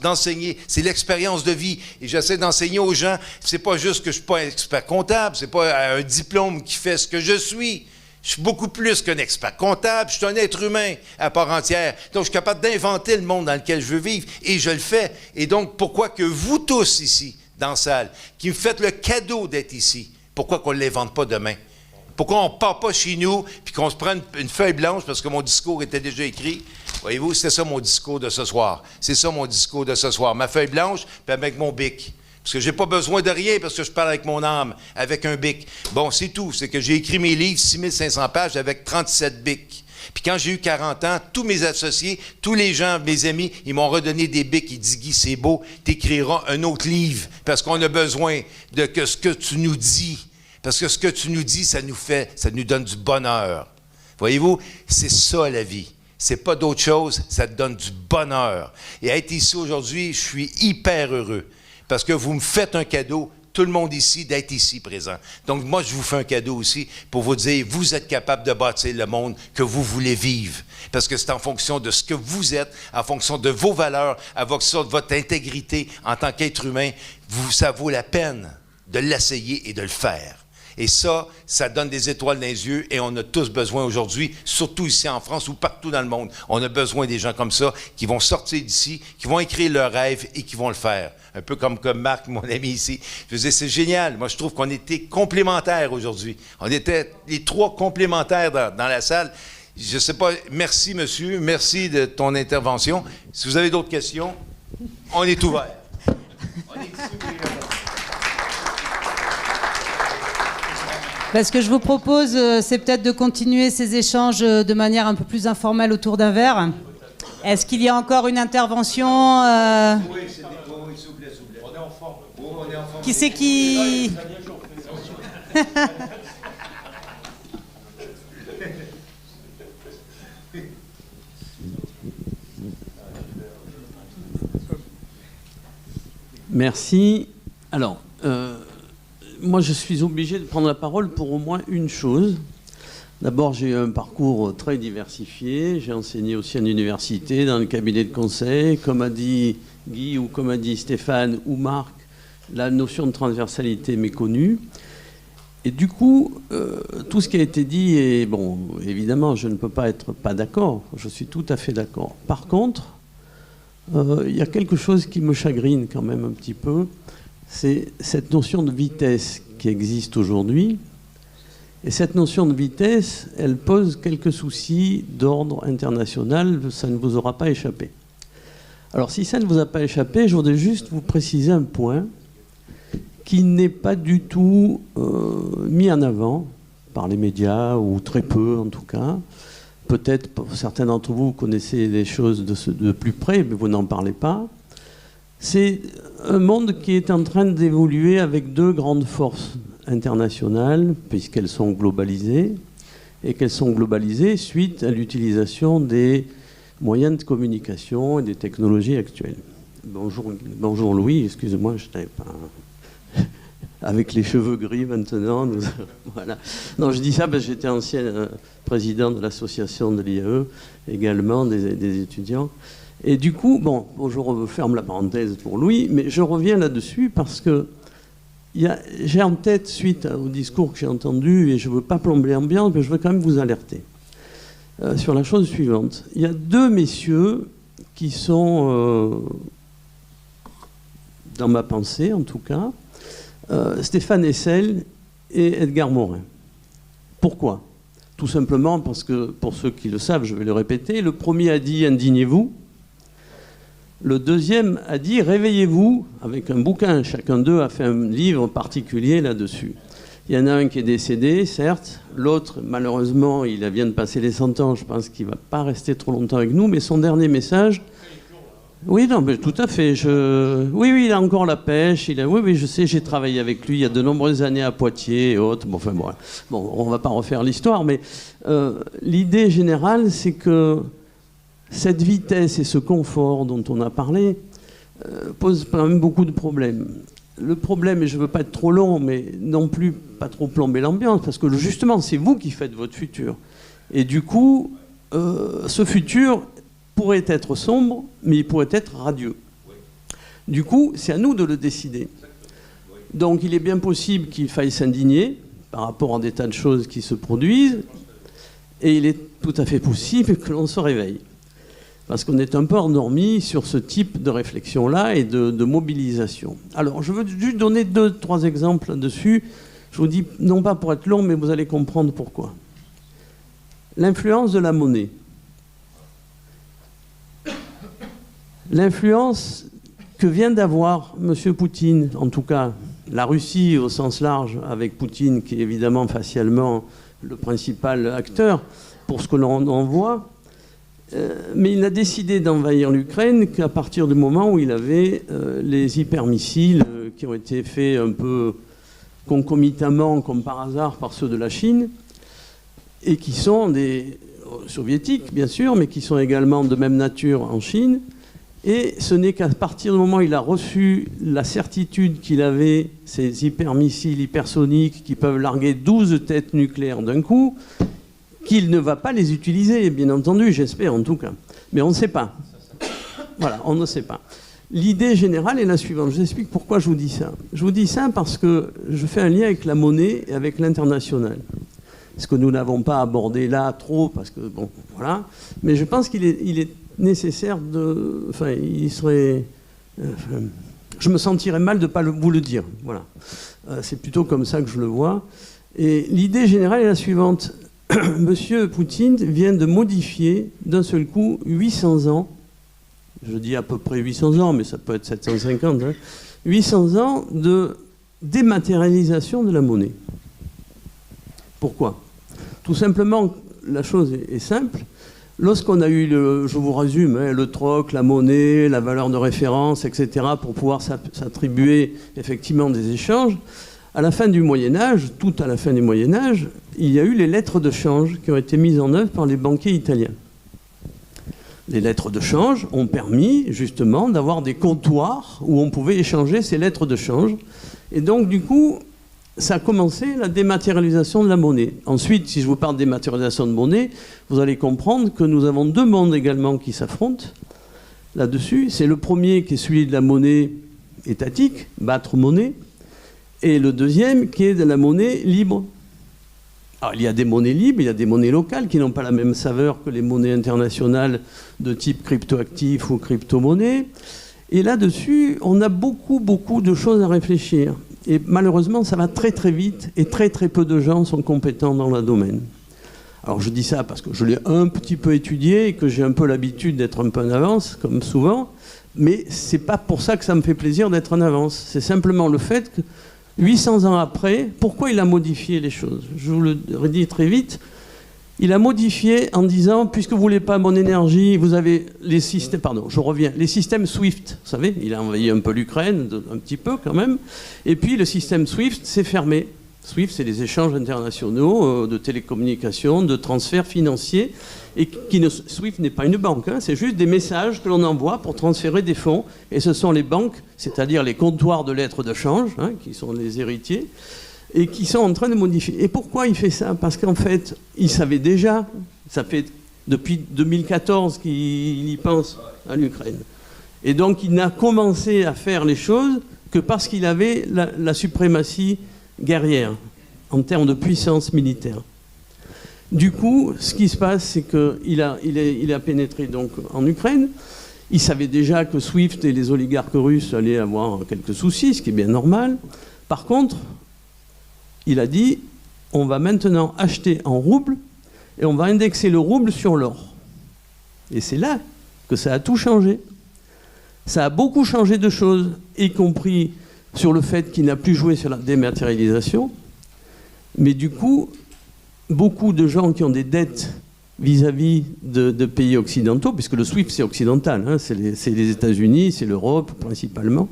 d'enseigner. C'est l'expérience de vie. Et j'essaie d'enseigner aux gens. C'est pas juste que je suis pas un expert comptable. C'est pas un diplôme qui fait ce que je suis. Je suis beaucoup plus qu'un expert comptable. Je suis un être humain à part entière. Donc, je suis capable d'inventer le monde dans lequel je veux vivre. Et je le fais. Et donc, pourquoi que vous tous ici, dans la salle, qui me faites le cadeau d'être ici, pourquoi qu'on ne l'invente pas demain? Pourquoi on ne part pas chez nous puis qu'on se prend une feuille blanche parce que mon discours était déjà écrit? Voyez-vous, c'était ça mon discours de ce soir. C'est ça mon discours de ce soir. Ma feuille blanche puis avec mon bic. Parce que j'ai pas besoin de rien parce que je parle avec mon âme, avec un bic. Bon, c'est tout. C'est que j'ai écrit mes livres, 6500 pages, avec 37 bics. Puis quand j'ai eu 40 ans, tous mes associés, tous les gens, mes amis, ils m'ont redonné des bics. Ils disent, Guy, c'est beau, t'écriras un autre livre parce qu'on a besoin de ce que tu nous dis. Parce que ce que tu nous dis, ça nous donne du bonheur. Voyez-vous, c'est ça la vie. C'est pas d'autre chose, ça te donne du bonheur. Et être ici aujourd'hui, je suis hyper heureux. Parce que vous me faites un cadeau, tout le monde ici, d'être ici présent. Donc moi, je vous fais un cadeau aussi pour vous dire, vous êtes capable de bâtir le monde que vous voulez vivre. Parce que c'est en fonction de ce que vous êtes, en fonction de vos valeurs, en fonction de votre intégrité en tant qu'être humain, ça vaut la peine de l'essayer et de le faire. Et ça donne des étoiles dans les yeux et on a tous besoin aujourd'hui, surtout ici en France ou partout dans le monde. On a besoin des gens comme ça qui vont sortir d'ici, qui vont écrire leurs rêves et qui vont le faire. Un peu comme Marc, mon ami ici. Je veux dire, c'est génial. Moi, je trouve qu'on était complémentaires aujourd'hui. On était les trois complémentaires dans la salle. Je ne sais pas, merci monsieur, merci de ton intervention. Si vous avez d'autres questions, on est ouvert. On est ici. Ce que je vous propose, c'est peut-être de continuer ces échanges de manière un peu plus informelle autour d'un verre. Est-ce qu'il y a encore une intervention Oui, s'il vous plaît. On est en forme. Qui c'est qui... Merci. Alors, moi, je suis obligé de prendre la parole pour au moins une chose. D'abord, j'ai eu un parcours très diversifié. J'ai enseigné aussi en université, dans le cabinet de conseil. Comme a dit Guy ou comme a dit Stéphane ou Marc, la notion de transversalité m'est connue. Et du coup, tout ce qui a été dit, et bon, évidemment, je ne peux pas être pas d'accord. Je suis tout à fait d'accord. Par contre, il y a quelque chose qui me chagrine quand même un petit peu. C'est cette notion de vitesse qui existe aujourd'hui. Et cette notion de vitesse, elle pose quelques soucis d'ordre international. Ça ne vous aura pas échappé. Alors, si ça ne vous a pas échappé, je voudrais juste vous préciser un point qui n'est pas du tout mis en avant par les médias, ou très peu en tout cas. Peut-être certains d'entre vous connaissez les choses de plus près, mais vous n'en parlez pas. C'est un monde qui est en train d'évoluer avec deux grandes forces internationales, puisqu'elles sont globalisées, et qu'elles sont globalisées suite à l'utilisation des moyens de communication et des technologies actuelles. Bonjour Louis, excuse-moi, je t'avais pas... Avec les cheveux gris maintenant, voilà. Non, je dis ça parce que j'étais ancien président de l'association de l'IAE, également des étudiants. Et du coup, bon, je referme la parenthèse pour Louis, mais je reviens là-dessus parce que j'ai en tête, suite au discours que j'ai entendu, et je ne veux pas plomber l'ambiance, mais je veux quand même vous alerter sur la chose suivante. Il y a deux messieurs qui sont, dans ma pensée en tout cas, Stéphane Hessel et Edgar Morin. Pourquoi ? Tout simplement parce que, pour ceux qui le savent, je vais le répéter, le premier a dit « indignez-vous », le deuxième a dit « réveillez-vous » avec un bouquin. Chacun d'eux a fait un livre particulier là-dessus. Il y en a un qui est décédé, certes. L'autre, malheureusement, il vient de passer les 100 ans. Je pense qu'il ne va pas rester trop longtemps avec nous. Mais son dernier message... Oui, non, mais tout à fait. Oui, il a encore la pêche. Oui, je sais, j'ai travaillé avec lui il y a de nombreuses années à Poitiers et autres. Bon, on ne va pas refaire l'histoire, mais l'idée générale, c'est que cette vitesse et ce confort dont on a parlé posent quand même beaucoup de problèmes. Le problème, et je ne veux pas être trop long, mais non plus pas trop plomber l'ambiance, parce que justement, c'est vous qui faites votre futur. Et du coup, ce futur pourrait être sombre, mais il pourrait être radieux. Du coup, c'est à nous de le décider. Donc, il est bien possible qu'il faille s'indigner par rapport à des tas de choses qui se produisent, et il est tout à fait possible que l'on se réveille. Parce qu'on est un peu endormi sur ce type de réflexion-là et de mobilisation. Alors, je veux juste donner 2-3 exemples là-dessus. Je vous dis, non pas pour être long, mais vous allez comprendre pourquoi. L'influence de la monnaie. L'influence que vient d'avoir M. Poutine, en tout cas la Russie au sens large, avec Poutine qui est évidemment facialement le principal acteur pour ce que l'on en voit, mais il a décidé d'envahir l'Ukraine qu'à partir du moment où il avait les hypermissiles qui ont été faits un peu concomitamment, comme par hasard, par ceux de la Chine, et qui sont des soviétiques, bien sûr, mais qui sont également de même nature en Chine. Et ce n'est qu'à partir du moment où il a reçu la certitude qu'il avait ces hypermissiles hypersoniques qui peuvent larguer 12 têtes nucléaires d'un coup, qu'il ne va pas les utiliser, bien entendu, j'espère en tout cas. Mais on ne sait pas. Voilà, on ne sait pas. L'idée générale est la suivante. Je vous explique pourquoi je vous dis ça. Je vous dis ça parce que je fais un lien avec la monnaie et avec l'international. Ce que nous n'avons pas abordé là trop, parce que, bon, voilà. Mais je pense qu'il est nécessaire de... Enfin, il serait... je me sentirais mal de ne pas vous le dire. Voilà. C'est plutôt comme ça que je le vois. Et l'idée générale est la suivante. Monsieur Poutine vient de modifier d'un seul coup 800 ans, je dis à peu près 800 ans, mais ça peut être 750, 800 ans de dématérialisation de la monnaie. Pourquoi ? Tout simplement, la chose est simple. Lorsqu'on a eu, je vous résume, le troc, la monnaie, la valeur de référence, etc., pour pouvoir s'attribuer effectivement des échanges, à la fin du Moyen-Âge, tout à la fin du Moyen-Âge, il y a eu les lettres de change qui ont été mises en œuvre par les banquiers italiens. Les lettres de change ont permis justement d'avoir des comptoirs où on pouvait échanger ces lettres de change. Et donc du coup, ça a commencé la dématérialisation de la monnaie. Ensuite, si je vous parle de dématérialisation de monnaie, vous allez comprendre que nous avons deux mondes également qui s'affrontent là-dessus. C'est le premier qui est celui de la monnaie étatique, battre monnaie, et le deuxième qui est de la monnaie libre. Alors, il y a des monnaies libres, il y a des monnaies locales qui n'ont pas la même saveur que les monnaies internationales de type cryptoactif ou crypto-monnaie. Et là-dessus, on a beaucoup de choses à réfléchir. Et malheureusement, ça va très très vite et très très peu de gens sont compétents dans le domaine. Alors je dis ça parce que je l'ai un petit peu étudié et que j'ai un peu l'habitude d'être un peu en avance, comme souvent. Mais c'est pas pour ça que ça me fait plaisir d'être en avance. C'est simplement le fait que 800 ans après, pourquoi il a modifié les choses ? Je vous le redis très vite. Il a modifié en disant, puisque vous ne voulez pas mon énergie, vous avez les systèmes, les systèmes SWIFT. Vous savez, il a envahi un peu l'Ukraine, un petit peu quand même. Et puis le système SWIFT s'est fermé. SWIFT, c'est les échanges internationaux de télécommunications, de transferts financiers. Et SWIFT n'est pas une banque, hein, c'est juste des messages que l'on envoie pour transférer des fonds. Et ce sont les banques, c'est-à-dire les comptoirs de lettres de change, hein, qui sont les héritiers, et qui sont en train de modifier. Et pourquoi il fait ça ? Parce qu'en fait, il savait déjà, ça fait depuis 2014 qu'il y pense à l'Ukraine. Et donc il n'a commencé à faire les choses que parce qu'il avait la suprématie guerrière, en termes de puissance militaire. Du coup, ce qui se passe, c'est qu'il a pénétré donc en Ukraine. Il savait déjà que SWIFT et les oligarques russes allaient avoir quelques soucis, ce qui est bien normal. Par contre, il a dit, on va maintenant acheter en roubles et on va indexer le rouble sur l'or. Et c'est là que ça a tout changé. Ça a beaucoup changé de choses, y compris sur le fait qu'il n'a plus joué sur la dématérialisation. Mais du coup, beaucoup de gens qui ont des dettes vis-à-vis de pays occidentaux, puisque le SWIFT c'est occidental, hein, c'est les États-Unis, c'est l'Europe principalement,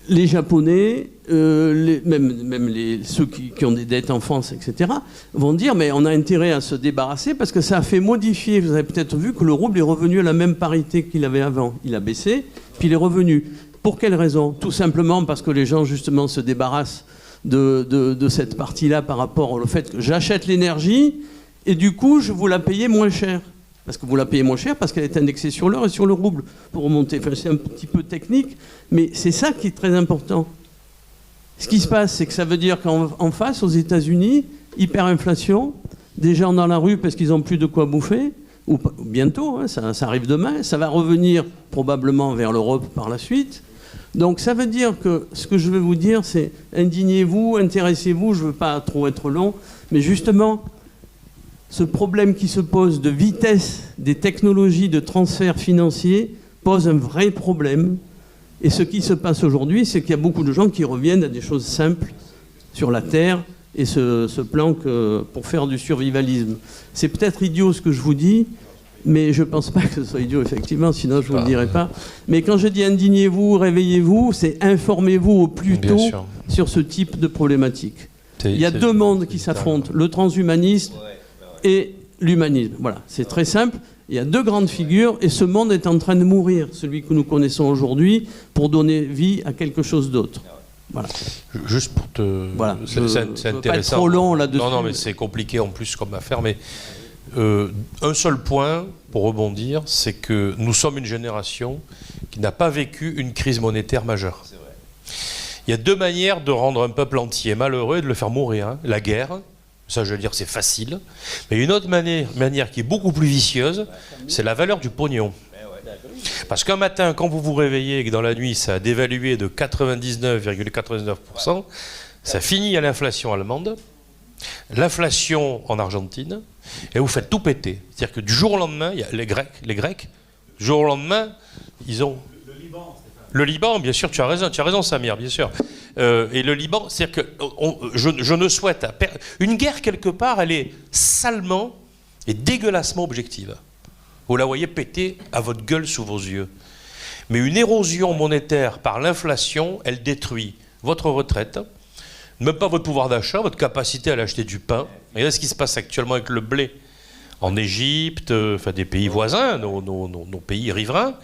les Japonais, même ceux qui ont des dettes en France, etc., vont dire mais on a intérêt à se débarrasser parce que ça a fait modifier. Vous avez peut-être vu que le rouble est revenu à la même parité qu'il avait avant. Il a baissé, puis il est revenu. Pour quelle raison? Tout simplement parce que les gens, justement, se débarrassent de cette partie-là par rapport au fait que j'achète l'énergie et du coup, je vous la payez moins cher. Parce que vous la payez moins cher parce qu'elle est indexée sur l'heure et sur le rouble pour remonter. Enfin, c'est un petit peu technique, mais c'est ça qui est très important. Ce qui se passe, c'est que ça veut dire qu'en face, aux États-Unis, hyperinflation, des gens dans la rue parce qu'ils n'ont plus de quoi bouffer, ou bientôt, hein, ça arrive demain, ça va revenir probablement vers l'Europe par la suite. Donc ça veut dire que ce que je veux vous dire, c'est indignez-vous, intéressez-vous, je ne veux pas trop être long, mais justement, ce problème qui se pose de vitesse des technologies de transfert financier pose un vrai problème. Et ce qui se passe aujourd'hui, c'est qu'il y a beaucoup de gens qui reviennent à des choses simples sur la Terre et se planquent pour faire du survivalisme. C'est peut-être idiot ce que je vous dis, mais je ne pense pas que ce soit idiot, effectivement, sinon je ne vous le dirais pas. Mais quand je dis indignez-vous, réveillez-vous, c'est informez-vous au plus tôt sur ce type de problématique. Il y a deux mondes qui s'affrontent, le transhumanisme et l'humanisme. Voilà, c'est très simple. Il y a deux grandes figures et ce monde est en train de mourir, celui que nous connaissons aujourd'hui, pour donner vie à quelque chose d'autre. Voilà. Juste pour te... Voilà. C'est intéressant. Pas être trop long là-dessus. Non, mais c'est compliqué en plus comme affaire. Mais un seul point pour rebondir, c'est que nous sommes une génération qui n'a pas vécu une crise monétaire majeure. C'est vrai. Il y a deux manières de rendre un peuple entier malheureux et de le faire mourir. Hein. La guerre. Ça, je veux dire, c'est facile. Mais une autre manière qui est beaucoup plus vicieuse, c'est la valeur du pognon. Parce qu'un matin, quand vous vous réveillez et que dans la nuit, ça a dévalué de 99,99%, ça finit à l'inflation allemande, l'inflation en Argentine, et vous faites tout péter. C'est-à-dire que du jour au lendemain, il y a les Grecs, du jour au lendemain, ils ont... Le Liban, bien sûr, tu as raison Samir, bien sûr. Et le Liban, c'est-à-dire que je ne souhaite... Une guerre, quelque part, elle est salement et dégueulassement objective. Vous la voyez péter à votre gueule sous vos yeux. Mais une érosion monétaire par l'inflation, elle détruit votre retraite, même pas votre pouvoir d'achat, votre capacité à l'acheter du pain. Regardez ce qui se passe actuellement avec le blé en Égypte, enfin des pays voisins, nos pays riverains.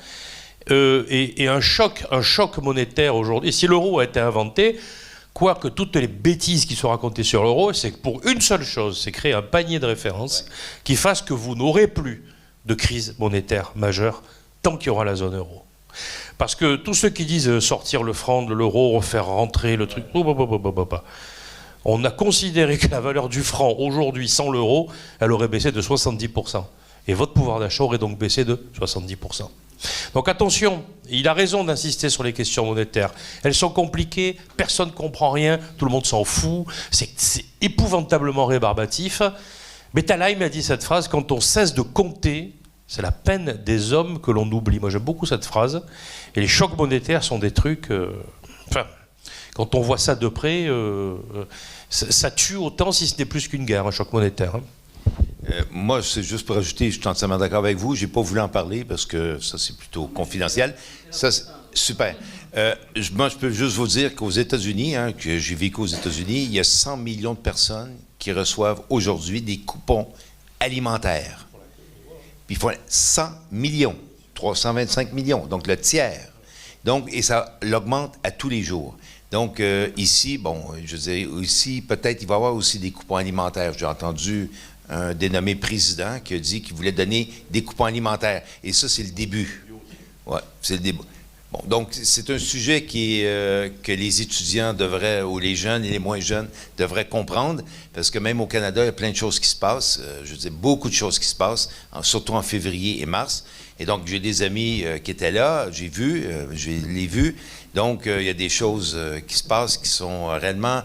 Et un choc monétaire aujourd'hui. Et si l'euro a été inventé, quoique toutes les bêtises qui sont racontées sur l'euro, c'est pour une seule chose, c'est créer un panier de référence qui fasse que vous n'aurez plus de crise monétaire majeure tant qu'il y aura la zone euro. Parce que tous ceux qui disent sortir le franc de l'euro, refaire rentrer le truc, on a considéré que la valeur du franc aujourd'hui sans l'euro, elle aurait baissé de 70%. Et votre pouvoir d'achat aurait donc baissé de 70%. Donc attention, il a raison d'insister sur les questions monétaires. Elles sont compliquées, personne ne comprend rien, tout le monde s'en fout, c'est épouvantablement rébarbatif. Mais Talaïm a dit cette phrase, quand on cesse de compter, c'est la peine des hommes que l'on oublie. Moi j'aime beaucoup cette phrase. Et les chocs monétaires sont des trucs... Enfin, quand on voit ça de près, ça tue autant si ce n'est plus qu'une guerre, un choc monétaire. Hein. Moi, c'est juste pour ajouter, je suis entièrement d'accord avec vous. Je n'ai pas voulu en parler parce que ça, c'est plutôt confidentiel. Ça, c'est super. Moi, je peux juste vous dire qu'aux États-Unis, hein, que j'ai vécu aux États-Unis, il y a 100 millions de personnes qui reçoivent aujourd'hui des coupons alimentaires. Puis il faut 100 millions, 325 millions, donc le tiers. Donc, et ça l'augmente à tous les jours. Donc, ici, bon, je dirais, ici, peut-être, il va y avoir aussi des coupons alimentaires. J'ai entendu un dénommé président qui a dit qu'il voulait donner des coupons alimentaires. Et ça, c'est le début. Ouais, c'est le début. Bon, donc, c'est un sujet que les étudiants devraient, ou les jeunes et les moins jeunes, devraient comprendre, parce que même au Canada, il y a plein de choses qui se passent. Je veux dire, beaucoup de choses qui se passent, surtout en février et mars. Et donc, j'ai des amis qui étaient là, je l'ai vu. Donc, il y a des choses qui se passent qui sont réellement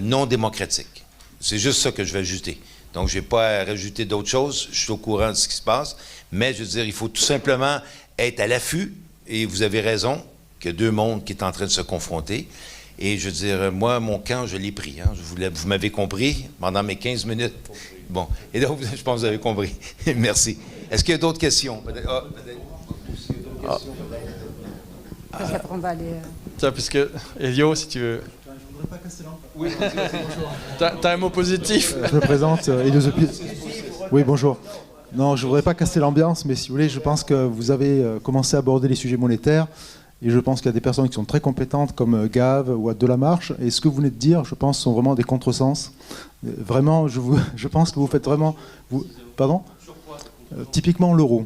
non démocratiques. C'est juste ça que je vais ajouter. Donc, je n'ai pas à rajouter d'autres choses. Je suis au courant de ce qui se passe. Mais, je veux dire, il faut tout simplement être à l'affût. Et vous avez raison qu'il y a deux mondes qui sont en train de se confronter. Et, je veux dire, moi, mon camp, je l'ai pris. Hein. Vous m'avez compris pendant mes 15 minutes. Bon. Et donc, je pense que vous avez compris. Merci. Est-ce qu'il y a d'autres questions? Parce qu'après, on va aller... Tiens, puisque Elio, si tu veux. Je voudrais pas casser l'ambiance. Oui, bonjour. T'as un mot positif. Je me présente, Elio Zepil. Oui, bonjour. Non, je voudrais pas casser l'ambiance, mais si vous voulez, je pense que vous avez commencé à aborder les sujets monétaires. Et je pense qu'il y a des personnes qui sont très compétentes comme Gave ou Delamarche. Et ce que vous venez de dire, je pense, sont vraiment des contresens. Vraiment, je pense que vous faites vraiment... Pardon ? Typiquement l'euro.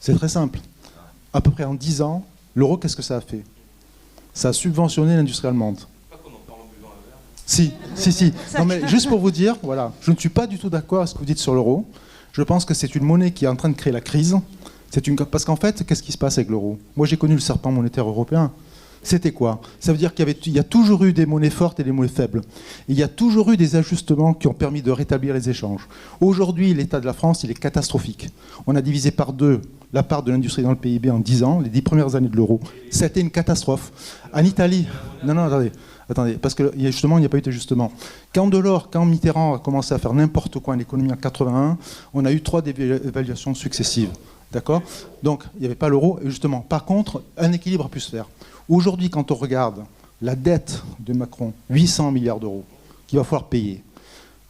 C'est très simple. À peu près en 10 ans, l'euro, qu'est-ce que ça a fait ? Ça a subventionné l'industrie allemande. Si. Non, mais juste pour vous dire, voilà, je ne suis pas du tout d'accord avec ce que vous dites sur l'euro. Je pense que c'est une monnaie qui est en train de créer la crise. Parce qu'en fait, qu'est-ce qui se passe avec l'euro ? Moi, j'ai connu le serpent monétaire européen. C'était quoi ? Ça veut dire qu'il y a toujours eu des monnaies fortes et des monnaies faibles. Et il y a toujours eu des ajustements qui ont permis de rétablir les échanges. Aujourd'hui, l'état de la France, il est catastrophique. On a divisé par 2 la part de l'industrie dans le PIB en 10 ans, les 10 premières années de l'euro. C'était une catastrophe. En Italie... Non, attendez, parce que justement, il n'y a pas eu d'ajustement. Quand Mitterrand a commencé à faire n'importe quoi en économie en 81, on a eu 3 dévaluations successives. D'accord ? Donc, il n'y avait pas l'euro. Et justement, par contre, un équilibre a pu se faire. Aujourd'hui, quand on regarde la dette de Macron, 800 milliards d'euros, qu'il va falloir payer,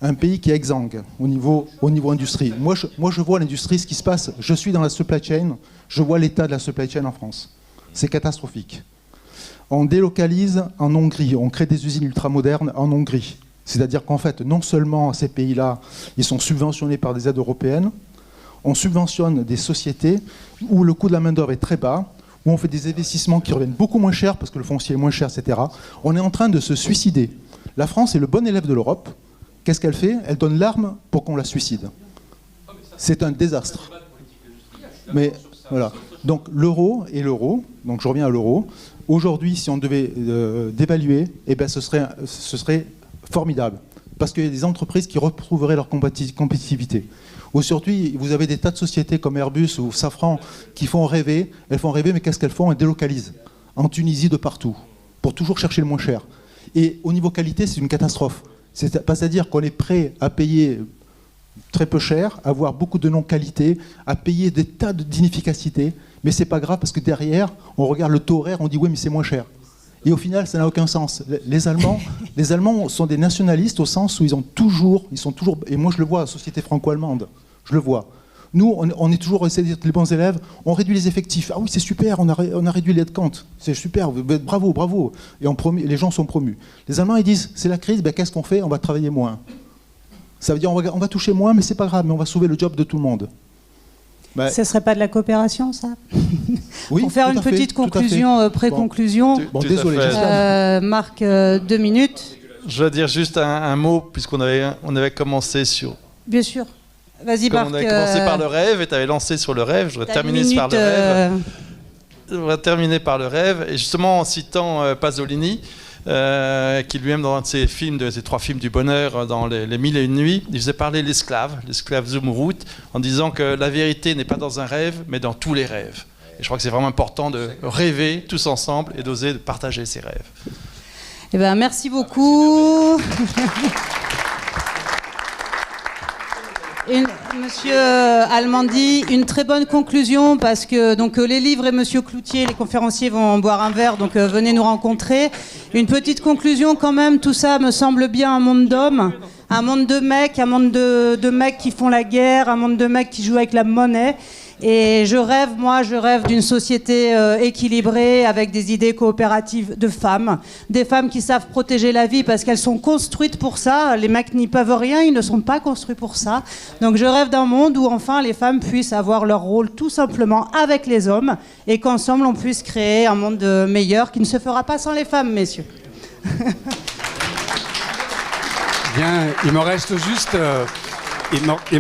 un pays qui est exsangue au niveau industrie. Moi, je vois l'industrie, ce qui se passe. Je suis dans la supply chain, je vois l'état de la supply chain en France. C'est catastrophique. On délocalise en Hongrie, on crée des usines ultramodernes en Hongrie. C'est-à-dire qu'en fait, non seulement ces pays-là, ils sont subventionnés par des aides européennes, on subventionne des sociétés où le coût de la main-d'œuvre est très bas, où on fait des investissements qui reviennent beaucoup moins cher parce que le foncier est moins cher, etc. On est en train de se suicider. La France est le bon élève de l'Europe. Qu'est-ce qu'elle fait ? Elle donne l'arme pour qu'on la suicide. C'est un désastre. Mais voilà. Donc l'euro, donc je reviens à l'euro. Aujourd'hui, si on devait dévaluer, eh ben, ce serait formidable. Parce qu'il y a des entreprises qui retrouveraient leur compétitivité. Aujourd'hui, vous avez des tas de sociétés comme Airbus ou Safran qui font rêver. Elles font rêver, mais qu'est-ce qu'elles font ? Elles délocalisent. En Tunisie, de partout. Pour toujours chercher le moins cher. Et au niveau qualité, c'est une catastrophe. C'est-à-dire qu'on est prêt à payer très peu cher, à avoir beaucoup de non-qualité, à payer des tas d'inefficacité. Mais c'est pas grave parce que derrière, on regarde le taux horaire, on dit oui, mais c'est moins cher. Et au final, ça n'a aucun sens. Les Allemands sont des nationalistes au sens où ils sont toujours, et moi je le vois à la société franco-allemande, je le vois. Nous, on est toujours essayé d'être les bons élèves, on réduit les effectifs. Ah oui, c'est super, on a réduit l'aide Kant, c'est super, bravo. Et les gens sont promus. Les Allemands, ils disent, c'est la crise, ben, qu'est-ce qu'on fait ? On va travailler moins. Ça veut dire, on va toucher moins, mais c'est pas grave, mais on va sauver le job de tout le monde. Ce ne serait pas de la coopération, ça ? Oui, pour faire une petite conclusion, pré-conclusion. Bon, désolé. Marc, 2 minutes. Je veux dire juste un mot, puisqu'on avait commencé sur... Bien sûr. Vas-y, Marc. On avait commencé par le rêve, et tu avais lancé sur le rêve. Je voudrais terminer par le rêve. Je voudrais terminer par le rêve. Et justement, en citant Pasolini, qui lui-même, dans un de ses films, de ses 3 films du bonheur, dans les 1001 nuits, il faisait parler l'esclave Zumrud, en disant que la vérité n'est pas dans un rêve, mais dans tous les rêves. Et je crois que c'est vraiment important de rêver tous ensemble et d'oser partager ses rêves. Eh ben, merci beaucoup. Monsieur Almandi, une très bonne conclusion parce que donc, les livres et Monsieur Cloutier, les conférenciers vont boire un verre, donc venez nous rencontrer. Une petite conclusion quand même, tout ça me semble bien un monde d'hommes, un monde de mecs, un monde de mecs qui font la guerre, un monde de mecs qui jouent avec la monnaie. Et je rêve d'une société équilibrée avec des idées coopératives de femmes, des femmes qui savent protéger la vie parce qu'elles sont construites pour ça. Les mecs n'y peuvent rien, ils ne sont pas construits pour ça. Donc je rêve d'un monde où enfin les femmes puissent avoir leur rôle tout simplement avec les hommes et qu'ensemble on puisse créer un monde meilleur qui ne se fera pas sans les femmes, messieurs. Bien, il me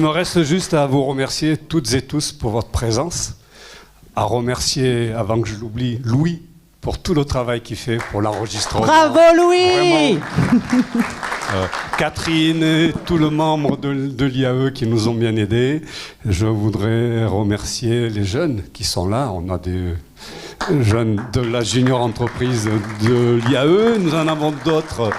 reste juste à vous remercier toutes et tous pour votre présence, à remercier, avant que je l'oublie, Louis pour tout le travail qu'il fait pour l'enregistrement. Bravo Louis. Catherine et tous les membres de l'IAE qui nous ont bien aidés. Je voudrais remercier les jeunes qui sont là. On a des jeunes de la junior entreprise de l'IAE. Nous en avons d'autres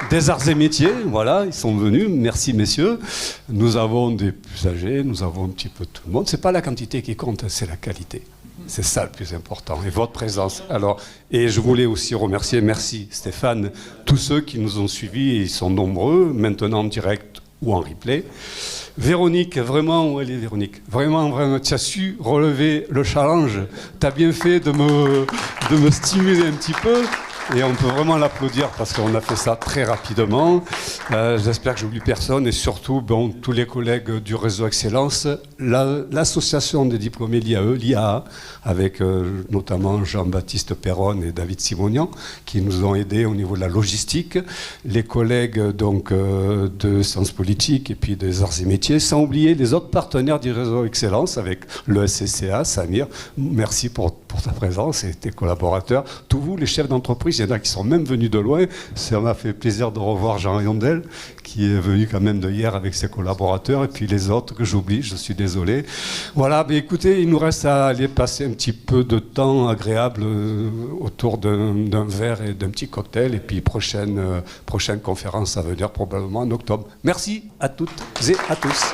des arts et métiers, voilà, ils sont venus, merci messieurs. Nous avons des plus âgés, nous avons un petit peu tout le monde. C'est pas la quantité qui compte, c'est la qualité. C'est ça le plus important, et votre présence. Alors, et je voulais aussi remercier, merci Stéphane, tous ceux qui nous ont suivis, et ils sont nombreux, maintenant en direct ou en replay. Véronique, vraiment, où elle est Véronique? Vraiment, vraiment, tu as su relever le challenge. Tu as bien fait de me stimuler un petit peu. Et on peut vraiment l'applaudir parce qu'on a fait ça très rapidement. J'espère que j'oublie personne et surtout tous les collègues du réseau Excellence, l'association des diplômés l'IAA, avec notamment Jean-Baptiste Perron et David Simonian, qui nous ont aidés au niveau de la logistique, les collègues donc, de Sciences Politiques et puis des Arts et Métiers, sans oublier les autres partenaires du réseau Excellence, avec le SCCA, Samir. Merci pour ta présence et tes collaborateurs. Tous vous, les chefs d'entreprise, il y en a qui sont même venus de loin. Ça m'a fait plaisir de revoir Jean Yondel, qui est venu quand même de hier avec ses collaborateurs, et puis les autres que j'oublie, je suis désolé. Voilà, mais écoutez, il nous reste à aller passer un petit peu de temps agréable autour d'un verre et d'un petit cocktail, et puis prochaine conférence à venir probablement en octobre. Merci à toutes et à tous.